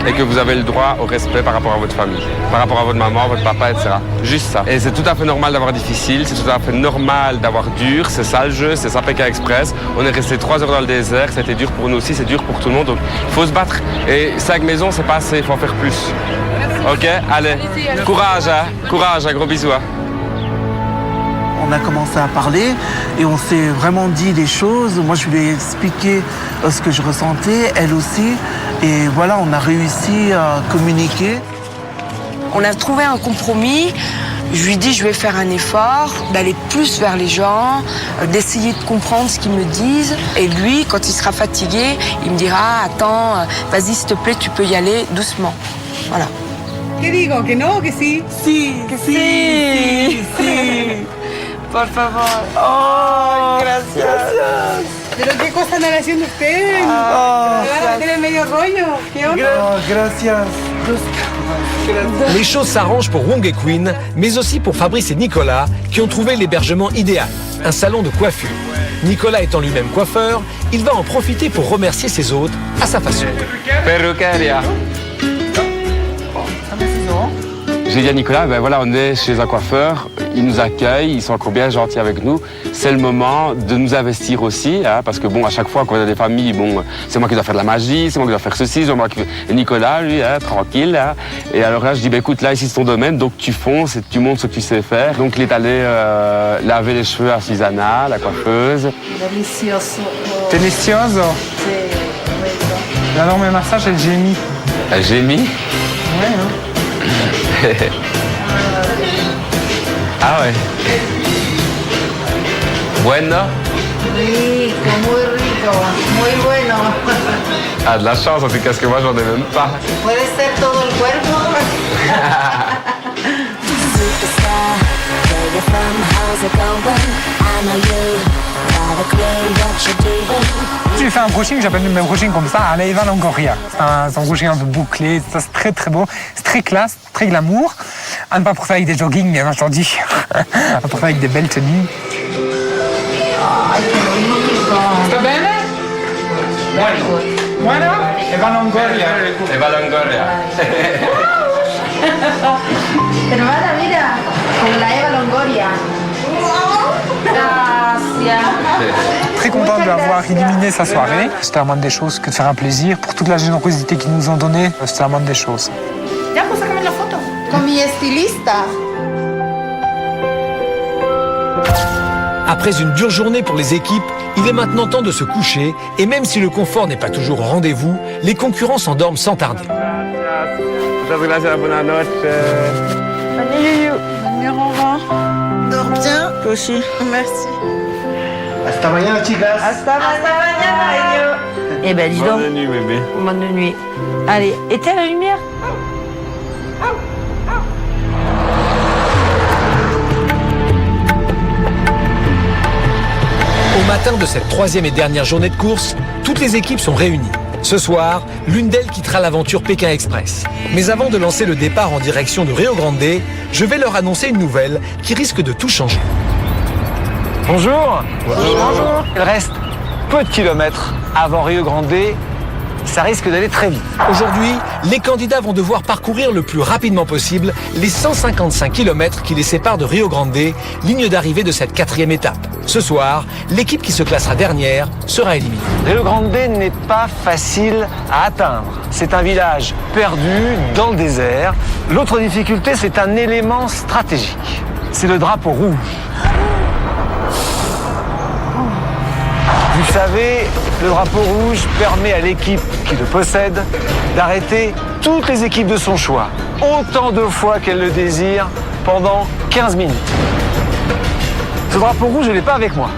et que vous avez le droit au respect par rapport à votre famille, par rapport à votre maman, votre papa, etc. Juste ça. Et c'est tout à fait normal d'avoir difficile, c'est tout à fait normal d'avoir dur, c'est ça le jeu, c'est ça PK Express. On est resté 3 heures dans le désert, c'était dur pour nous aussi, c'est dur pour tout le monde, donc il faut se battre. Et 5 maisons, c'est pas assez, il faut en faire plus. Ok, allez. Courage, un gros bisou. On a commencé à parler et on s'est vraiment dit des choses. Moi, je lui ai expliqué ce que je ressentais, elle aussi. Et voilà, on a réussi à communiquer. On a trouvé un compromis. Je lui dis, je vais faire un effort, d'aller plus vers les gens, d'essayer de comprendre ce qu'ils me disent. Et lui, quand il sera fatigué, il me dira, attends, vas-y, s'il te plaît, tu peux y aller doucement. Voilà. ¿Qué digo? ¿Que no? ¿Que sí? Sí, sí. Por favor. Oh, gracias. ¿Pero qué cosa andan haciendo ustedes? ¿Me van a meter en medio rollo? ¿Qué onda? Gracias. Les choses s'arrangent pour Wong et Queen, mais aussi pour Fabrice et Nicolas, qui ont trouvé l'hébergement idéal, un salon de coiffure. Nicolas étant lui-même coiffeur, il va en profiter pour remercier ses hôtes à sa façon. Perruqueria. J'ai dit à Nicolas, ben voilà, on est chez un coiffeur, Ils nous accueillent, ils sont encore bien gentils avec nous. C'est le moment de nous investir aussi, hein, parce que bon, à chaque fois qu'on a des familles, bon, c'est moi qui dois faire de la magie, c'est moi qui dois faire ceci, c'est moi qui... Et Nicolas, lui, hein, tranquille. Hein. Et alors là, je dis, bah, écoute, là, ici, c'est ton domaine, donc tu fonces et tu montres ce que tu sais faire. Donc il est allé laver les cheveux à Susanna, la coiffeuse. Delicioso. Delicioso. Alors, mes massages, elle gémit. Elle gémit? Ouais, hein. Ah ouais. Bueno? Rico, muy rico, muy bueno. Ah, de la chance, en tout cas, parce que moi, j'en ai même pas. Puede ser todo el cuerpo. J'ai fait un brushing, j'appelle le même brushing comme ça, à la Eva Longoria. C'est un brushing un peu bouclé, ça, c'est très très beau, c'est très classe, très glamour. À ne pas pour faire avec des jogging, bien entendu, à pour faire avec des belles tenues. ¿Está bene? Bueno, Eva Longoria. Eva Longoria. Hermana, mira, con la Eva Longoria. Gracias. Très content de l'avoir illuminé sa soirée. C'était la moindre des choses que de faire un plaisir. Pour toute la générosité qu'ils nous ont donnée, c'était la moindre des choses. Ya, pues sácame la foto. Con mi estilista. Après une dure journée pour les équipes, il est maintenant temps de se coucher et même si le confort n'est pas toujours au rendez-vous, les concurrents s'endorment sans tarder. Muchas gracias, buenas noches. Bonne nuit, au revoir. Dors bien. Toi aussi. Merci. Hasta mañana, chicas. Hasta mañana. Eh ben, dis donc. Bonne nuit, bébé. Bonne nuit. Allez, éteins la lumière. Au matin de cette troisième et dernière journée de course, toutes les équipes sont réunies. Ce soir, l'une d'elles quittera l'aventure Pékin Express. Mais avant de lancer le départ en direction de Rio Grande, je vais leur annoncer une nouvelle qui risque de tout changer. Bonjour. Bonjour. Il reste peu de kilomètres avant Rio Grande. Ça risque d'aller très vite. Aujourd'hui, les candidats vont devoir parcourir le plus rapidement possible les 155 km qui les séparent de Rio Grande, ligne d'arrivée de cette quatrième étape. Ce soir, l'équipe qui se classera dernière sera éliminée. Rio Grande n'est pas facile à atteindre. C'est un village perdu dans le désert. L'autre difficulté, c'est un élément stratégique. C'est le drapeau rouge. Vous savez, le drapeau rouge permet à l'équipe qui le possède d'arrêter toutes les équipes de son choix, autant de fois qu'elle le désire, pendant 15 minutes. Ce drapeau rouge, je ne l'ai pas avec moi.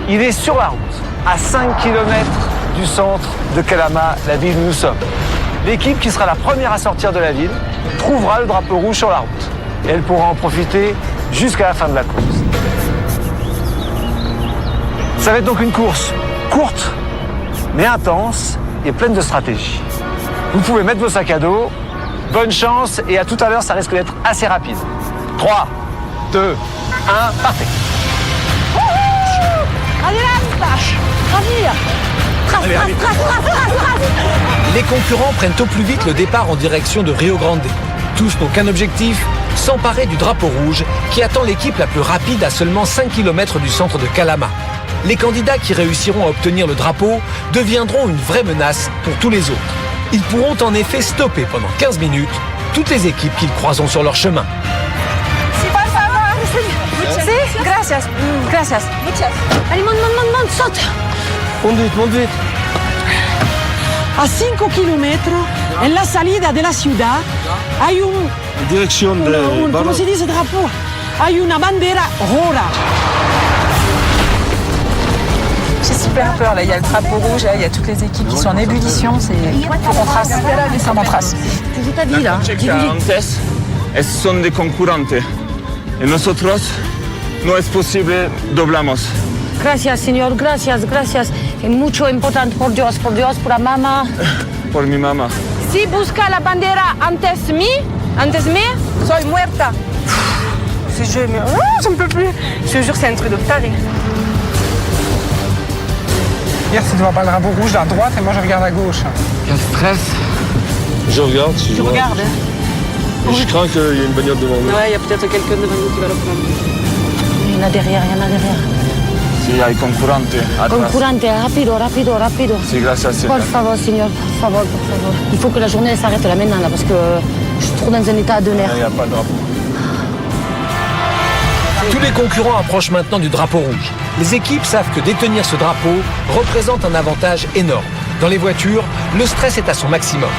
Il est sur la route, à 5 km du centre de Calama, la ville où nous sommes. L'équipe qui sera la première à sortir de la ville trouvera le drapeau rouge sur la route. Et elle pourra en profiter jusqu'à la fin de la course. Ça va être donc une course courte, mais intense et pleine de stratégie. Vous pouvez mettre vos sacs à dos. Bonne chance et à tout à l'heure, ça risque d'être assez rapide. 3, 2, 1, partez. Les concurrents prennent au plus vite le départ en direction de Rio Grande. Tous n'ont qu'un objectif, s'emparer du drapeau rouge qui attend l'équipe la plus rapide à seulement 5 km du centre de Calama. Les candidats qui réussiront à obtenir le drapeau deviendront une vraie menace pour tous les autres. Ils pourront en effet stopper pendant 15 minutes toutes les équipes qu'ils croiseront sur leur chemin. Si, por favor. Sí, gracias. Gracias. Muchas. Allez, monte, saute. Monte vite. A 5 kilómetros, en la salida de la ciudad, hay Direction de... ¿cómo se dice drapeau? Hay una bandera roja. J'ai super peur, là, il y a le drapeau rouge, là, il y a toutes les équipes qui sont en ébullition, faut qu'on trace, ça m'en trace. C'est tout à dit là. Antes, esos son de concurrentes. Y nosotros, no es posible, doblamos. Gracias, señor, gracias. Mucho importante, por Dios, por la mamá. Por mi mamá. Si busca la bandera antes mí, soy muerta. C'est jeu, mais j'en peux plus. Je te jure, c'est un truc de taré. Hier, tu vois pas le drapeau rouge à droite et moi je regarde à gauche. Quel stress. Je regarde si je Tu vois. regardes, hein? Et je crains qu'il y ait une bagnole devant nous. Ouais, il y a peut-être quelqu'un devant nous qui va le prendre. en a derrière, il y en a derrière. Sí, hay concurrente atrás. Concurrente, rapido, rapido, rapido. Sí, gracias, señor. Por favor, señor, por favor, por favor. Il faut que la journée elle s'arrête là maintenant, là, parce que je suis trop dans un état de nerfs. Il n'y a pas de drapeau. Tous les concurrents approchent maintenant du drapeau rouge. Les équipes savent que détenir ce drapeau représente un avantage énorme. Dans les voitures, le stress est à son maximum.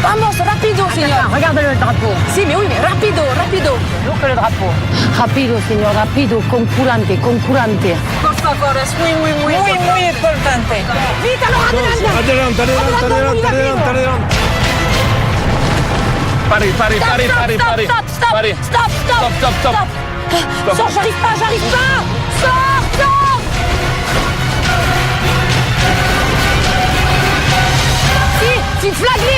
Vamos, rapido, señor. Regarde le drapeau. Si, mais oui, mais rapido, rapido. Look le drapeau. Rapido, señor, rapido, concurrente, concurrente. Por favor, es muy importante. Vita, no, Adelante, adelante, adelante, adelante, adelante. Pare. Stop, Sors, j'arrive pas. Sors. Si, flag-les.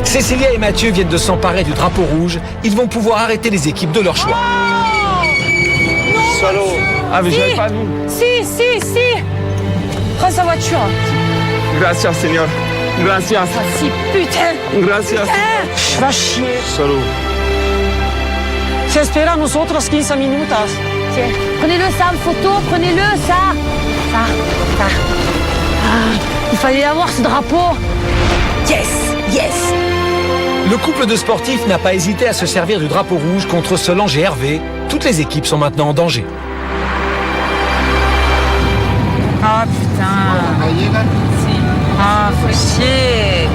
Cécilia et Mathieu viennent de s'emparer du drapeau rouge. Ils vont pouvoir arrêter les équipes de leur choix. Salaud. Ah, mais j'avais pas vu. Si. Prends sa voiture. Gracias, señor. Gracias. Ah, si, putain. Gracias. Va chier. Salaud. Se espera a nosotros 15 minutos. Tiens, prenez-le ça en photo, prenez-le ça. Ça. Ah, il fallait avoir ce drapeau. Yes. Le couple de sportifs n'a pas hésité à se servir du drapeau rouge contre Solange et Hervé. Toutes les équipes sont maintenant en danger. Ah putain. Ah, faut chier.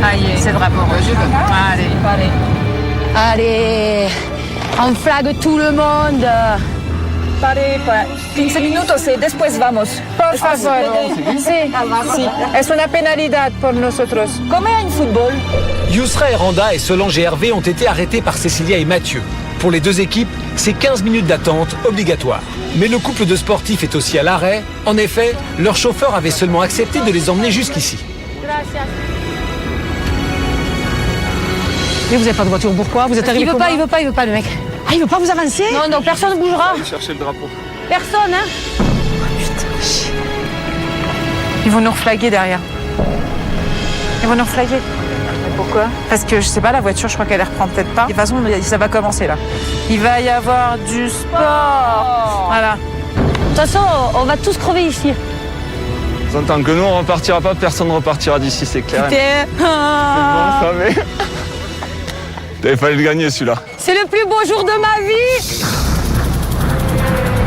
Aïe, c'est le drapeau rouge. Allez, on flague tout le monde. Pare, 15 minutos y después vamos. Por favor. Sí. Es una penalidad por nosotros. Como en fútbol. Yousra et Randa et Solange et Hervé ont été arrêtés par Cécilia et Mathieu. Pour les deux équipes, c'est 15 minutes d'attente obligatoire. Mais le couple de sportifs est aussi à l'arrêt. En effet, leur chauffeur avait seulement accepté de les emmener jusqu'ici. Mais vous n'avez pas de voiture, pourquoi? Vous êtes arrivé comment? Il veut pas le mec. Ah, il veut pas vous avancer? Non, personne ne bougera. Allez chercher le drapeau. Personne, hein? Putain, ils vont nous reflaguer derrière. Pourquoi? Parce que je sais pas, la voiture, je crois qu'elle les reprend peut-être pas. De toute façon, ça va commencer là. Il va y avoir du sport. Voilà. De toute façon, on va tous crever ici. Tant que nous, on repartira pas, personne ne repartira d'ici, c'est clair. Putain. Bon, ça va. Il fallait le gagner celui-là. C'est le plus beau jour de ma vie.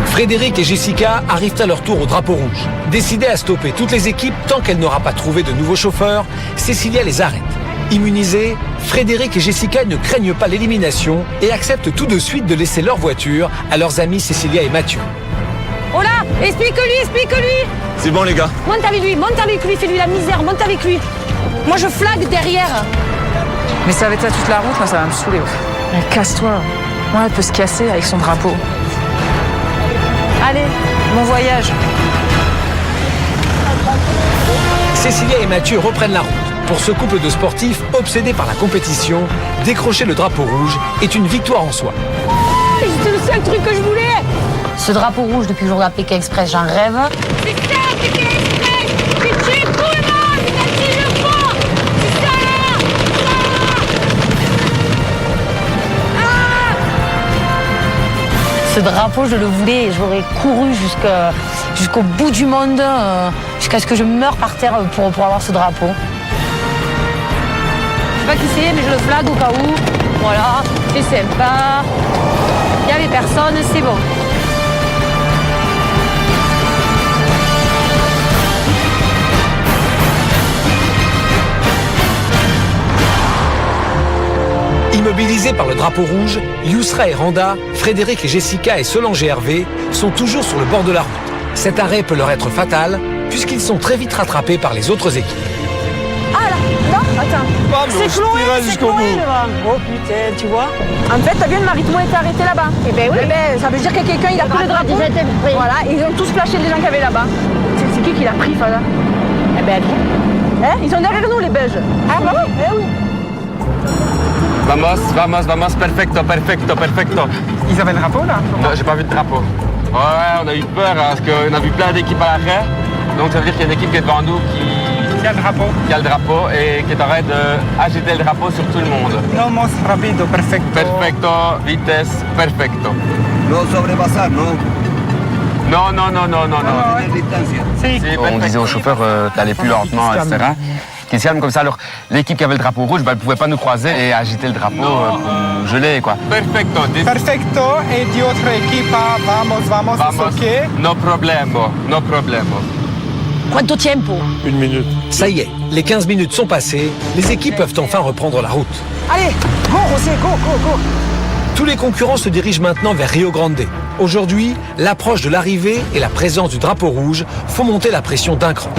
Frédéric et Jessica arrivent à leur tour au drapeau rouge. Décidée à stopper toutes les équipes tant qu'elle n'aura pas trouvé de nouveaux chauffeurs, Cécilia les arrête. Immunisés, Frédéric et Jessica ne craignent pas l'élimination et acceptent tout de suite de laisser leur voiture à leurs amis Cécilia et Mathieu. Oh là, explique-lui. C'est bon les gars. Monte avec lui, fais-lui la misère, monte avec lui. Moi je flague derrière. Mais ça va être ça toute la route, moi ça va me saouler. Casse-toi. Moi, elle peut se casser avec son drapeau. Allez, bon voyage. Cécilia et Mathieu reprennent la route. Pour ce couple de sportifs obsédés par la compétition, décrocher le drapeau rouge est une victoire en soi. C'était le seul truc que je voulais. Ce drapeau rouge, depuis le jour de la Pékin Express, j'en rêve. C'est ça, Pékin Express. Tu tues tout le monde, tu le fond. C'est ça. Ce drapeau, je le voulais et j'aurais couru jusqu'au bout du monde, jusqu'à ce que je meure par terre pour avoir ce drapeau. Je sais pas qui c'est, mais je le flague au cas où. Voilà, c'est sympa. Il n'y avait personne, c'est bon. Immobilisés par le drapeau rouge, Yousra et Randa, Frédéric et Jessica et Solange et Hervé sont toujours sur le bord de la route. Cet arrêt peut leur être fatal puisqu'ils sont très vite rattrapés par les autres équipes. Ah là, non, attends. C'est Chloé devant. Oh putain, tu vois. En fait, t'as vu, le Mariton était arrêté là-bas. Eh ben oui. Eh ben, ça veut dire que quelqu'un, il a pris le drapeau. Voilà, ils ont tous flashé les gens qui avaient là-bas. C'est qui l'a pris, Fada? Eh ben, hein? Ils sont derrière nous, les Belges. Ah bah oui, eh oui. Vamos, perfecto. Ils avaient le drapeau là? Non, j'ai pas vu de drapeau. Ouais, on a eu peur parce qu'on a vu plein d'équipes à l'arrêt. Donc ça veut dire qu'il y a une équipe qui est devant nous qui Quel drapeau? Quel drapeau et qui t'arrête d'agiter le drapeau sur tout le monde. No más rápido, perfecto. Perfecto, vitesse, perfecto. No sobrepasar, no. Non, non, non, non, non, non. Si. On disait au chauffeur d'aller plus lentement, etc. Qui se calme comme ça. Alors, l'équipe qui avait le drapeau rouge, elle ne pouvait pas nous croiser et agiter le drapeau pour nous geler, quoi. Perfecto. Perfecto. Et de autre équipe, vamos, Vamos. ok. No problemo, no problemo. Quanto tiempo? 1 minute. Ça y est, les 15 minutes sont passées, les équipes peuvent enfin reprendre la route. Allez, go José, go. Tous les concurrents se dirigent maintenant vers Rio Grande. Aujourd'hui, l'approche de l'arrivée et la présence du drapeau rouge font monter la pression d'un cran.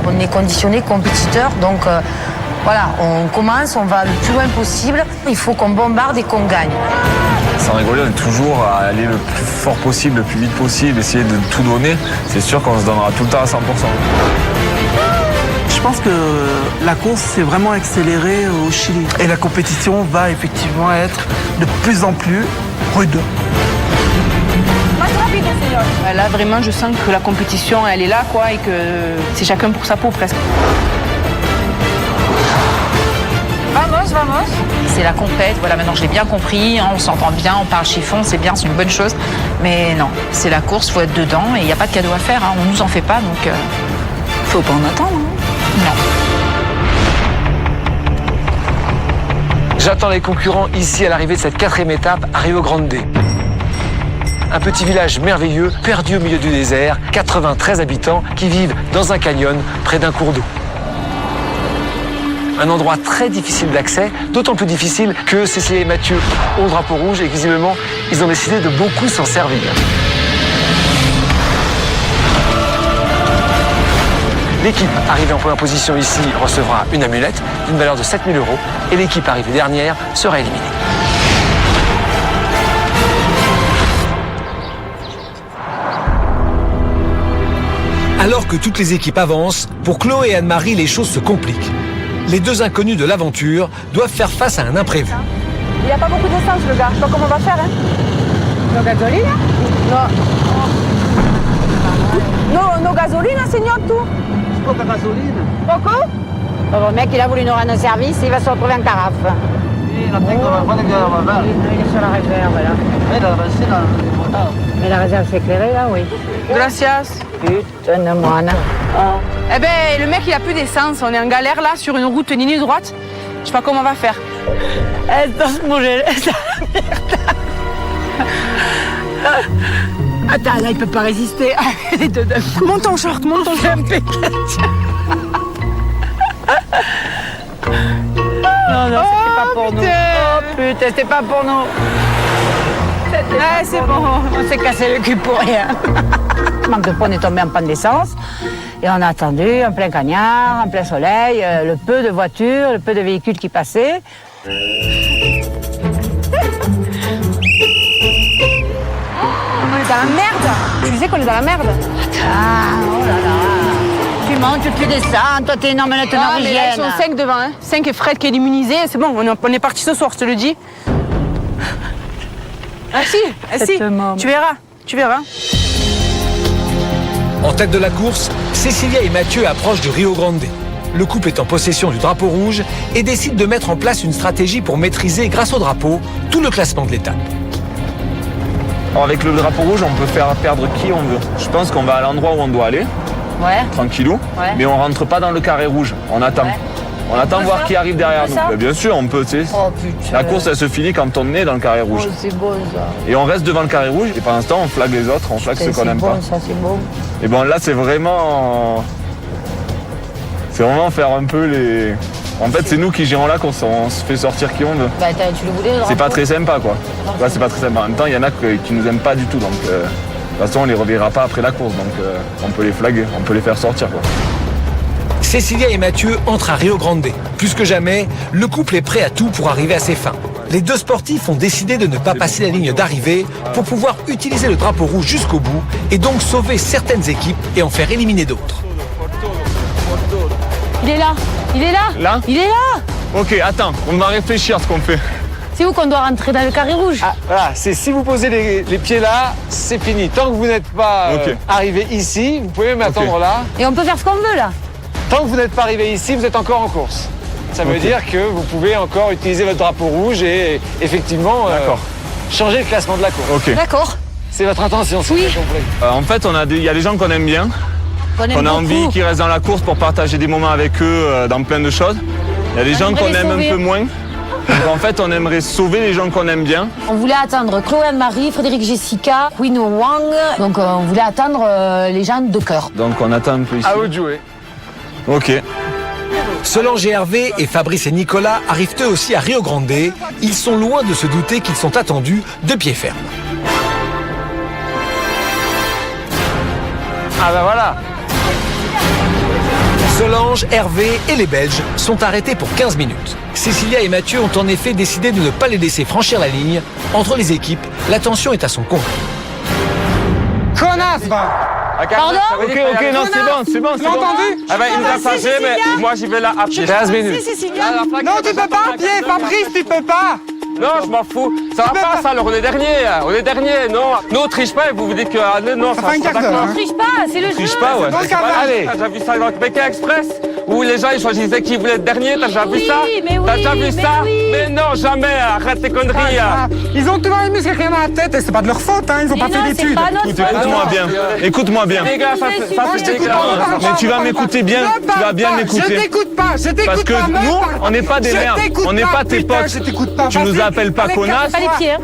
On est conditionné compétiteur, donc voilà, on commence, on va le plus loin possible. Il faut qu'on bombarde et qu'on gagne. Sans rigoler, on est toujours à aller le plus fort possible, le plus vite possible, essayer de tout donner. C'est sûr qu'on se donnera tout le temps à 100%. Je pense que la course s'est vraiment accélérée au Chili. Et la compétition va effectivement être de plus en plus rude. Là, vraiment, je sens que la compétition, elle est là, quoi, et que c'est chacun pour sa peau, presque. Vamos. C'est la compète, voilà, maintenant je l'ai bien compris, on s'entend bien, on parle chiffon, c'est bien, c'est une bonne chose. Mais non, c'est la course, faut être dedans et il n'y a pas de cadeau à faire, on nous en fait pas, donc faut pas en attendre. Non. J'attends les concurrents ici à l'arrivée de cette 4e étape à Rio Grande. Un petit village merveilleux, perdu au milieu du désert, 93 habitants qui vivent dans un canyon près d'un cours d'eau. Un endroit très difficile d'accès, d'autant plus difficile que Cécilia et Mathieu ont le drapeau rouge et visiblement, ils ont décidé de beaucoup s'en servir. L'équipe arrivée en première position ici recevra une amulette d'une valeur de 7 000 € et l'équipe arrivée dernière sera éliminée. Alors que toutes les équipes avancent, pour Chloé et Anne-Marie, les choses se compliquent. Les deux inconnus de l'aventure doivent faire face à un imprévu. Il n'y a pas beaucoup d'essence, le gars. Je sais pas comment on va faire, hein. No gasolina? No gasolina, signor, tu? Poca gasolina. Poco? Le mec, il a voulu nous rendre service, il va se retrouver en carafe. Sí, la tengo, ¿cuál es que va a dar? Il est sur la réserve, là. Mais la réserve s'est éclairée, là, oui. Gracias. Putain de moine. Eh ben, le mec, il a plus d'essence. On est en galère, là, sur une route ni droite. Je sais pas comment on va faire. Attends, là, il peut pas résister. Monte ton short, monte ton short. Non, c'était pas pour nous. Oh putain, c'était pas pour nous. C'est bon. On s'est cassé le cul pour rien. Manque de peau, on est tombé en panne d'essence. Et on a attendu en plein cagnard, en plein soleil, le peu de voitures, le peu de véhicules qui passaient. On est dans la merde. Tu disais qu'on est dans la merde. Ah, oh là là. Tu montes, tu descends, toi t'es une omelette Ah, mais là, ils norvégienne. sont 5 devant, hein. 5 et Fred qui est immunisé. C'est bon, on est parti ce soir, je te le dis. Ah si, tu verras. En tête de la course, Cécilia et Mathieu approchent du Rio Grande. Le couple est en possession du drapeau rouge et décide de mettre en place une stratégie pour maîtriser, grâce au drapeau, tout le classement de l'étape. Alors, avec le drapeau rouge, on peut faire perdre qui on veut. Je pense qu'on va à l'endroit où on doit aller, tranquillou, mais on rentre pas dans le carré rouge, on attend. On attend voir qui arrive derrière nous. Ben, bien sûr, on peut, tu sais. Oh putain. La course, elle se finit quand on est dans le carré rouge. Oh, c'est beau ça. Et on reste devant le carré rouge, et pendant ce temps, on flague les autres, on flague ceux qu'on n'aime pas. Ça, c'est beau. Et bon, là, c'est vraiment faire un peu les... En fait, c'est nous qui gérons la course, on se fait sortir qui on veut. Bah, tu le voulais, le C'est pas drapeau? très sympa, quoi. Là, c'est pas très sympa. En même temps, il y en a qui nous aiment pas du tout, donc de toute façon, on les reverra pas après la course, donc on peut les flaguer, on peut les faire sortir, quoi. Cécilia et Mathieu entrent à Rio Grande. Plus que jamais, le couple est prêt à tout pour arriver à ses fins. Les deux sportifs ont décidé de ne pas passer la ligne d'arrivée pour pouvoir utiliser le drapeau rouge jusqu'au bout et donc sauver certaines équipes et en faire éliminer d'autres. Il est là. Là Il est là. Ok, attends, on va réfléchir à ce qu'on fait. C'est où qu'on doit rentrer dans le carré rouge? Voilà, c'est si vous posez les pieds là, c'est fini. Tant que vous n'êtes pas arrivé ici, vous pouvez m'attendre là. Et on peut faire ce qu'on veut là? Tant que vous n'êtes pas arrivé ici, vous êtes encore en course. Ça veut dire que vous pouvez encore utiliser votre drapeau rouge et effectivement changer le classement de la course. D'accord. C'est votre intention, c'est bien compris. En fait, il y a des gens qu'on aime bien, qu'on a envie qu'ils restent dans la course pour partager des moments avec eux dans plein de choses. Il y a des gens qu'on aime un peu moins. Donc en fait, on aimerait sauver les gens qu'on aime bien. On voulait attendre Chloé Anne-Marie, Frédéric Jessica, Queen Wang. Donc on voulait attendre les gens de cœur. Donc on attend un peu ici. À vous de jouer. Ok. Solange et Hervé et Fabrice et Nicolas arrivent eux aussi à Rio Grande. Ils sont loin de se douter qu'ils sont attendus de pied ferme. Ah ben voilà. Solange, Hervé et les Belges sont arrêtés pour 15 minutes. Cécilia et Mathieu ont en effet décidé de ne pas les laisser franchir la ligne. Entre les équipes, la tension est à son comble. Connasse, va. Pardon? Ok, non, c'est bon. Tu l'as entendu? Ah ben, il nous a passé, mais moi j'y vais là à pied. 15 minutes. Non, tu peux pas à pied, Fabrice, tu peux pas. Non, je m'en fous. Ça va pas, ça, alors on est dernier, non. Nous, on triche pas et vous vous dites que non, ça fait un quart d'heure. On triche pas, c'est le jeu. triche pas, ouais. Donc, Allez, t'as déjà vu ça dans le Pékin Express où les gens ils choisissaient qui voulait être dernier, t'as déjà vu ça? T'as déjà vu ça? Mais non, jamais, arrête tes conneries. Ils ont toujours les muscles rien à la tête et c'est pas de leur faute, hein, ils ont pas fait d'études. Écoute-moi bien. Les gars, ça c'est dégueulasse. Mais tu vas m'écouter bien, tu vas bien m'écouter. Je t'écoute pas, Parce que nous, on n'est pas des merdes, on n'est pas tes potes. Tu nous appelles pas connasse.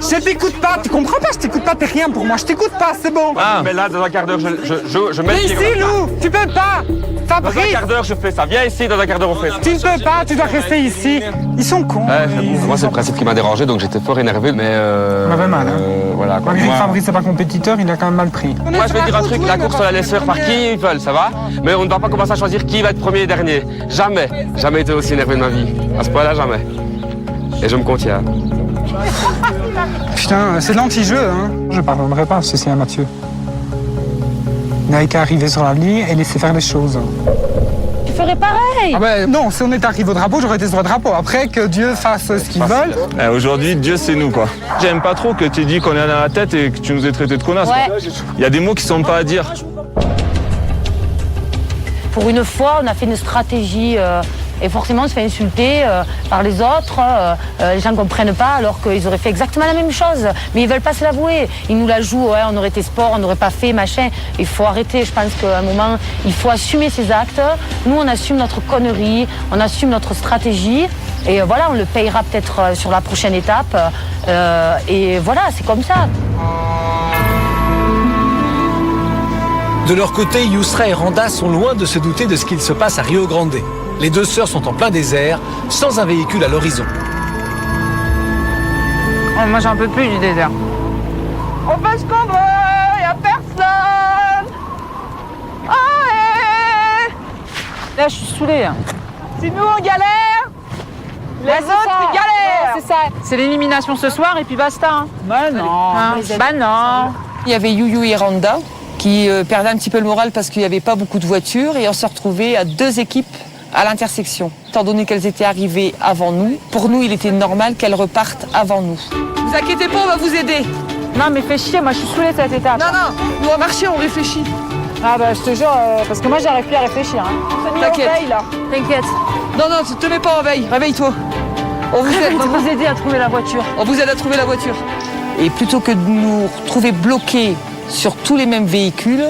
Je t'écoute pas, tu comprends pas, je t'écoute pas, t'es rien pour moi, je t'écoute pas, c'est bon. Mais là, dans un quart d'heure, je mets Mais le pied. ici, Lou, tu peux pas. Dans un Fabrice, quart d'heure, je fais ça. Viens ici, dans un quart d'heure, on fait ça. tu ne peux pas, tu dois rester ici. Ils sont cons. Moi, c'est le principe qui m'a dérangé, donc j'étais fort énervé, mais On avait mal, hein. voilà. Malgré que Fabrice n'est pas compétiteur, il a quand même mal pris. Moi, je vais dire un truc, la course, on la laisse faire par qui ils veulent, ça va? Mais on ne doit pas commencer à choisir qui va être premier et dernier. Jamais. Jamais été aussi énervé de ma vie. À ce point-là, jamais. Et je me contiens. Putain, c'est de l'anti-jeu, hein. Je pardonnerai pas, ceci à Mathieu. Il n'avait qu'à arriver sur la ligne et laisser faire les choses. Tu ferais pareil. Ah ben non, si on était arrivé au drapeau, j'aurais été sur le drapeau. Après, que Dieu fasse ce qu'il veut. Aujourd'hui, Dieu, c'est nous, quoi. J'aime pas trop que tu aies dit qu'on est dans la tête et que tu nous aies traité de connasse. Ouais. Il y a des mots qui sont pas à dire. Pour une fois, on a fait une stratégie et forcément on se fait insulter par les autres. Les gens ne comprennent pas alors qu'ils auraient fait exactement la même chose. Mais ils veulent pas se l'avouer. Ils nous la jouent, ouais, on aurait été sport, on n'aurait pas fait, machin. Il faut arrêter, je pense qu'à un moment, il faut assumer ses actes. Nous, on assume notre connerie, on assume notre stratégie. Et voilà, on le payera peut-être sur la prochaine étape. Et voilà, c'est comme ça. De leur côté, Yousra et Randa sont loin de se douter de ce qu'il se passe à Rio Grande. Les deux sœurs sont en plein désert, sans un véhicule à l'horizon. Oh, moi, j'en peux plus du désert. On fait ce qu'on veut, y a personne. Allez. Là, je suis saoulée. Si nous, on galère, les autres, ils galèrent. C'est ça. C'est l'élimination ce soir et puis basta. Hein. Bah non. Hein, bah non. Il y avait Youyou et Randa qui perdaient un petit peu le moral parce qu'il n'y avait pas beaucoup de voitures et on s'est retrouvés à 2 équipes à l'intersection. Étant donné qu'elles étaient arrivées avant nous, pour nous, il était normal qu'elles repartent avant nous. Vous inquiétez pas, on va vous aider. Non, mais fais chier, moi je suis saoulée de cette étape. Non, nous on va marcher, on réfléchit. Ah bah je te jure, parce que moi j'arrive plus à réfléchir. Hein. T'inquiète. T'inquiète. Non, te mets pas en veille, réveille-toi. On vous aide. On va vous aider à trouver la voiture. On vous aide à trouver la voiture. Et plutôt que de nous retrouver bloqués sur tous les mêmes véhicules,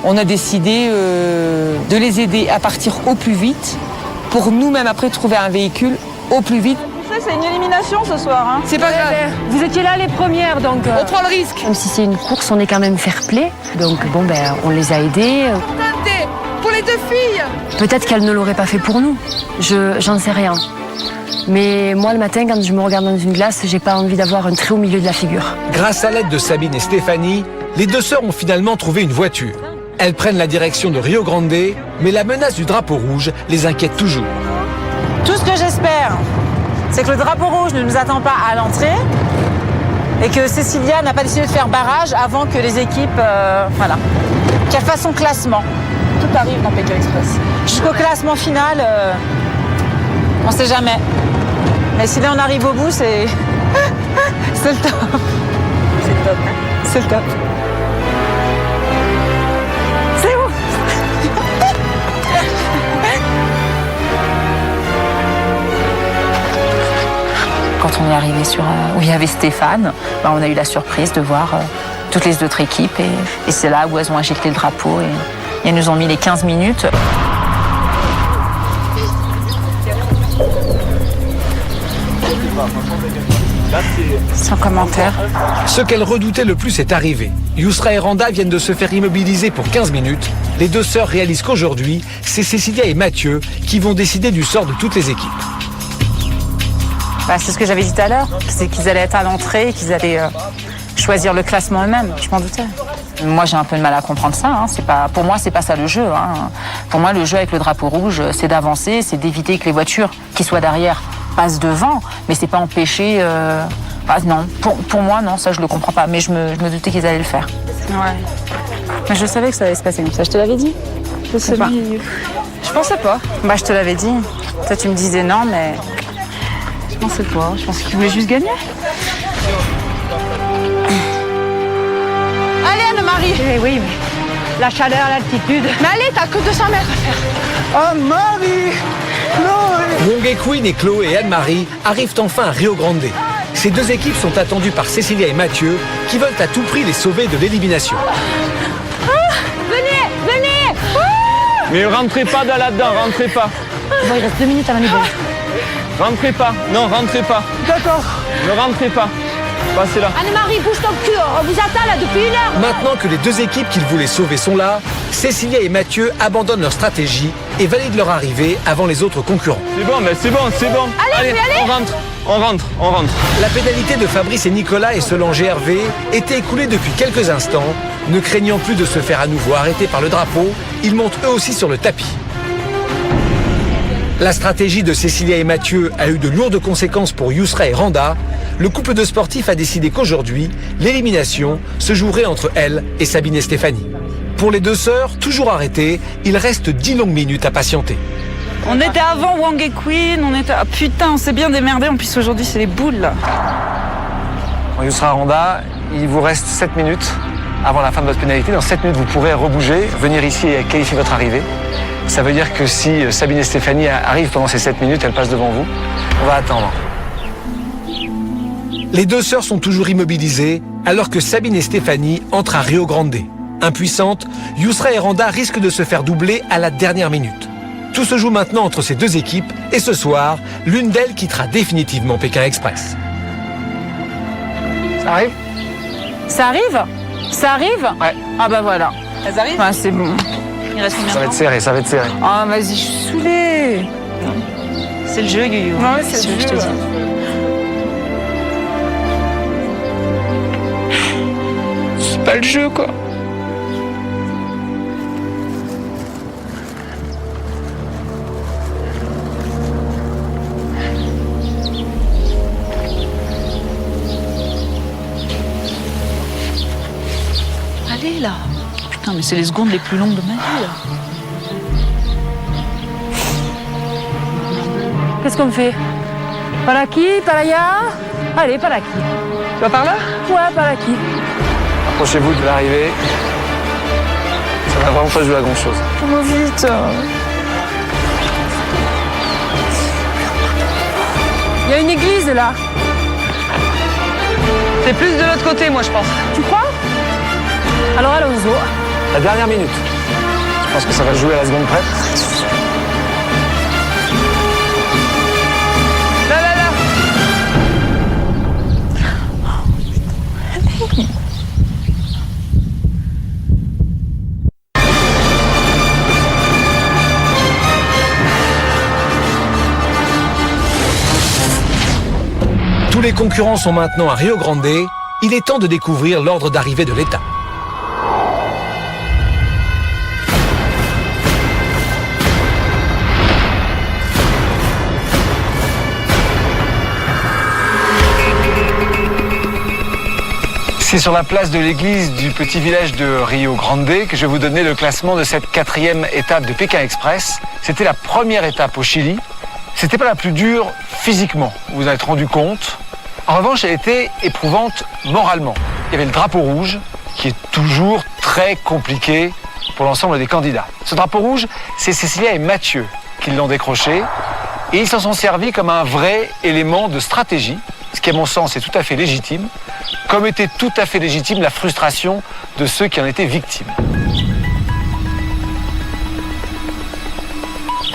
on a décidé de les aider à partir au plus vite pour nous-mêmes après trouver un véhicule au plus vite. C'est une élimination ce soir. Hein. C'est pas grave. Vous étiez là les premières donc. On prend le risque. Même si c'est une course, on est quand même fair-play. Donc bon, ben, on les a aidés. Pour les 2 filles. Peut-être qu'elles ne l'auraient pas fait pour nous. J'en sais rien. Mais moi, le matin, quand je me regarde dans une glace, j'ai pas envie d'avoir un trait au milieu de la figure. Grâce à l'aide de Sabine et Stéphanie, les deux sœurs ont finalement trouvé une voiture. Elles prennent la direction de Rio Grande, mais la menace du drapeau rouge les inquiète toujours. Tout ce que j'espère, c'est que le drapeau rouge ne nous attend pas à l'entrée et que Cécilia n'a pas décidé de faire barrage avant que les équipes, voilà, qu'elle fasse son classement. Tout arrive dans Pékin Express. Jusqu'au classement final, on sait jamais. Mais si là on arrive au bout, c'est C'est le top. C'est le top. C'est le top. C'est où? Quand on est arrivé où il y avait Stéphane, on a eu la surprise de voir toutes les autres équipes. Et c'est là où elles ont agité le drapeau. Et elles nous ont mis les 15 minutes. Sans commentaire. Ce qu'elle redoutait le plus est arrivé. Yousra et Randa viennent de se faire immobiliser pour 15 minutes. Les deux sœurs réalisent qu'aujourd'hui, c'est Cécilia et Mathieu qui vont décider du sort de toutes les équipes. C'est ce que j'avais dit tout à l'heure, c'est qu'ils allaient être à l'entrée et qu'ils allaient choisir le classement eux-mêmes, je m'en doutais. Moi j'ai un peu de mal à comprendre ça, hein. Pour moi c'est pas ça le jeu. Hein. Pour moi le jeu avec le drapeau rouge c'est d'avancer, c'est d'éviter que les voitures qui soient derrière passent devant, mais c'est pas empêcher... non, pour moi non, ça je le comprends pas, mais je me doutais qu'ils allaient le faire. Ouais. Mais je savais que ça allait se passer comme ça, je te l'avais dit. Je pensais pas. Je te l'avais dit. Toi tu me disais non, mais... Je pensais pas, je pensais qu'ils voulaient juste gagner. Allez Anne-Marie. Oui, mais la chaleur, l'altitude. Mais allez, t'as que 200 mètres à faire. Oh Marie, Chloé. Wong et Queen et Chloé et Anne-Marie arrivent enfin à Rio Grande. Ces deux équipes sont attendues par Cécilia et Mathieu qui veulent à tout prix les sauver de l'élimination. Venez. Mais rentrez pas là-dedans, rentrez pas. Bon, il reste 2 minutes à manipuler. Rentrez pas, non, rentrez pas. D'accord. Ne rentrez pas. Passez là. Anne-Marie, bouge ton cul, on vous attend là depuis 1 heure. Maintenant que les deux équipes qu'ils voulaient sauver sont là, Cécilia et Mathieu abandonnent leur stratégie et valident leur arrivée avant les autres concurrents. C'est bon, mais c'est bon. Allez. On rentre. La pénalité de Fabrice et Nicolas et Solange et Hervé était écoulée depuis quelques instants. Ne craignant plus de se faire à nouveau arrêter par le drapeau, ils montent eux aussi sur le tapis. La stratégie de Cécilia et Mathieu a eu de lourdes conséquences pour Yousra et Randa. Le couple de sportifs a décidé qu'aujourd'hui, l'élimination se jouerait entre elle et Sabine et Stéphanie. Pour les deux sœurs, toujours arrêtées, il reste 10 longues minutes à patienter. On était avant Wang et Queen, on s'est bien démerdé, en plus aujourd'hui c'est les boules là. Yousra, Randa, il vous reste 7 minutes avant la fin de votre pénalité. Dans 7 minutes, vous pourrez rebouger, venir ici et qualifier votre arrivée. Ça veut dire que si Sabine et Stéphanie arrivent pendant ces 7 minutes, elles passent devant vous. On va attendre. Les deux sœurs sont toujours immobilisées alors que Sabine et Stéphanie entrent à Rio Grande. Impuissantes, Yousra et Randa risquent de se faire doubler à la dernière minute. Tout se joue maintenant entre ces deux équipes et ce soir, l'une d'elles quittera définitivement Pékin Express. Ça arrive? Ça arrive? Ouais. Ah bah voilà. Elles arrivent? C'est bon. Il reste combien de temps? Ça va être serré. Ah vas-y, je suis saoulée. C'est le jeu, Guillaume. Ouais, c'est le jeu, je te dis. C'est pas le jeu, quoi. Allez, là. Putain, mais c'est les secondes les plus longues de ma vie, là. Qu'est-ce qu'on fait? Par là-qui? Par là-ya? Allez, par là-qui? Tu vas par là? Ouais, par là-qui? Approchez-vous de l'arrivée. Ça va vraiment pas jouer à grand-chose. Comment vite? Il y a une église, là. C'est plus de l'autre côté, moi, je pense. Tu crois? Alors allons-y. La dernière minute. Je pense que ça va jouer à la seconde près. Là. Tous les concurrents sont maintenant à Rio Grande. Il est temps de découvrir l'ordre d'arrivée de l'étape. C'est sur la place de l'église du petit village de Rio Grande que je vais vous donner le classement de cette 4e étape de Pékin Express. C'était la première étape au Chili. C'était pas la plus dure physiquement, vous en êtes rendu compte. En revanche, elle était éprouvante moralement. Il y avait le drapeau rouge, qui est toujours très compliqué pour l'ensemble des candidats. Ce drapeau rouge, c'est Cécilia et Mathieu qui l'ont décroché, et ils s'en sont servis comme un vrai élément de stratégie, ce qui, à mon sens, est tout à fait légitime, comme était tout à fait légitime la frustration de ceux qui en étaient victimes.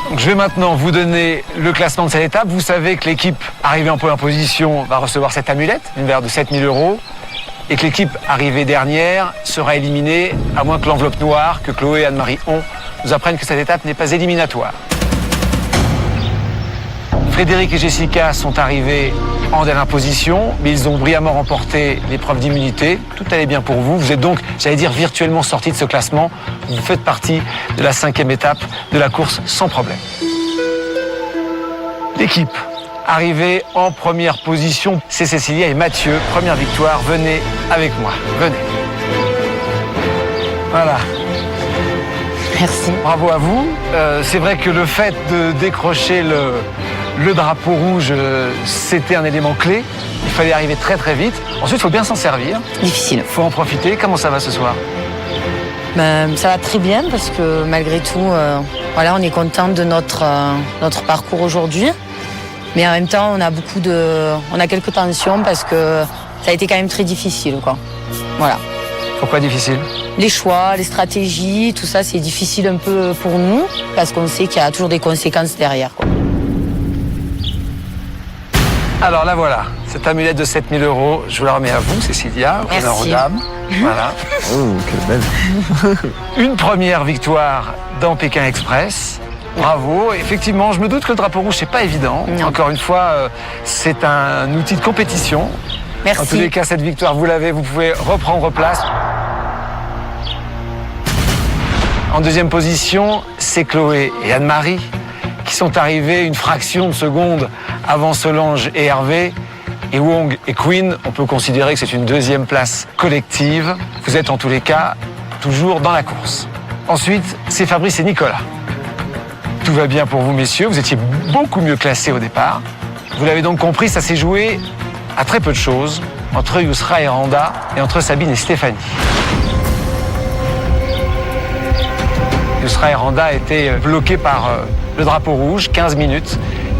Donc, je vais maintenant vous donner le classement de cette étape. Vous savez que l'équipe arrivée en première position va recevoir cette amulette, une valeur de 7 000 €, et que l'équipe arrivée dernière sera éliminée, à moins que l'enveloppe noire que Chloé et Anne-Marie ont nous apprennent que cette étape n'est pas éliminatoire. Frédéric et Jessica sont arrivés en dernière position, mais ils ont brillamment remporté l'épreuve d'immunité. Tout allait bien pour vous. Vous êtes donc, j'allais dire, virtuellement sortis de ce classement. Vous faites partie de la 5e étape de la course sans problème. L'équipe arrivée en première position, c'est Cécilia et Mathieu. Première victoire, venez avec moi. Venez. Voilà. Merci. Bravo à vous. C'est vrai que le fait de décrocher le drapeau rouge, c'était un élément clé. Il fallait arriver très très vite. Ensuite, il faut bien s'en servir. Difficile. Il faut en profiter. Comment ça va ce soir? Ça va très bien parce que malgré tout, voilà, on est content de notre parcours aujourd'hui. Mais en même temps, on a quelques tensions parce que ça a été quand même très difficile, quoi. Voilà. Pourquoi difficile? Les choix, les stratégies, tout ça, c'est difficile un peu pour nous parce qu'on sait qu'il y a toujours des conséquences derrière, quoi. Alors là voilà, cette amulette de 7 000 €, je vous la remets à vous, Cécilia. Honneur aux dames. Voilà. Oh, quelle belle. Une première victoire dans Pékin Express. Bravo. Effectivement, je me doute que le drapeau rouge, c'est pas évident. Non. Encore une fois, c'est un outil de compétition. Merci. En tous les cas, cette victoire, vous l'avez, vous pouvez reprendre place. En deuxième position, c'est Chloé et Anne-Marie qui sont arrivés une fraction de seconde avant Solange et Hervé. Et Wong et Queen, on peut considérer que c'est une deuxième place collective. Vous êtes en tous les cas toujours dans la course. Ensuite, c'est Fabrice et Nicolas. Tout va bien pour vous, messieurs. Vous étiez beaucoup mieux classés au départ. Vous l'avez donc compris, ça s'est joué à très peu de choses entre Yousra et Randa et entre Sabine et Stéphanie. Yousra et Randa étaient bloqués par le drapeau rouge, 15 minutes,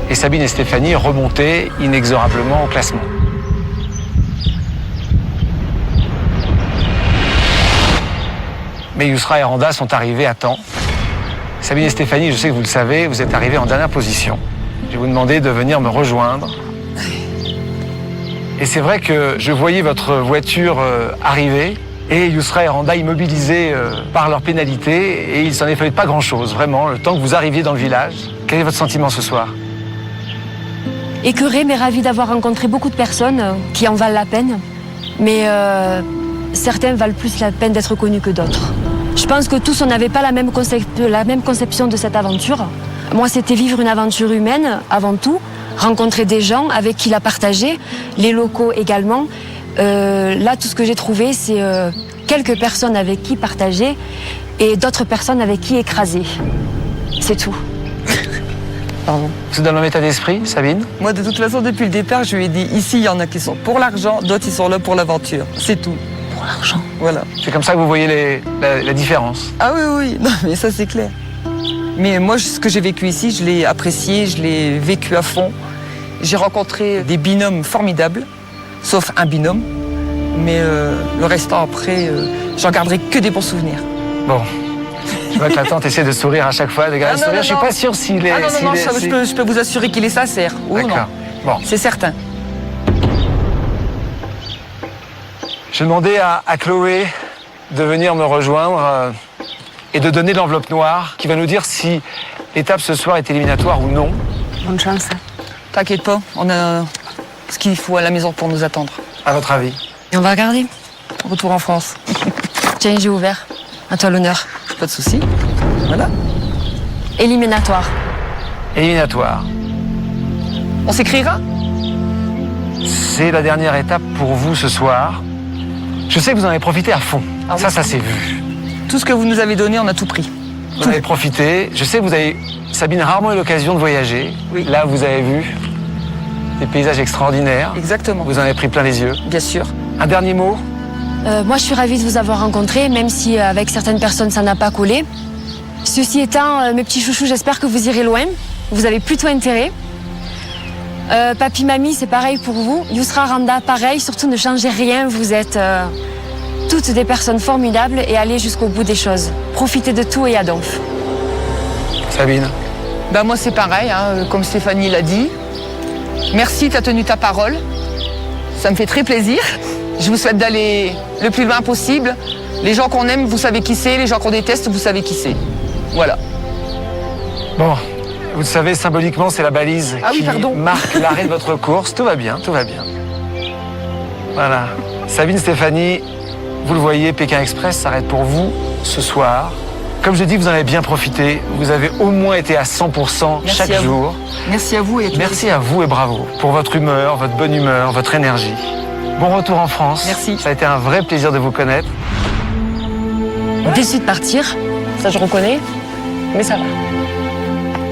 et Sabine et Stéphanie remontaient inexorablement au classement. Mais Yousra et Randa sont arrivés à temps. Sabine et Stéphanie, je sais que vous le savez, vous êtes arrivés en dernière position. Je vais vous demander de venir me rejoindre. Et c'est vrai que je voyais votre voiture arriver et Yousra et Randa immobilisés par leur pénalité et il s'en est fallu pas grand-chose, vraiment, le temps que vous arriviez dans le village. Quel est votre sentiment ce soir? Écœurée, mais ravie d'avoir rencontré beaucoup de personnes qui en valent la peine. Mais certains valent plus la peine d'être connus que d'autres. Je pense que tous, on n'avait pas la même conception de cette aventure. Moi, c'était vivre une aventure humaine, avant tout, rencontrer des gens avec qui la partager, les locaux également. Là, tout ce que j'ai trouvé, c'est quelques personnes avec qui partager et d'autres personnes avec qui écraser. C'est tout. Pardon. Vous êtes dans le même état d'esprit, Sabine? Moi, de toute façon, depuis le départ, je lui ai dit, ici, il y en a qui sont pour l'argent, d'autres, ils sont là pour l'aventure. C'est tout. Pour l'argent. Voilà. C'est comme ça que vous voyez la différence? Ah oui, oui, non, mais ça, c'est clair. Mais moi, ce que j'ai vécu ici, je l'ai apprécié, je l'ai vécu à fond. J'ai rencontré des binômes formidables, sauf un binôme. Mais le restant, après, j'en garderai que des bons souvenirs. Bon. Je vois que la tante essaie de sourire à chaque fois, de garder le sourire. Je suis pas sûr s'il est... je peux vous assurer qu'il est sincère. Ou non. Bon. C'est certain. Je demandais à Chloé de venir me rejoindre et de donner l'enveloppe noire qui va nous dire si l'étape ce soir est éliminatoire ou non. Bonne chance. T'inquiète pas, on a ce qu'il faut à la maison pour nous attendre. À votre avis? Et on va regarder. Retour en France. Tiens, j'ai ouvert. À toi l'honneur. Pas de souci. Voilà. Éliminatoire. Éliminatoire. On s'écrira? C'est la dernière étape pour vous ce soir. Je sais que vous en avez profité à fond. Ah, ça s'est vu. Tout ce que vous nous avez donné, on a tout pris. Vous en avez profité. Je sais que vous avez, Sabine, rarement eu l'occasion de voyager. Oui. Là, vous avez vu. des paysages extraordinaires. Exactement. Vous en avez pris plein les yeux. Bien sûr. Un dernier mot? Moi, je suis ravie de vous avoir rencontré, même si avec certaines personnes, ça n'a pas collé. Ceci étant, mes petits chouchous, j'espère que vous irez loin. Vous avez plutôt intérêt. Papi, mamie, c'est pareil pour vous. Yousra, Randa, pareil. Surtout, ne changez rien. Vous êtes toutes des personnes formidables et allez jusqu'au bout des choses. Profitez de tout et à donf. Sabine? Ben moi, c'est pareil, hein, comme Stéphanie l'a dit. Merci, tu as tenu ta parole. Ça me fait très plaisir. Je vous souhaite d'aller le plus loin possible. Les gens qu'on aime, vous savez qui c'est. Les gens qu'on déteste, vous savez qui c'est. Voilà. Bon, vous le savez, symboliquement, c'est la balise qui marque l'arrêt de votre course. Tout va bien, tout va bien. Voilà. Sabine, Stéphanie, vous le voyez, Pékin Express s'arrête pour vous ce soir. Comme je dis, vous en avez bien profité. Vous avez au moins été à 100% chaque jour. Merci à vous et à tous. Merci à vous et bravo pour votre humeur, votre bonne humeur, votre énergie. Bon retour en France. Merci. Ça a été un vrai plaisir de vous connaître. Déçu de partir, ça je reconnais, mais ça va.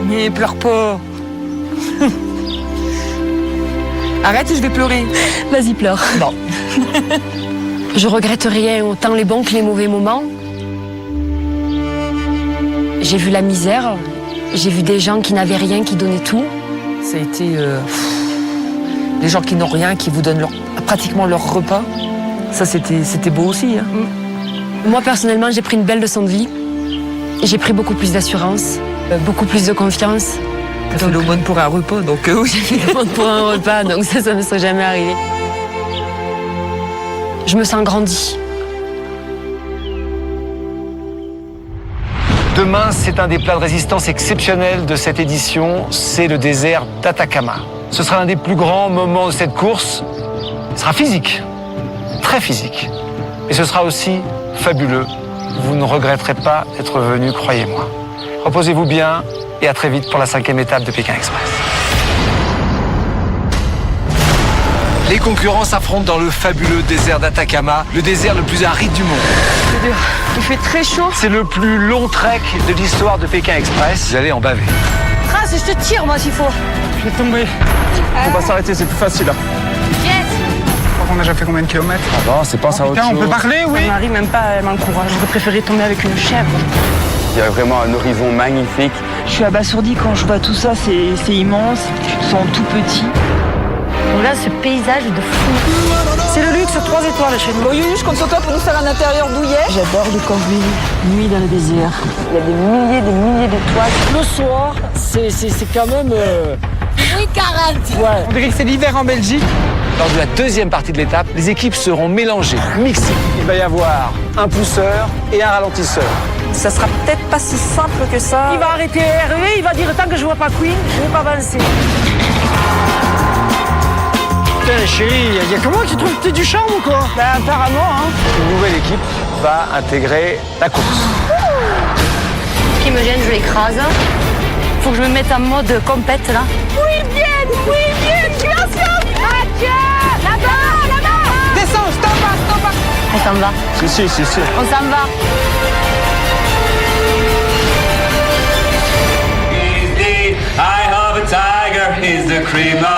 Mais pleure pas. Arrête, je vais pleurer. Vas-y, pleure. Bon. Je regrette rien, autant les bons que les mauvais moments. J'ai vu la misère, j'ai vu des gens qui n'avaient rien, qui donnaient tout. Ça a été les gens qui n'ont rien, qui vous donnent pratiquement leur repas. Ça, c'était beau aussi. Hein. Moi, personnellement, j'ai pris une belle leçon de vie. J'ai pris beaucoup plus d'assurance, beaucoup plus de confiance. T'as fait l'aumône pour un repas, donc oui. J'ai fait l'aumône pour un repas, donc ça ne me serait jamais arrivé. Je me sens grandie. Demain, c'est un des plats de résistance exceptionnels de cette édition, c'est le désert d'Atacama. Ce sera l'un des plus grands moments de cette course. Ce sera physique, très physique. Mais ce sera aussi fabuleux. Vous ne regretterez pas d'être venu, croyez-moi. Reposez-vous bien et à très vite pour la 5e étape de Pékin Express. Les concurrents s'affrontent dans le fabuleux désert d'Atacama, le désert le plus aride du monde. Il fait très chaud. C'est le plus long trek de l'histoire de Pékin Express. Vous allez en baver. Trace, je te tire, moi, s'il faut. Je vais tomber. On va s'arrêter, c'est plus facile. Là. On a déjà fait combien de kilomètres? Ah non, c'est pas ça autre chose. On peut parler, oui. Marie, même pas, elle m'encourage. J'aurais préféré tomber avec une chèvre. Il y a vraiment un horizon magnifique. Je suis abasourdie quand je vois tout ça, c'est immense. Tu te sens tout petit. Regarde ce paysage de fou. C'est le luxe 3 étoiles chez nous. Bon, Yunu, je compte sur toi pour nous faire un intérieur douillet. J'adore le Corvée, nuit dans le désert. Il y a des milliers d'étoiles. Le soir, c'est quand même... Oui, 40. Ouais. On dirait que c'est l'hiver en Belgique. Lors de la deuxième partie de l'étape, les équipes seront mélangées, mixées. Il va y avoir un pousseur et un ralentisseur. Ça sera peut-être pas si simple que ça. Il va arrêter Hervé, il va dire tant que je vois pas Queen, je vais pas avancer. Putain, chérie, il y a que moi qui trouve que t'es du charme ou quoi? Ben apparemment, hein. Une nouvelle équipe va intégrer la course. Ce qui me gêne, je l'écrase. Faut que je me mette en mode compète là. Oui, bien sûr. Mathieu, là-bas. Descends, stop pas. On s'en va. Si. On s'en va. He's the eye of a tiger, he's the cream of